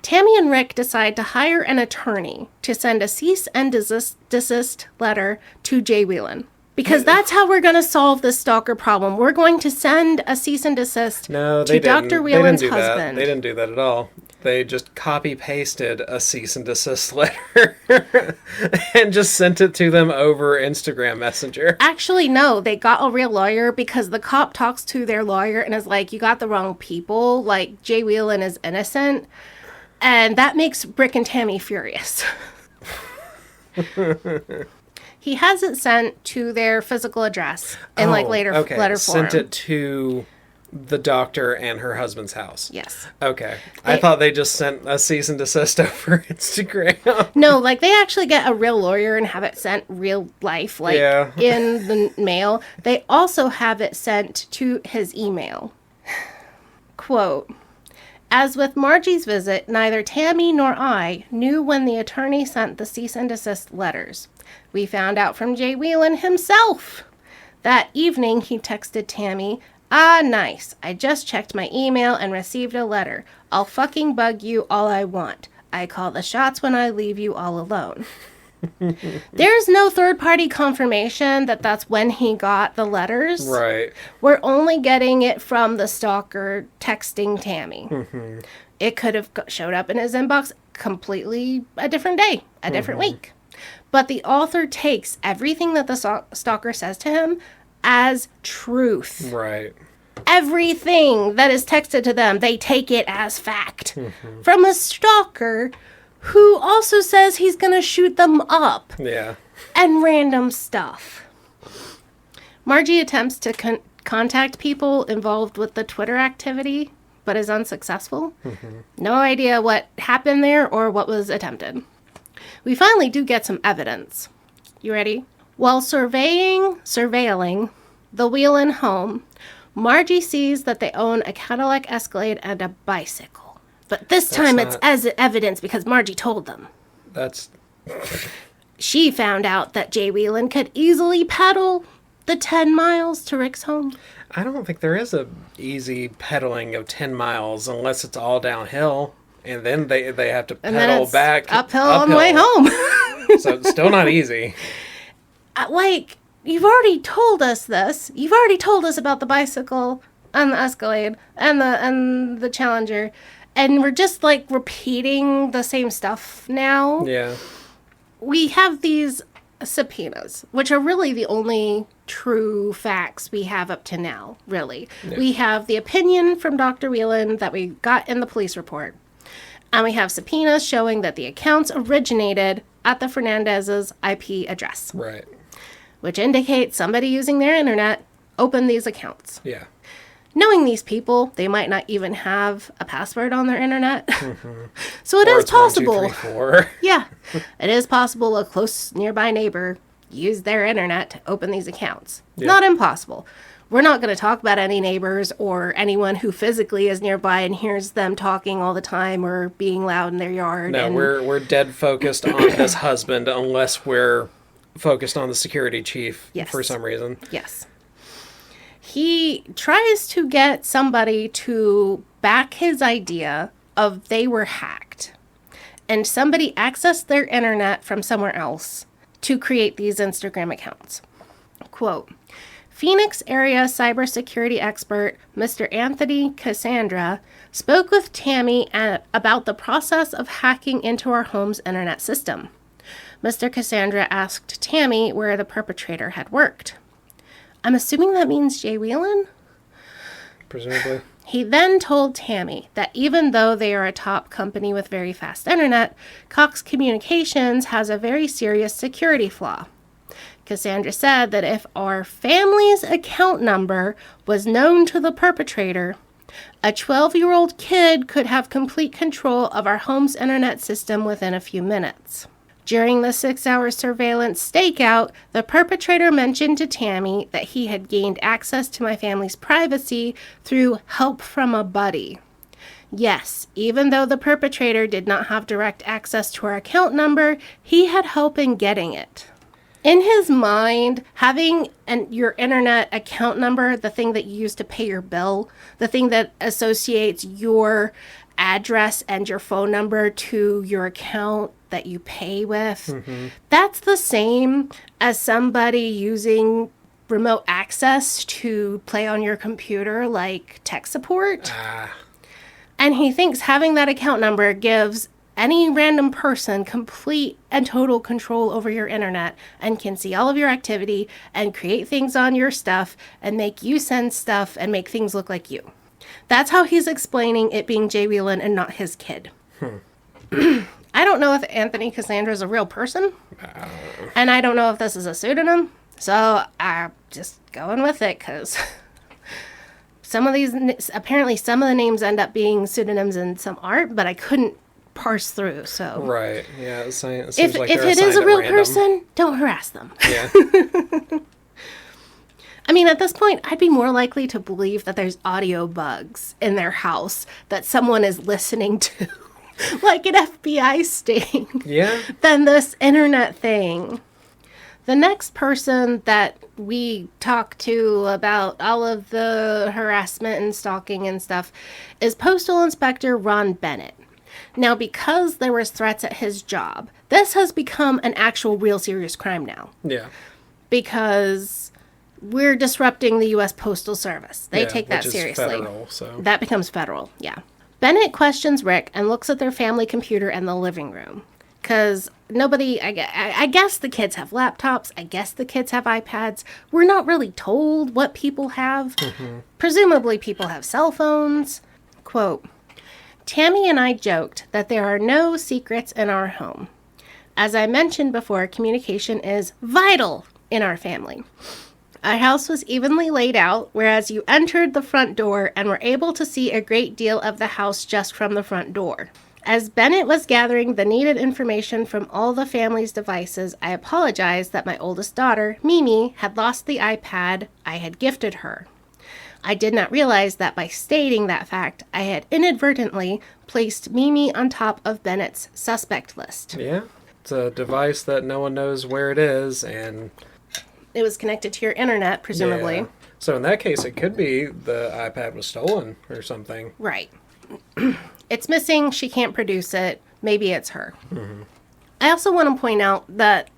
Speaker 2: Tammy and Rick decide to hire an attorney to send a cease and desist letter to Jay Whelan. Because that's how we're going to solve this stalker problem. We're going to send a cease and desist to Dr. Whelan's husband.
Speaker 1: They didn't do that at all. They just copy-pasted a cease and desist letter and just sent it to them over Instagram Messenger.
Speaker 2: Actually, no. They got a real lawyer because the cop talks to their lawyer and is like, you got the wrong people. Like, Jay Whelan is innocent. And that makes Rick and Tammy furious. He has it sent to their physical address in letter form.
Speaker 1: Sent it to the doctor and her husband's house.
Speaker 2: Yes.
Speaker 1: Okay. I thought they just sent a cease and desist over Instagram.
Speaker 2: No, like they actually get a real lawyer and have it sent real life, in the mail. They also have it sent to his email. Quote, as with Margie's visit, neither Tammy nor I knew when the attorney sent the cease and desist letters. We found out from Jay Whelan himself. That evening, he texted Tammy, "Ah, nice. I just checked my email and received a letter. I'll fucking bug you all I want. I call the shots when I leave you all alone." There's no third-party confirmation that that's when he got the letters.
Speaker 1: Right.
Speaker 2: We're only getting it from the stalker texting Tammy. Mm-hmm. It could have showed up in his inbox completely a different day, a different week. But the author takes everything that the stalker says to him as truth.
Speaker 1: Right.
Speaker 2: Everything that is texted to them, they take it as fact. Mm-hmm. From a stalker who also says he's going to shoot them up.
Speaker 1: Yeah.
Speaker 2: And random stuff. Margie attempts to contact people involved with the Twitter activity, but is unsuccessful. Mm-hmm. No idea what happened there or what was attempted. We finally do get some evidence. You ready? While surveilling the Whelan home, Margie sees that they own a Cadillac Escalade and a bicycle. But this time it's as evidence because Margie told them. She found out that Jay Whelan could easily pedal the 10 miles to Rick's home.
Speaker 1: I don't think there is a easy pedaling of 10 miles unless it's all downhill. And then they have to pedal back
Speaker 2: uphill on the way home.
Speaker 1: So it's still not easy.
Speaker 2: You've already told us this. You've already told us about the bicycle and the Escalade and the Challenger. And we're just, repeating the same stuff now.
Speaker 1: Yeah.
Speaker 2: We have these subpoenas, which are really the only true facts we have up to now, really. Yeah. We have the opinion from Dr. Whelan that we got in the police report. And we have subpoenas showing that the accounts originated at the Fernandez's IP address.
Speaker 1: Right.
Speaker 2: Which indicates somebody using their internet opened these accounts.
Speaker 1: Yeah.
Speaker 2: Knowing these people, they might not even have a password on their internet.
Speaker 1: Mm-hmm.
Speaker 2: So it
Speaker 1: or
Speaker 2: is
Speaker 1: it's
Speaker 2: possible.
Speaker 1: 1, 2, 3, 4.
Speaker 2: Yeah. It is possible a close nearby neighbor used their internet to open these accounts.
Speaker 1: Yeah.
Speaker 2: Not impossible. We're not going to talk about any neighbors or anyone who physically is nearby and hears them talking all the time or being loud in their yard.
Speaker 1: No,
Speaker 2: and
Speaker 1: we're dead focused on this husband unless we're focused on the security chief
Speaker 2: Yes.
Speaker 1: for some reason.
Speaker 2: Yes. He tries to get somebody to back his idea of they were hacked. And somebody accessed their internet from somewhere else to create these Instagram accounts. Quote, Phoenix area cybersecurity expert Mr. Anthony Cassandra spoke with Tammy about the process of hacking into our home's internet system. Mr. Cassandra asked Tammy where the perpetrator had worked. I'm assuming that means Jay Whelan?
Speaker 1: Presumably.
Speaker 2: He then told Tammy that even though they are a top company with very fast internet, Cox Communications has a very serious security flaw. Cassandra said that if our family's account number was known to the perpetrator, a 12-year-old kid could have complete control of our home's internet system within a few minutes. During the 6-hour surveillance stakeout, the perpetrator mentioned to Tammy that he had gained access to my family's privacy through help from a buddy. Yes, even though the perpetrator did not have direct access to our account number, he had help in getting it. In his mind, having your internet account number, the thing that you use to pay your bill, the thing that associates your address and your phone number to your account that you pay with, that's the same as somebody using remote access to play on your computer like tech support. And he thinks having that account number gives any random person complete and total control over your internet and can see all of your activity and create things on your stuff and make you send stuff and make things look like you. That's how he's explaining it being Jay Whelan and not his kid. I don't know if Anthony Cassandra is a real person. And I don't know if this is a pseudonym. So I'm just going with it because some of these, apparently some of the names end up being pseudonyms and some aren't, but I couldn't parse through. So
Speaker 1: Right. Yeah. It seems
Speaker 2: if
Speaker 1: like
Speaker 2: it
Speaker 1: they're
Speaker 2: is
Speaker 1: assigned
Speaker 2: a
Speaker 1: at
Speaker 2: real
Speaker 1: random.
Speaker 2: person, don't harass them.
Speaker 1: Yeah.
Speaker 2: I mean, at this point, I'd be more likely to believe that there's audio bugs in their house that someone is listening to, like an FBI sting,
Speaker 1: Yeah.
Speaker 2: than this internet thing. The next person that we talk to about all of the harassment and stalking and stuff is Postal Inspector Ron Bennett. Now, because there was threats at his job, this has become an actual real serious crime now.
Speaker 1: Yeah.
Speaker 2: Because we're disrupting the U.S. Postal Service. They take that
Speaker 1: which is
Speaker 2: seriously.
Speaker 1: Federal, so.
Speaker 2: That becomes federal, yeah. Bennett questions Rick and looks at their family computer in the living room. Because nobody, I guess the kids have laptops. I guess the kids have iPads. We're not really told what people have. Presumably people have cell phones. Quote, Tammy and I joked that there are no secrets in our home. As I mentioned before, communication is vital in our family. Our house was evenly laid out, whereas you entered the front door and were able to see a great deal of the house just from the front door. As Bennett was gathering the needed information from all the family's devices, I apologized that my oldest daughter, Mimi, had lost the iPad I had gifted her. I did not realize that by stating that fact, I had inadvertently placed Mimi on top of Bennett's suspect list.
Speaker 1: Yeah. It's a device that no one knows where it is, and
Speaker 2: It was connected to your internet, presumably.
Speaker 1: Yeah. So in that case, it could be the iPad was stolen or something.
Speaker 2: Right. It's missing. She can't produce it. Maybe it's her. I also want to point out that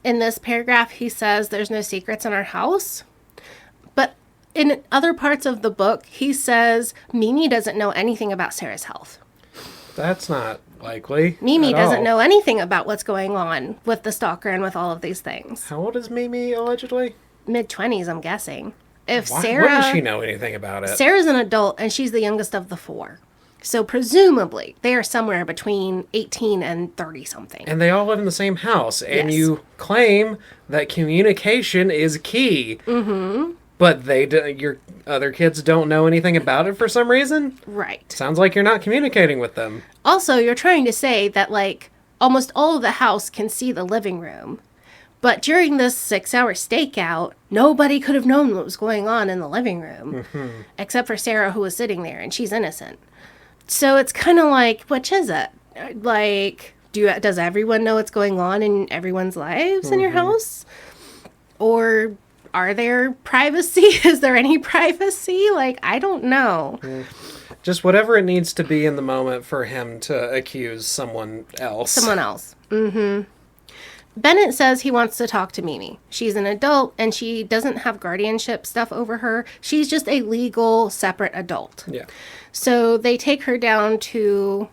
Speaker 2: in this paragraph, he says there's no secrets in our house. But in other parts of the book, he says Mimi doesn't know anything about Sarah's health.
Speaker 1: That's not likely.
Speaker 2: Mimi
Speaker 1: at
Speaker 2: doesn't
Speaker 1: all.
Speaker 2: know anything about what's going on with the stalker and with all of these things.
Speaker 1: How old is Mimi, allegedly?
Speaker 2: Mid-20s, I'm guessing. If
Speaker 1: Why
Speaker 2: Sarah...
Speaker 1: wouldn't she know anything about it?
Speaker 2: Sarah's an adult, and she's the youngest of the four. So presumably, they are somewhere between 18 and 30-something.
Speaker 1: And they all live in the same house. And
Speaker 2: Yes.
Speaker 1: you claim that communication is key. Mm-hmm. But your other kids don't know anything about it for some reason?
Speaker 2: Right.
Speaker 1: Sounds like you're not communicating with them.
Speaker 2: Also, you're trying to say that, like, almost all of the house can see the living room. But during this 6-hour stakeout, nobody could have known what was going on in the living room. Mm-hmm. Except for Sarah, who was sitting there, and she's innocent. So it's kind of like, which is it? Like, does everyone know what's going on in everyone's lives in your house? Or are there privacy? Is there any privacy? Like, I don't know.
Speaker 1: Just whatever it needs to be in the moment for him to accuse someone else.
Speaker 2: Someone else. Mm-hmm. Bennett says he wants to talk to Mimi. She's an adult, and she doesn't have guardianship stuff over her. She's just a legal, separate adult.
Speaker 1: Yeah.
Speaker 2: So they take her down to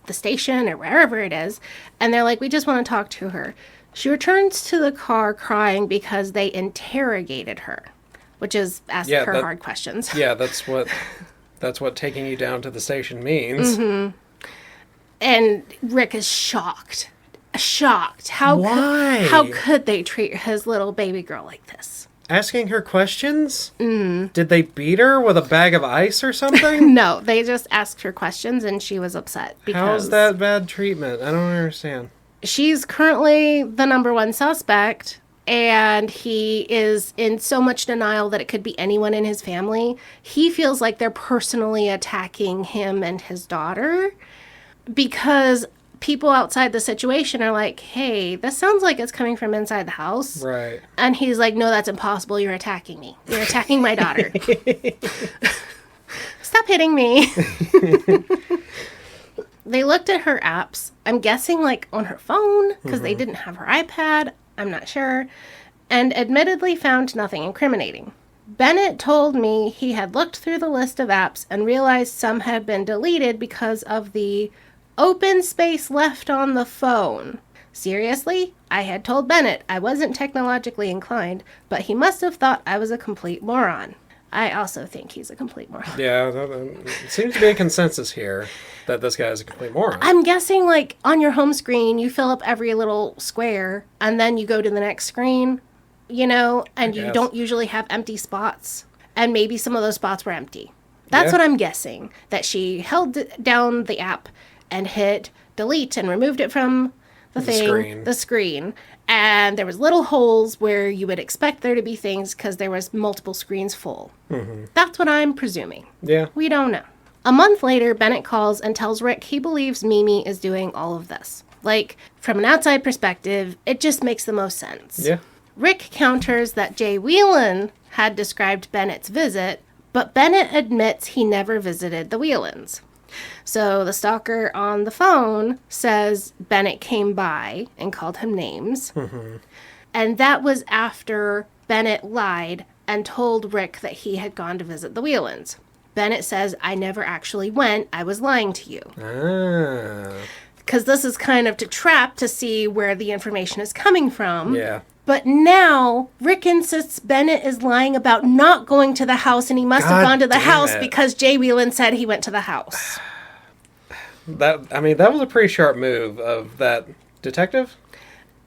Speaker 2: the station or wherever it is, and they're like, we just want to talk to her. She returns to the car crying because they interrogated her, which is ask her hard questions.
Speaker 1: Yeah, that's what taking you down to the station means.
Speaker 2: Mm-hmm. And Rick is shocked. Shocked.
Speaker 1: Why?
Speaker 2: How could they treat his little baby girl like this?
Speaker 1: Asking her questions? Mm. Did they beat her with a bag of ice or something?
Speaker 2: No, they just asked her questions and she was upset.
Speaker 1: How's that bad treatment? I don't understand.
Speaker 2: She's currently the number one suspect, and he is in so much denial that it could be anyone in his family. He feels like they're personally attacking him and his daughter because people outside the situation are like, hey, this sounds like it's coming from inside the house.
Speaker 1: Right.
Speaker 2: And he's like, no, that's impossible. You're attacking me. You're attacking my daughter. Stop hitting me. They looked at her apps, I'm guessing like on her phone, because they didn't have her iPad. I'm not sure. And admittedly found nothing incriminating. Bennett told me he had looked through the list of apps and realized some had been deleted because of the open space left on the phone. Seriously? I had told Bennett I wasn't technologically inclined, but he must have thought I was a complete moron. I also think he's a complete moron.
Speaker 1: Yeah, there seems to be a consensus here that this guy is a complete moron.
Speaker 2: I'm guessing, like, on your home screen, you fill up every little square, and then you go to the next screen, you know, and you don't usually have empty spots. And maybe some of those spots were empty. That's what I'm guessing. That she held down the app and hit delete and removed it from the screen. And there was little holes where you would expect there to be things because there was multiple screens full. Mm-hmm. That's what I'm presuming.
Speaker 1: Yeah.
Speaker 2: We don't know. A month later, Bennett calls and tells Rick he believes Mimi is doing all of this. Like, from an outside perspective, it just makes the most sense.
Speaker 1: Yeah.
Speaker 2: Rick counters that Jay Whelan had described Bennett's visit, but Bennett admits he never visited the Whelans. So the stalker on the phone says Bennett came by and called him names. Mm-hmm. And that was after Bennett lied and told Rick that he had gone to visit the Whelans. Bennett says, I never actually went. I was lying to you. Because this is kind of to trap to see where the information is coming from.
Speaker 1: Yeah.
Speaker 2: But now, Rick insists Bennett is lying about not going to the house, and he must have gone to the house because Jay Whelan said he went to the house.
Speaker 1: That was a pretty sharp move of that detective.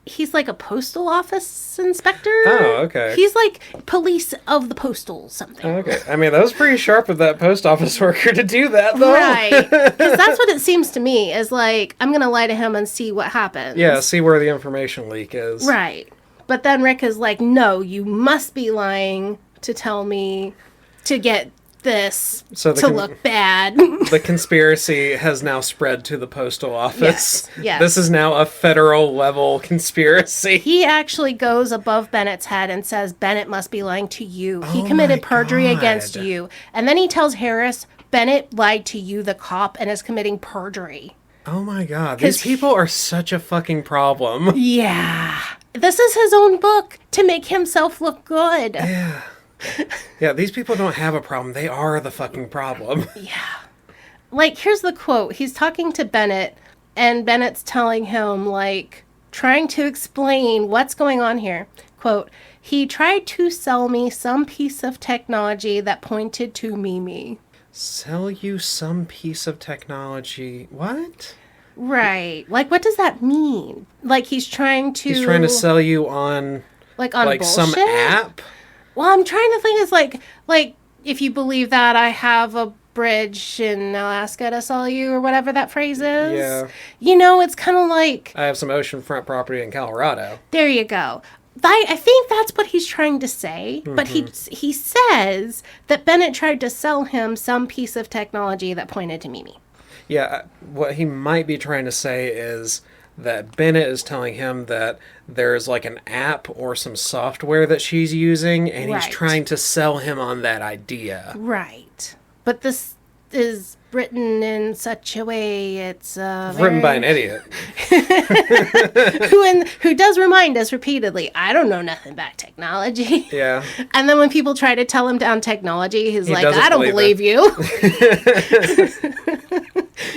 Speaker 2: He's like a postal office inspector.
Speaker 1: Oh, okay.
Speaker 2: He's like police of the postal something.
Speaker 1: Okay. I mean, that was pretty sharp of that post office worker to do that, though.
Speaker 2: Right. Because that's what it seems to me, is like, I'm going to lie to him and see what happens.
Speaker 1: Yeah, see where the information leak is.
Speaker 2: Right. But then Rick is like, no, you must be lying to tell me to get this to look bad.
Speaker 1: The conspiracy has now spread to the postal office.
Speaker 2: Yes.
Speaker 1: This is now a federal level conspiracy.
Speaker 2: He actually goes above Bennett's head and says, Bennett must be lying to you. He committed perjury against you. And then he tells Harris, Bennett lied to you, the cop, and is committing perjury.
Speaker 1: Oh my God. These people are such a fucking problem.
Speaker 2: Yeah. This is his own book to make himself look good.
Speaker 1: Yeah. Yeah, these people don't have a problem. They are the fucking problem.
Speaker 2: Yeah. Like, here's the quote. He's talking to Bennett, and Bennett's telling him, like, trying to explain what's going on here. Quote, he tried to sell me some piece of technology that pointed to Mimi.
Speaker 1: Sell you some piece of technology. What?
Speaker 2: Right. Like, what does that mean? Like, he's trying to...
Speaker 1: He's trying to sell you on...
Speaker 2: Like, on
Speaker 1: like
Speaker 2: bullshit?
Speaker 1: some app?
Speaker 2: Well, I'm trying to think. It's like, if you believe that, I have a bridge in Alaska to sell you, or whatever that phrase is.
Speaker 1: Yeah.
Speaker 2: You know, it's kind of like...
Speaker 1: I have some oceanfront property in Colorado.
Speaker 2: There you go. I think that's what he's trying to say, but he says that Bennett tried to sell him some piece of technology that pointed to Mimi.
Speaker 1: Yeah, what he might be trying to say is that Bennett is telling him that there's like an app or some software that she's using, and he's trying to sell him on that idea.
Speaker 2: Right. But this is written in such a way, it's
Speaker 1: written by an idiot.
Speaker 2: who does remind us repeatedly, I don't know nothing about technology.
Speaker 1: Yeah.
Speaker 2: And then when people try to tell him on technology, he's like, I don't believe you.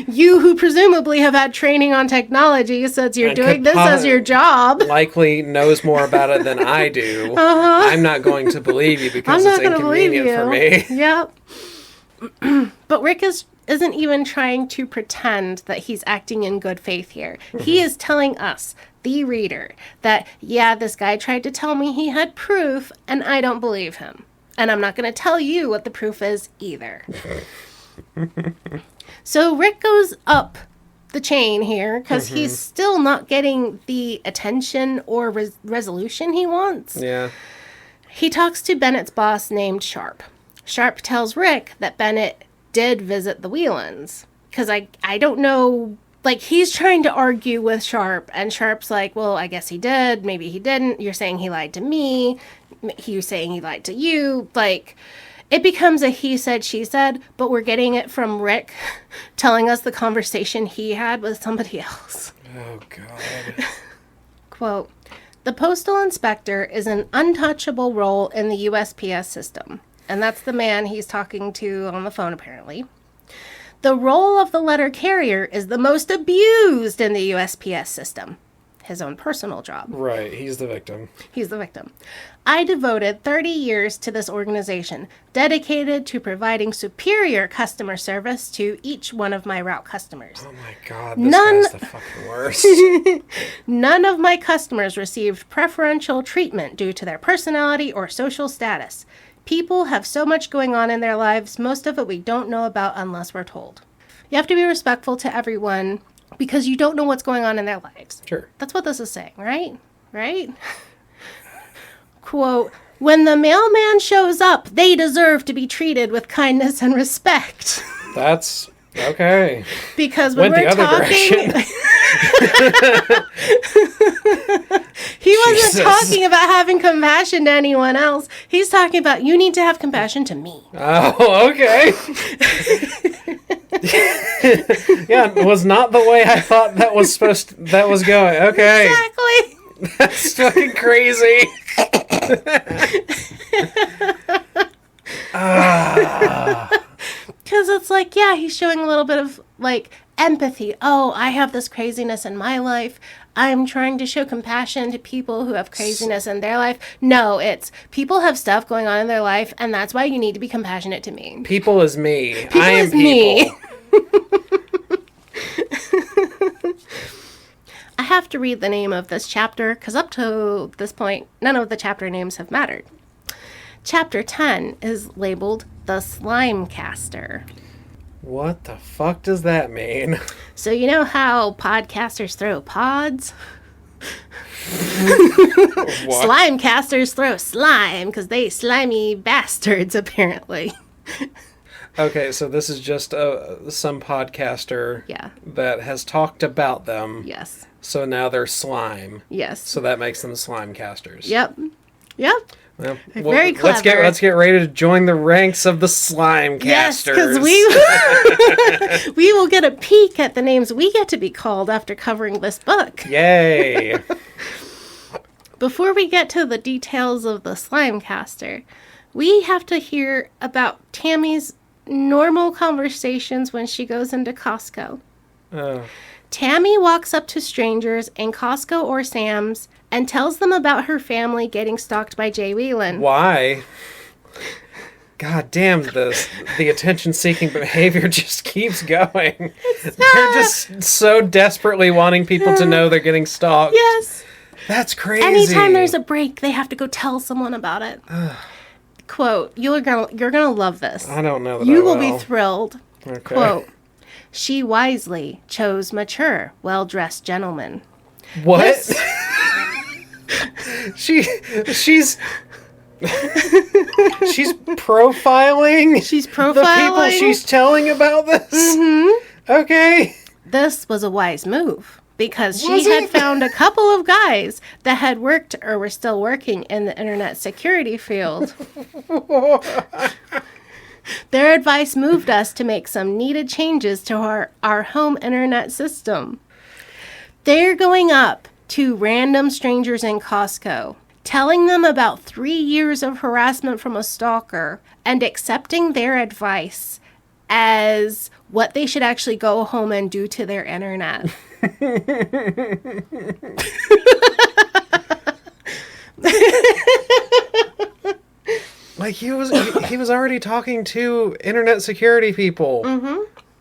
Speaker 2: You who presumably have had training on technology since you're doing this as your job.
Speaker 1: Likely knows more about it than I do. I'm not going to believe you because it's inconvenient for me.
Speaker 2: Yep. But Rick isn't even trying to pretend that he's acting in good faith here. He is telling us, the reader, that, yeah, this guy tried to tell me he had proof, and I don't believe him. And I'm not going to tell you what the proof is either. So Rick goes up the chain here because he's still not getting the attention or resolution he wants.
Speaker 1: Yeah.
Speaker 2: He talks to Bennett's boss named Sharp. Sharp tells Rick that Bennett did visit the Whelans. Because I don't know, like, he's trying to argue with Sharp, and Sharp's like, well, I guess he did, maybe he didn't. You're saying he lied to me. You're saying he lied to you. Like, it becomes a he said, she said, but we're getting it from Rick telling us the conversation he had with somebody else.
Speaker 1: Oh, God.
Speaker 2: Quote, the postal inspector is an untouchable role in the USPS system. And that's the man he's talking to on the phone, apparently. The role of the letter carrier is the most abused in the USPS system. His own personal job.
Speaker 1: Right, he's the victim.
Speaker 2: He's the victim. I devoted 30 years to this organization, dedicated to providing superior customer service to each one of my route customers.
Speaker 1: Oh my God, this guy's the fucking worst.
Speaker 2: None of my customers received preferential treatment due to their personality or social status. People have so much going on in their lives, most of it we don't know about unless we're told. You have to be respectful to everyone because you don't know what's going on in their lives.
Speaker 1: Sure.
Speaker 2: That's what this is saying, right? Right? Quote, when the mailman shows up, they deserve to be treated with kindness and respect.
Speaker 1: That's okay.
Speaker 2: Because when
Speaker 1: Went
Speaker 2: we're
Speaker 1: the other
Speaker 2: talking... He wasn't talking about having compassion to anyone else. He's talking about you need to have compassion to me.
Speaker 1: Oh, okay. Yeah, it was not the way I thought that was going. Okay.
Speaker 2: Exactly.
Speaker 1: That's fucking crazy.
Speaker 2: Because it's like, yeah, he's showing a little bit of, like, empathy. Oh, I have this craziness in my life. I'm trying to show compassion to people who have craziness in their life. No, it's people have stuff going on in their life, and that's why you need to be compassionate to me.
Speaker 1: People is me.
Speaker 2: People
Speaker 1: I am
Speaker 2: is me.
Speaker 1: people.
Speaker 2: I have to read the name of this chapter, because up to this point, none of the chapter names have mattered. Chapter 10 is labeled The Slime Caster.
Speaker 1: What the fuck does that mean?
Speaker 2: So you know how podcasters throw pods? Slime casters throw slime because they slimy bastards, apparently.
Speaker 1: Okay, so this is just some podcaster that has talked about them.
Speaker 2: Yes.
Speaker 1: So now they're slime.
Speaker 2: Yes.
Speaker 1: So that makes them slime casters.
Speaker 2: Yep. Yep.
Speaker 1: Well,
Speaker 2: very clever.
Speaker 1: Let's get ready to join the ranks of the slime casters.
Speaker 2: Yes, because we will get a peek at the names we get to be called after covering this book.
Speaker 1: Yay!
Speaker 2: Before we get to the details of the slime caster, we have to hear about Tammy's normal conversations when she goes into Costco.
Speaker 1: Oh.
Speaker 2: Tammy walks up to strangers in Costco or Sam's and tells them about her family getting stalked by Jay Whelan.
Speaker 1: Why? God damn, the attention-seeking behavior just keeps going. They're just so desperately wanting people to know they're getting stalked.
Speaker 2: Yes.
Speaker 1: That's crazy.
Speaker 2: Anytime there's a break, they have to go tell someone about it. Quote, you're gonna love this.
Speaker 1: I don't know that
Speaker 2: You
Speaker 1: I
Speaker 2: will be thrilled.
Speaker 1: Okay.
Speaker 2: Quote, she wisely chose mature, well-dressed gentlemen.
Speaker 1: What? She's she's profiling.
Speaker 2: She's profiling
Speaker 1: the people she's telling about this.
Speaker 2: Mm-hmm.
Speaker 1: Okay.
Speaker 2: This was a wise move because she had found a couple of guys that had worked or were still working in the internet security field. Their advice moved us to make some needed changes to our home internet system. They're going up to random strangers in Costco, telling them about 3 years of harassment from a stalker and accepting their advice as what they should actually go home and do to their internet.
Speaker 1: Like he was already talking to internet security people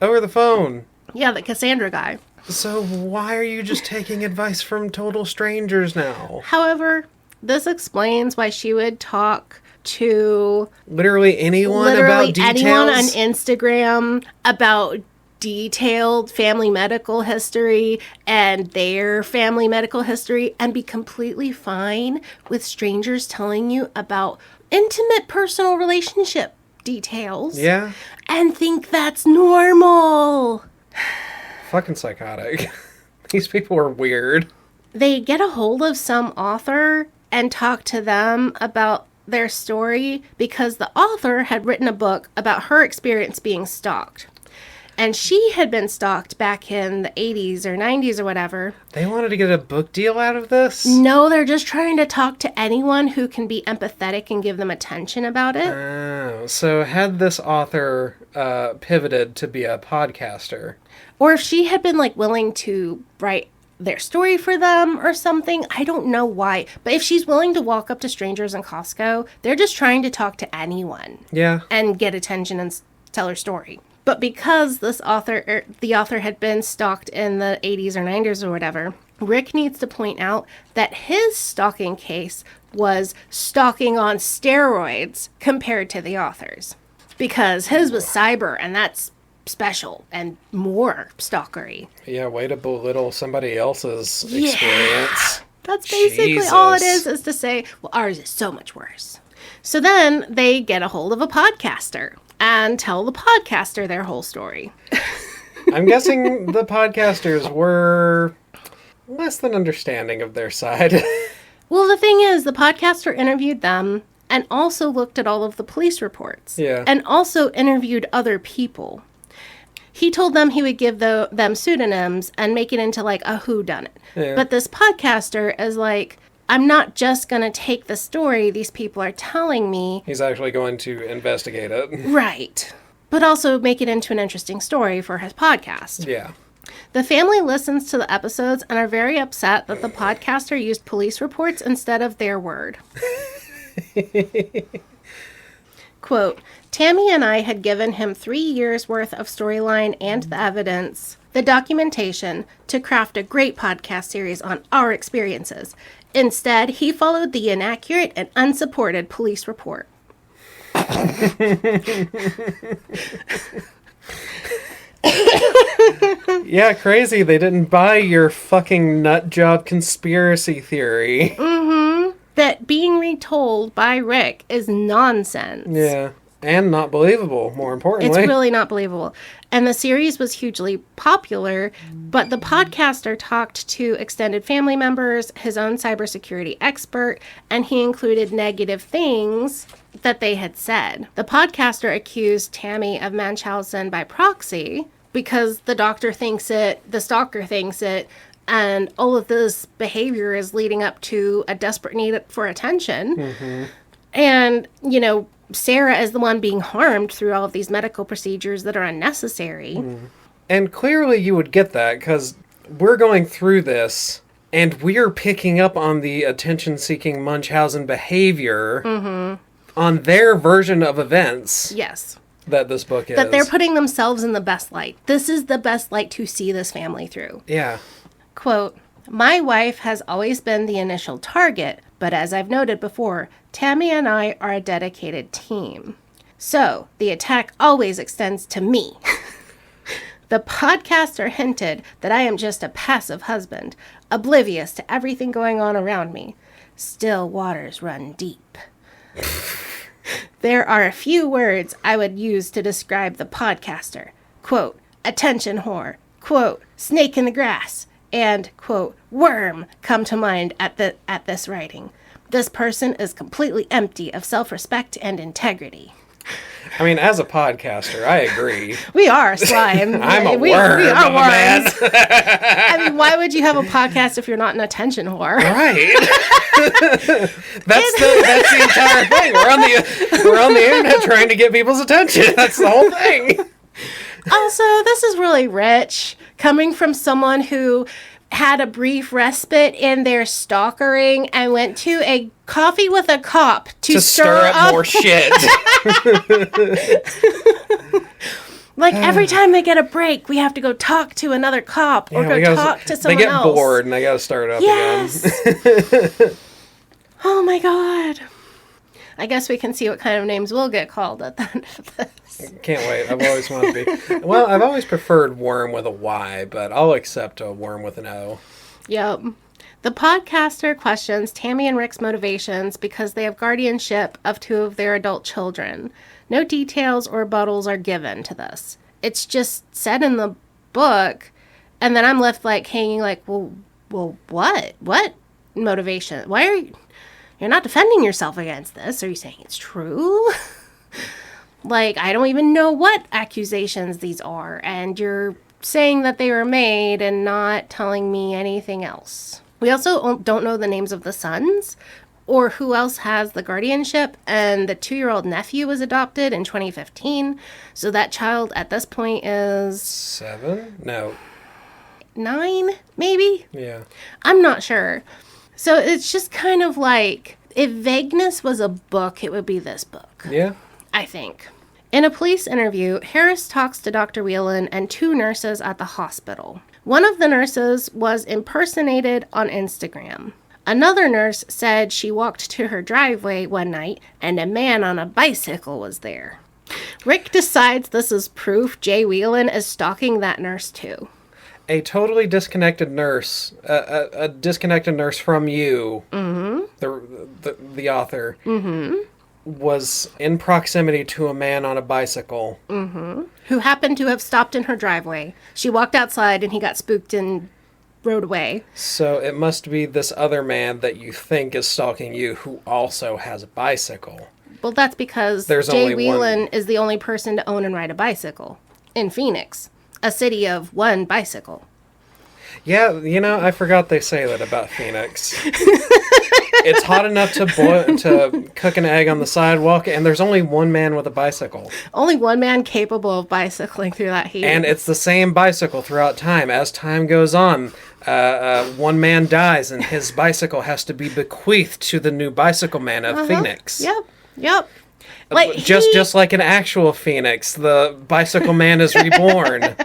Speaker 1: over the phone.
Speaker 2: Yeah, the Cassandra guy.
Speaker 1: So why are you just taking advice from total strangers now?
Speaker 2: However, this explains why she would talk to
Speaker 1: Literally anyone about details?
Speaker 2: anyone on Instagram about detailed family medical history and their family medical history and be completely fine with strangers telling you about intimate personal relationship details.
Speaker 1: Yeah.
Speaker 2: And think that's normal.
Speaker 1: Fucking psychotic. These people are weird.
Speaker 2: They get a hold of some author and talk to them about their story because the author had written a book about her experience being stalked. And she had been stalked back in the 80s or 90s or whatever.
Speaker 1: They wanted to get a book deal out of this?
Speaker 2: No, they're just trying to talk to anyone who can be empathetic and give them attention about it.
Speaker 1: Oh, so had this author pivoted to be a podcaster?
Speaker 2: Or if she had been willing to write their story for them or something. I don't know why. But if she's willing to walk up to strangers in Costco, they're just trying to talk to anyone.
Speaker 1: Yeah.
Speaker 2: And get attention and tell her story. But because the author had been stalked in the 80s or 90s or whatever, Rick needs to point out that his stalking case was stalking on steroids compared to the author's. Because his was cyber, and that's special and more stalkery.
Speaker 1: Yeah, way to belittle somebody else's experience.
Speaker 2: That's basically all it is to say, well, ours is so much worse. So then they get a hold of a podcaster and tell the podcaster their whole story.
Speaker 1: I'm guessing the podcasters were less than understanding of their side.
Speaker 2: Well, the thing is, the podcaster interviewed them and also looked at all of the police reports.
Speaker 1: Yeah. And
Speaker 2: also interviewed other people. He told them he would give them pseudonyms and make it into a whodunit. Yeah. But this podcaster is I'm not just going to take the story these people are telling me.
Speaker 1: He's actually going to investigate it.
Speaker 2: Right. But also make it into an interesting story for his podcast.
Speaker 1: Yeah.
Speaker 2: The family listens to the episodes and are very upset that the podcaster used police reports instead of their word. Quote, Tammy and I had given him 3 years worth of storyline and the evidence, the documentation, to craft a great podcast series on our experiences. Instead, he followed the inaccurate and unsupported police report.
Speaker 1: Yeah, crazy. They didn't buy your fucking nut job conspiracy theory.
Speaker 2: Mm-hmm. That being retold by Rick is nonsense.
Speaker 1: Yeah. And not believable, more importantly.
Speaker 2: It's really not believable. And the series was hugely popular, but the podcaster talked to extended family members, his own cybersecurity expert, and he included negative things that they had said. The podcaster accused Tammy of Munchausen by proxy because the doctor thinks it, the stalker thinks it, and all of this behavior is leading up to a desperate need for attention. Mm-hmm. And, Sarah is the one being harmed through all of these medical procedures that are unnecessary. Mm.
Speaker 1: And clearly you would get that because we're going through this and we're picking up on the attention-seeking Munchausen behavior. Mm-hmm. on their version of events.
Speaker 2: Yes.
Speaker 1: That this book is.
Speaker 2: That they're putting themselves in the best light. This is the best light to see this family through.
Speaker 1: Yeah.
Speaker 2: Quote, my wife has always been the initial target, but as I've noted before, Tammy and I are a dedicated team. So, the attack always extends to me. The podcaster hinted that I am just a passive husband, oblivious to everything going on around me. Still waters run deep. There are a few words I would use to describe the podcaster. Quote, attention whore. Quote, snake in the grass. And, quote, worm come to mind at this writing. This person is completely empty of self-respect and integrity.
Speaker 1: I mean, as a podcaster, I agree.
Speaker 2: We are slime.
Speaker 1: I'm a worm. We are worms.
Speaker 2: I mean, why would you have a podcast if you're not an attention whore?
Speaker 1: Right. That's the entire thing. We're on the internet trying to get people's attention. That's the whole thing.
Speaker 2: Also, this is really rich, coming from someone who had a brief respite in their stalkering and went to a coffee with a cop to stir up
Speaker 1: more shit.
Speaker 2: Like, every time they get a break, we have to go talk to another cop or talk to someone else.
Speaker 1: They get bored and they gotta start it up
Speaker 2: again. Oh my god. I guess we can see what kind of names we'll get called at the end of this.
Speaker 1: Can't wait. I've always wanted to be. Well, I've always preferred worm with a Y, but I'll accept a worm with an O.
Speaker 2: Yep. The podcaster questions Tammy and Rick's motivations because they have guardianship of 2 of their adult children. No details or rebuttals are given to this. It's just said in the book, and then I'm left like hanging like, well, what? What motivation? Why are you... You're not defending yourself against this. Are you saying it's true? Like, I don't even know what accusations these are, and you're saying that they were made and not telling me anything else. We also don't know the names of the sons or who else has the guardianship, and the 2-year-old nephew was adopted in 2015, so that child at this point is...
Speaker 1: 7? No.
Speaker 2: 9, maybe?
Speaker 1: Yeah.
Speaker 2: I'm not sure. So it's just kind of like, if vagueness was a book, it would be this book.
Speaker 1: Yeah.
Speaker 2: I think. In a police interview, Harris talks to Dr. Whelan and 2 nurses at the hospital. One of the nurses was impersonated on Instagram. Another nurse said she walked to her driveway one night and a man on a bicycle was there. Rick decides this is proof Jay Whelan is stalking that nurse too.
Speaker 1: A totally disconnected nurse, a disconnected nurse from you, the author, was in proximity to a man on a bicycle.
Speaker 2: Who happened to have stopped in her driveway. She walked outside and he got spooked and rode away.
Speaker 1: So it must be this other man that you think is stalking you who also has a bicycle.
Speaker 2: Well, that's because Jay Whelan is the only person to own and ride a bicycle in Phoenix. A city of 1 bicycle.
Speaker 1: Yeah, I forgot they say that about Phoenix. It's hot enough to cook an egg on the sidewalk, and there's only 1 man with a bicycle.
Speaker 2: Only 1 man capable of bicycling through that heat.
Speaker 1: And it's the same bicycle throughout time. As time goes on, 1 man dies, and his bicycle has to be bequeathed to the new bicycle man of Phoenix.
Speaker 2: Yep.
Speaker 1: Like just like an actual phoenix, the bicycle man is reborn.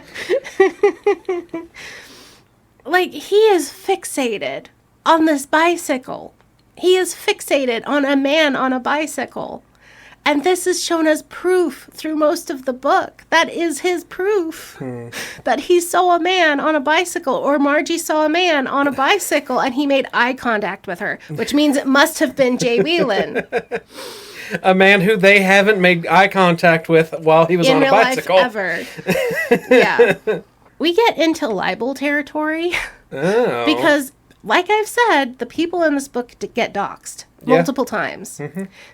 Speaker 2: Like, he is fixated on this bicycle. He is fixated on a man on a bicycle. And this is shown as proof through most of the book. That is his proof. That he saw a man on a bicycle, or Margie saw a man on a bicycle, and he made eye contact with her, which means it must have been Jay Whelan.
Speaker 1: A man who they haven't made eye contact with while he was on a bicycle.
Speaker 2: In real life, ever. Yeah. We get into libel territory.
Speaker 1: Oh.
Speaker 2: Because, like I've said, the people in this book get doxxed multiple times.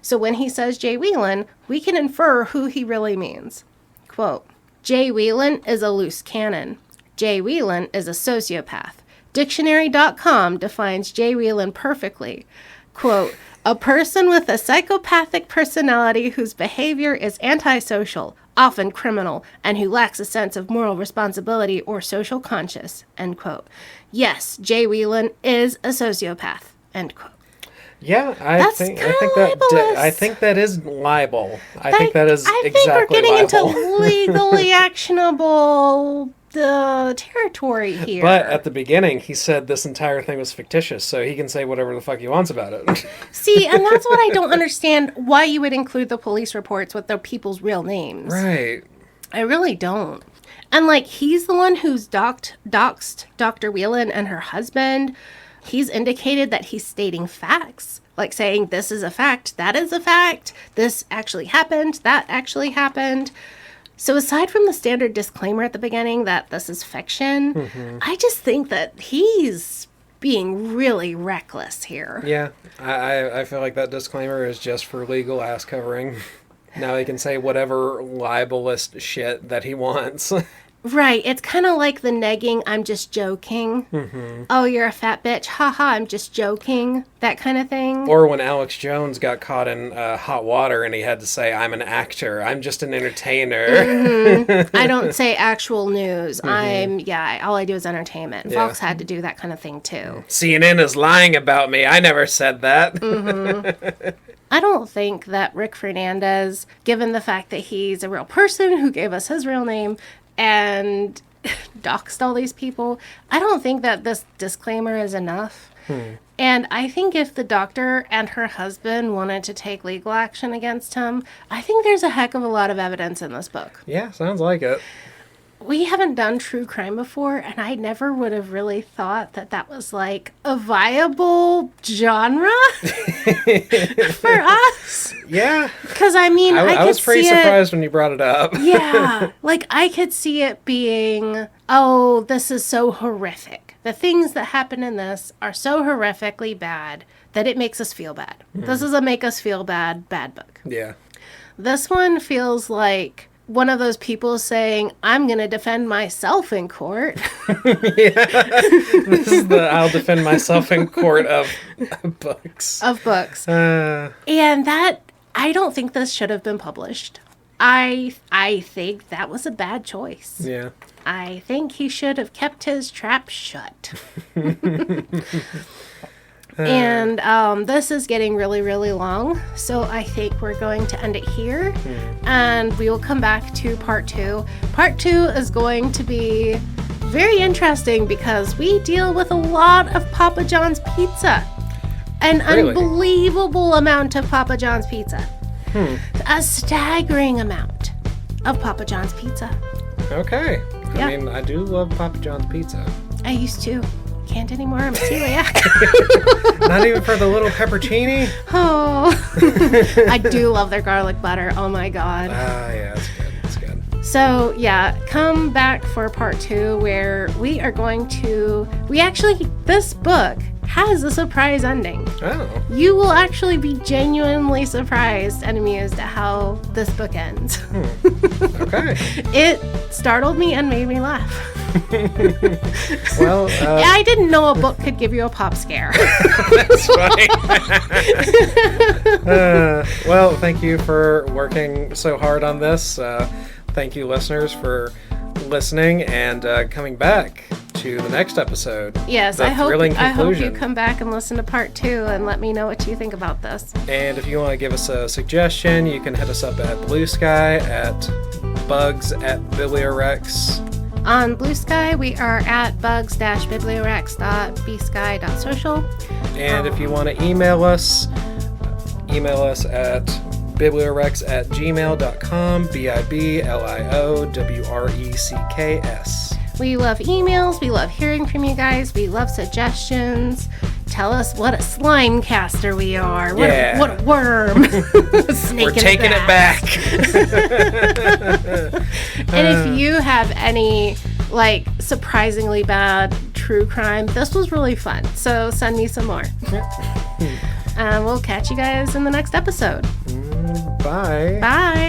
Speaker 2: So when he says Jay Whelan, we can infer who he really means. Quote, Jay Whelan is a loose cannon. Jay Whelan is a sociopath. Dictionary.com defines Jay Whelan perfectly. Quote, a person with a psychopathic personality whose behavior is antisocial, often criminal, and who lacks a sense of moral responsibility or social conscience, end quote. Yes, Jay Whelan is a sociopath, end quote.
Speaker 1: Yeah,
Speaker 2: That's
Speaker 1: I think
Speaker 2: libelous.
Speaker 1: I think that is libel. I think that is
Speaker 2: I think
Speaker 1: exactly
Speaker 2: we're getting
Speaker 1: libel.
Speaker 2: into legally actionable territory here.
Speaker 1: But at the beginning, he said this entire thing was fictitious, so he can say whatever the fuck he wants about it.
Speaker 2: See, and that's what I don't understand, why you would include the police reports with their people's real names.
Speaker 1: Right.
Speaker 2: I really don't. And, like, he's the one who's doxed Dr. Whelan and her husband. He's indicated that he's stating facts, like saying this is a fact, that is a fact, this actually happened, that actually happened. So aside from the standard disclaimer at the beginning that this is fiction, I just think that he's being really reckless here.
Speaker 1: Yeah, I feel like that disclaimer is just for legal ass covering. Now he can say whatever libelous shit that he wants.
Speaker 2: Right. It's kind of like the negging, I'm just joking. Oh, you're a fat bitch. Haha, I'm just joking. That kind of thing.
Speaker 1: Or when Alex Jones got caught in hot water and he had to say, I'm an actor. I'm just an entertainer.
Speaker 2: I don't say actual news. All I do is entertainment.
Speaker 1: Yeah.
Speaker 2: Fox had to do that kind of thing too.
Speaker 1: CNN is lying about me. I never said that.
Speaker 2: I don't think that Rick Fernandez, given the fact that he's a real person who gave us his real name and doxed all these people, I don't think that this disclaimer is enough. And I think if the doctor and her husband wanted to take legal action against him, I think there's a heck of a lot of evidence in this book.
Speaker 1: Yeah, sounds like it.
Speaker 2: We haven't done true crime before, and I never would have really thought that that was like a viable genre for us.
Speaker 1: Yeah.
Speaker 2: Because I mean,
Speaker 1: I was pretty surprised when you brought it up.
Speaker 2: Yeah, like I could see it being, oh, this is so horrific. The things that happen in this are so horrifically bad that it makes us feel bad. This is a make us feel bad book.
Speaker 1: Yeah.
Speaker 2: This one feels like one of those people saying, I'm going to defend myself in court.
Speaker 1: This is the I'll defend myself in court of books.
Speaker 2: Of books. And that, I don't think this should have been published. I think that was a bad choice.
Speaker 1: Yeah.
Speaker 2: I think he should have kept his trap shut. And this is getting really, really long, so I think we're going to end it here, and we will come back to part 2. Part 2 is going to be very interesting because we deal with a lot of Papa John's pizza. An
Speaker 1: Really?
Speaker 2: unbelievable amount of Papa John's pizza. A staggering amount of Papa John's pizza.
Speaker 1: Okay.
Speaker 2: Yeah.
Speaker 1: I mean, I do love Papa John's pizza.
Speaker 2: I used to. Can't anymore. I'm a celiac.
Speaker 1: Not even for the little peppercini?
Speaker 2: Oh. I do love their garlic butter. Oh my god.
Speaker 1: Yeah, that's good. That's good.
Speaker 2: So, yeah, come back for part 2 where we are going to... This book has a surprise ending.
Speaker 1: Oh.
Speaker 2: You will actually be genuinely surprised and amused at how this book ends.
Speaker 1: Okay.
Speaker 2: It startled me and made me laugh.
Speaker 1: Well,
Speaker 2: I didn't know a book could give you a pop scare.
Speaker 1: that's fine. Well, thank you for working so hard on this. Thank you, listeners, for listening and coming back to the next episode.
Speaker 2: Yes,
Speaker 1: The
Speaker 2: I hope
Speaker 1: thrilling
Speaker 2: you
Speaker 1: conclusion.
Speaker 2: come back and listen to part 2 and let me know what you think about this.
Speaker 1: And if you want to give us a suggestion, you can hit us up at Blue Sky, at Bugs at BiblioWrecks.
Speaker 2: On Blue Sky, we are at bugs-bibliowrecks.bsky.social.
Speaker 1: And if you want to email us at bibliowrecks@gmail.com, BibliowRecks.
Speaker 2: We love emails. We love hearing from you guys. We love suggestions. Tell us what a slime caster we are. What,
Speaker 1: Yeah.
Speaker 2: what a worm.
Speaker 1: We're taking it back.
Speaker 2: And if you have any, like, surprisingly bad true crime, this was really fun. So send me some more. And we'll catch you guys in the next episode.
Speaker 1: Bye.
Speaker 2: Bye.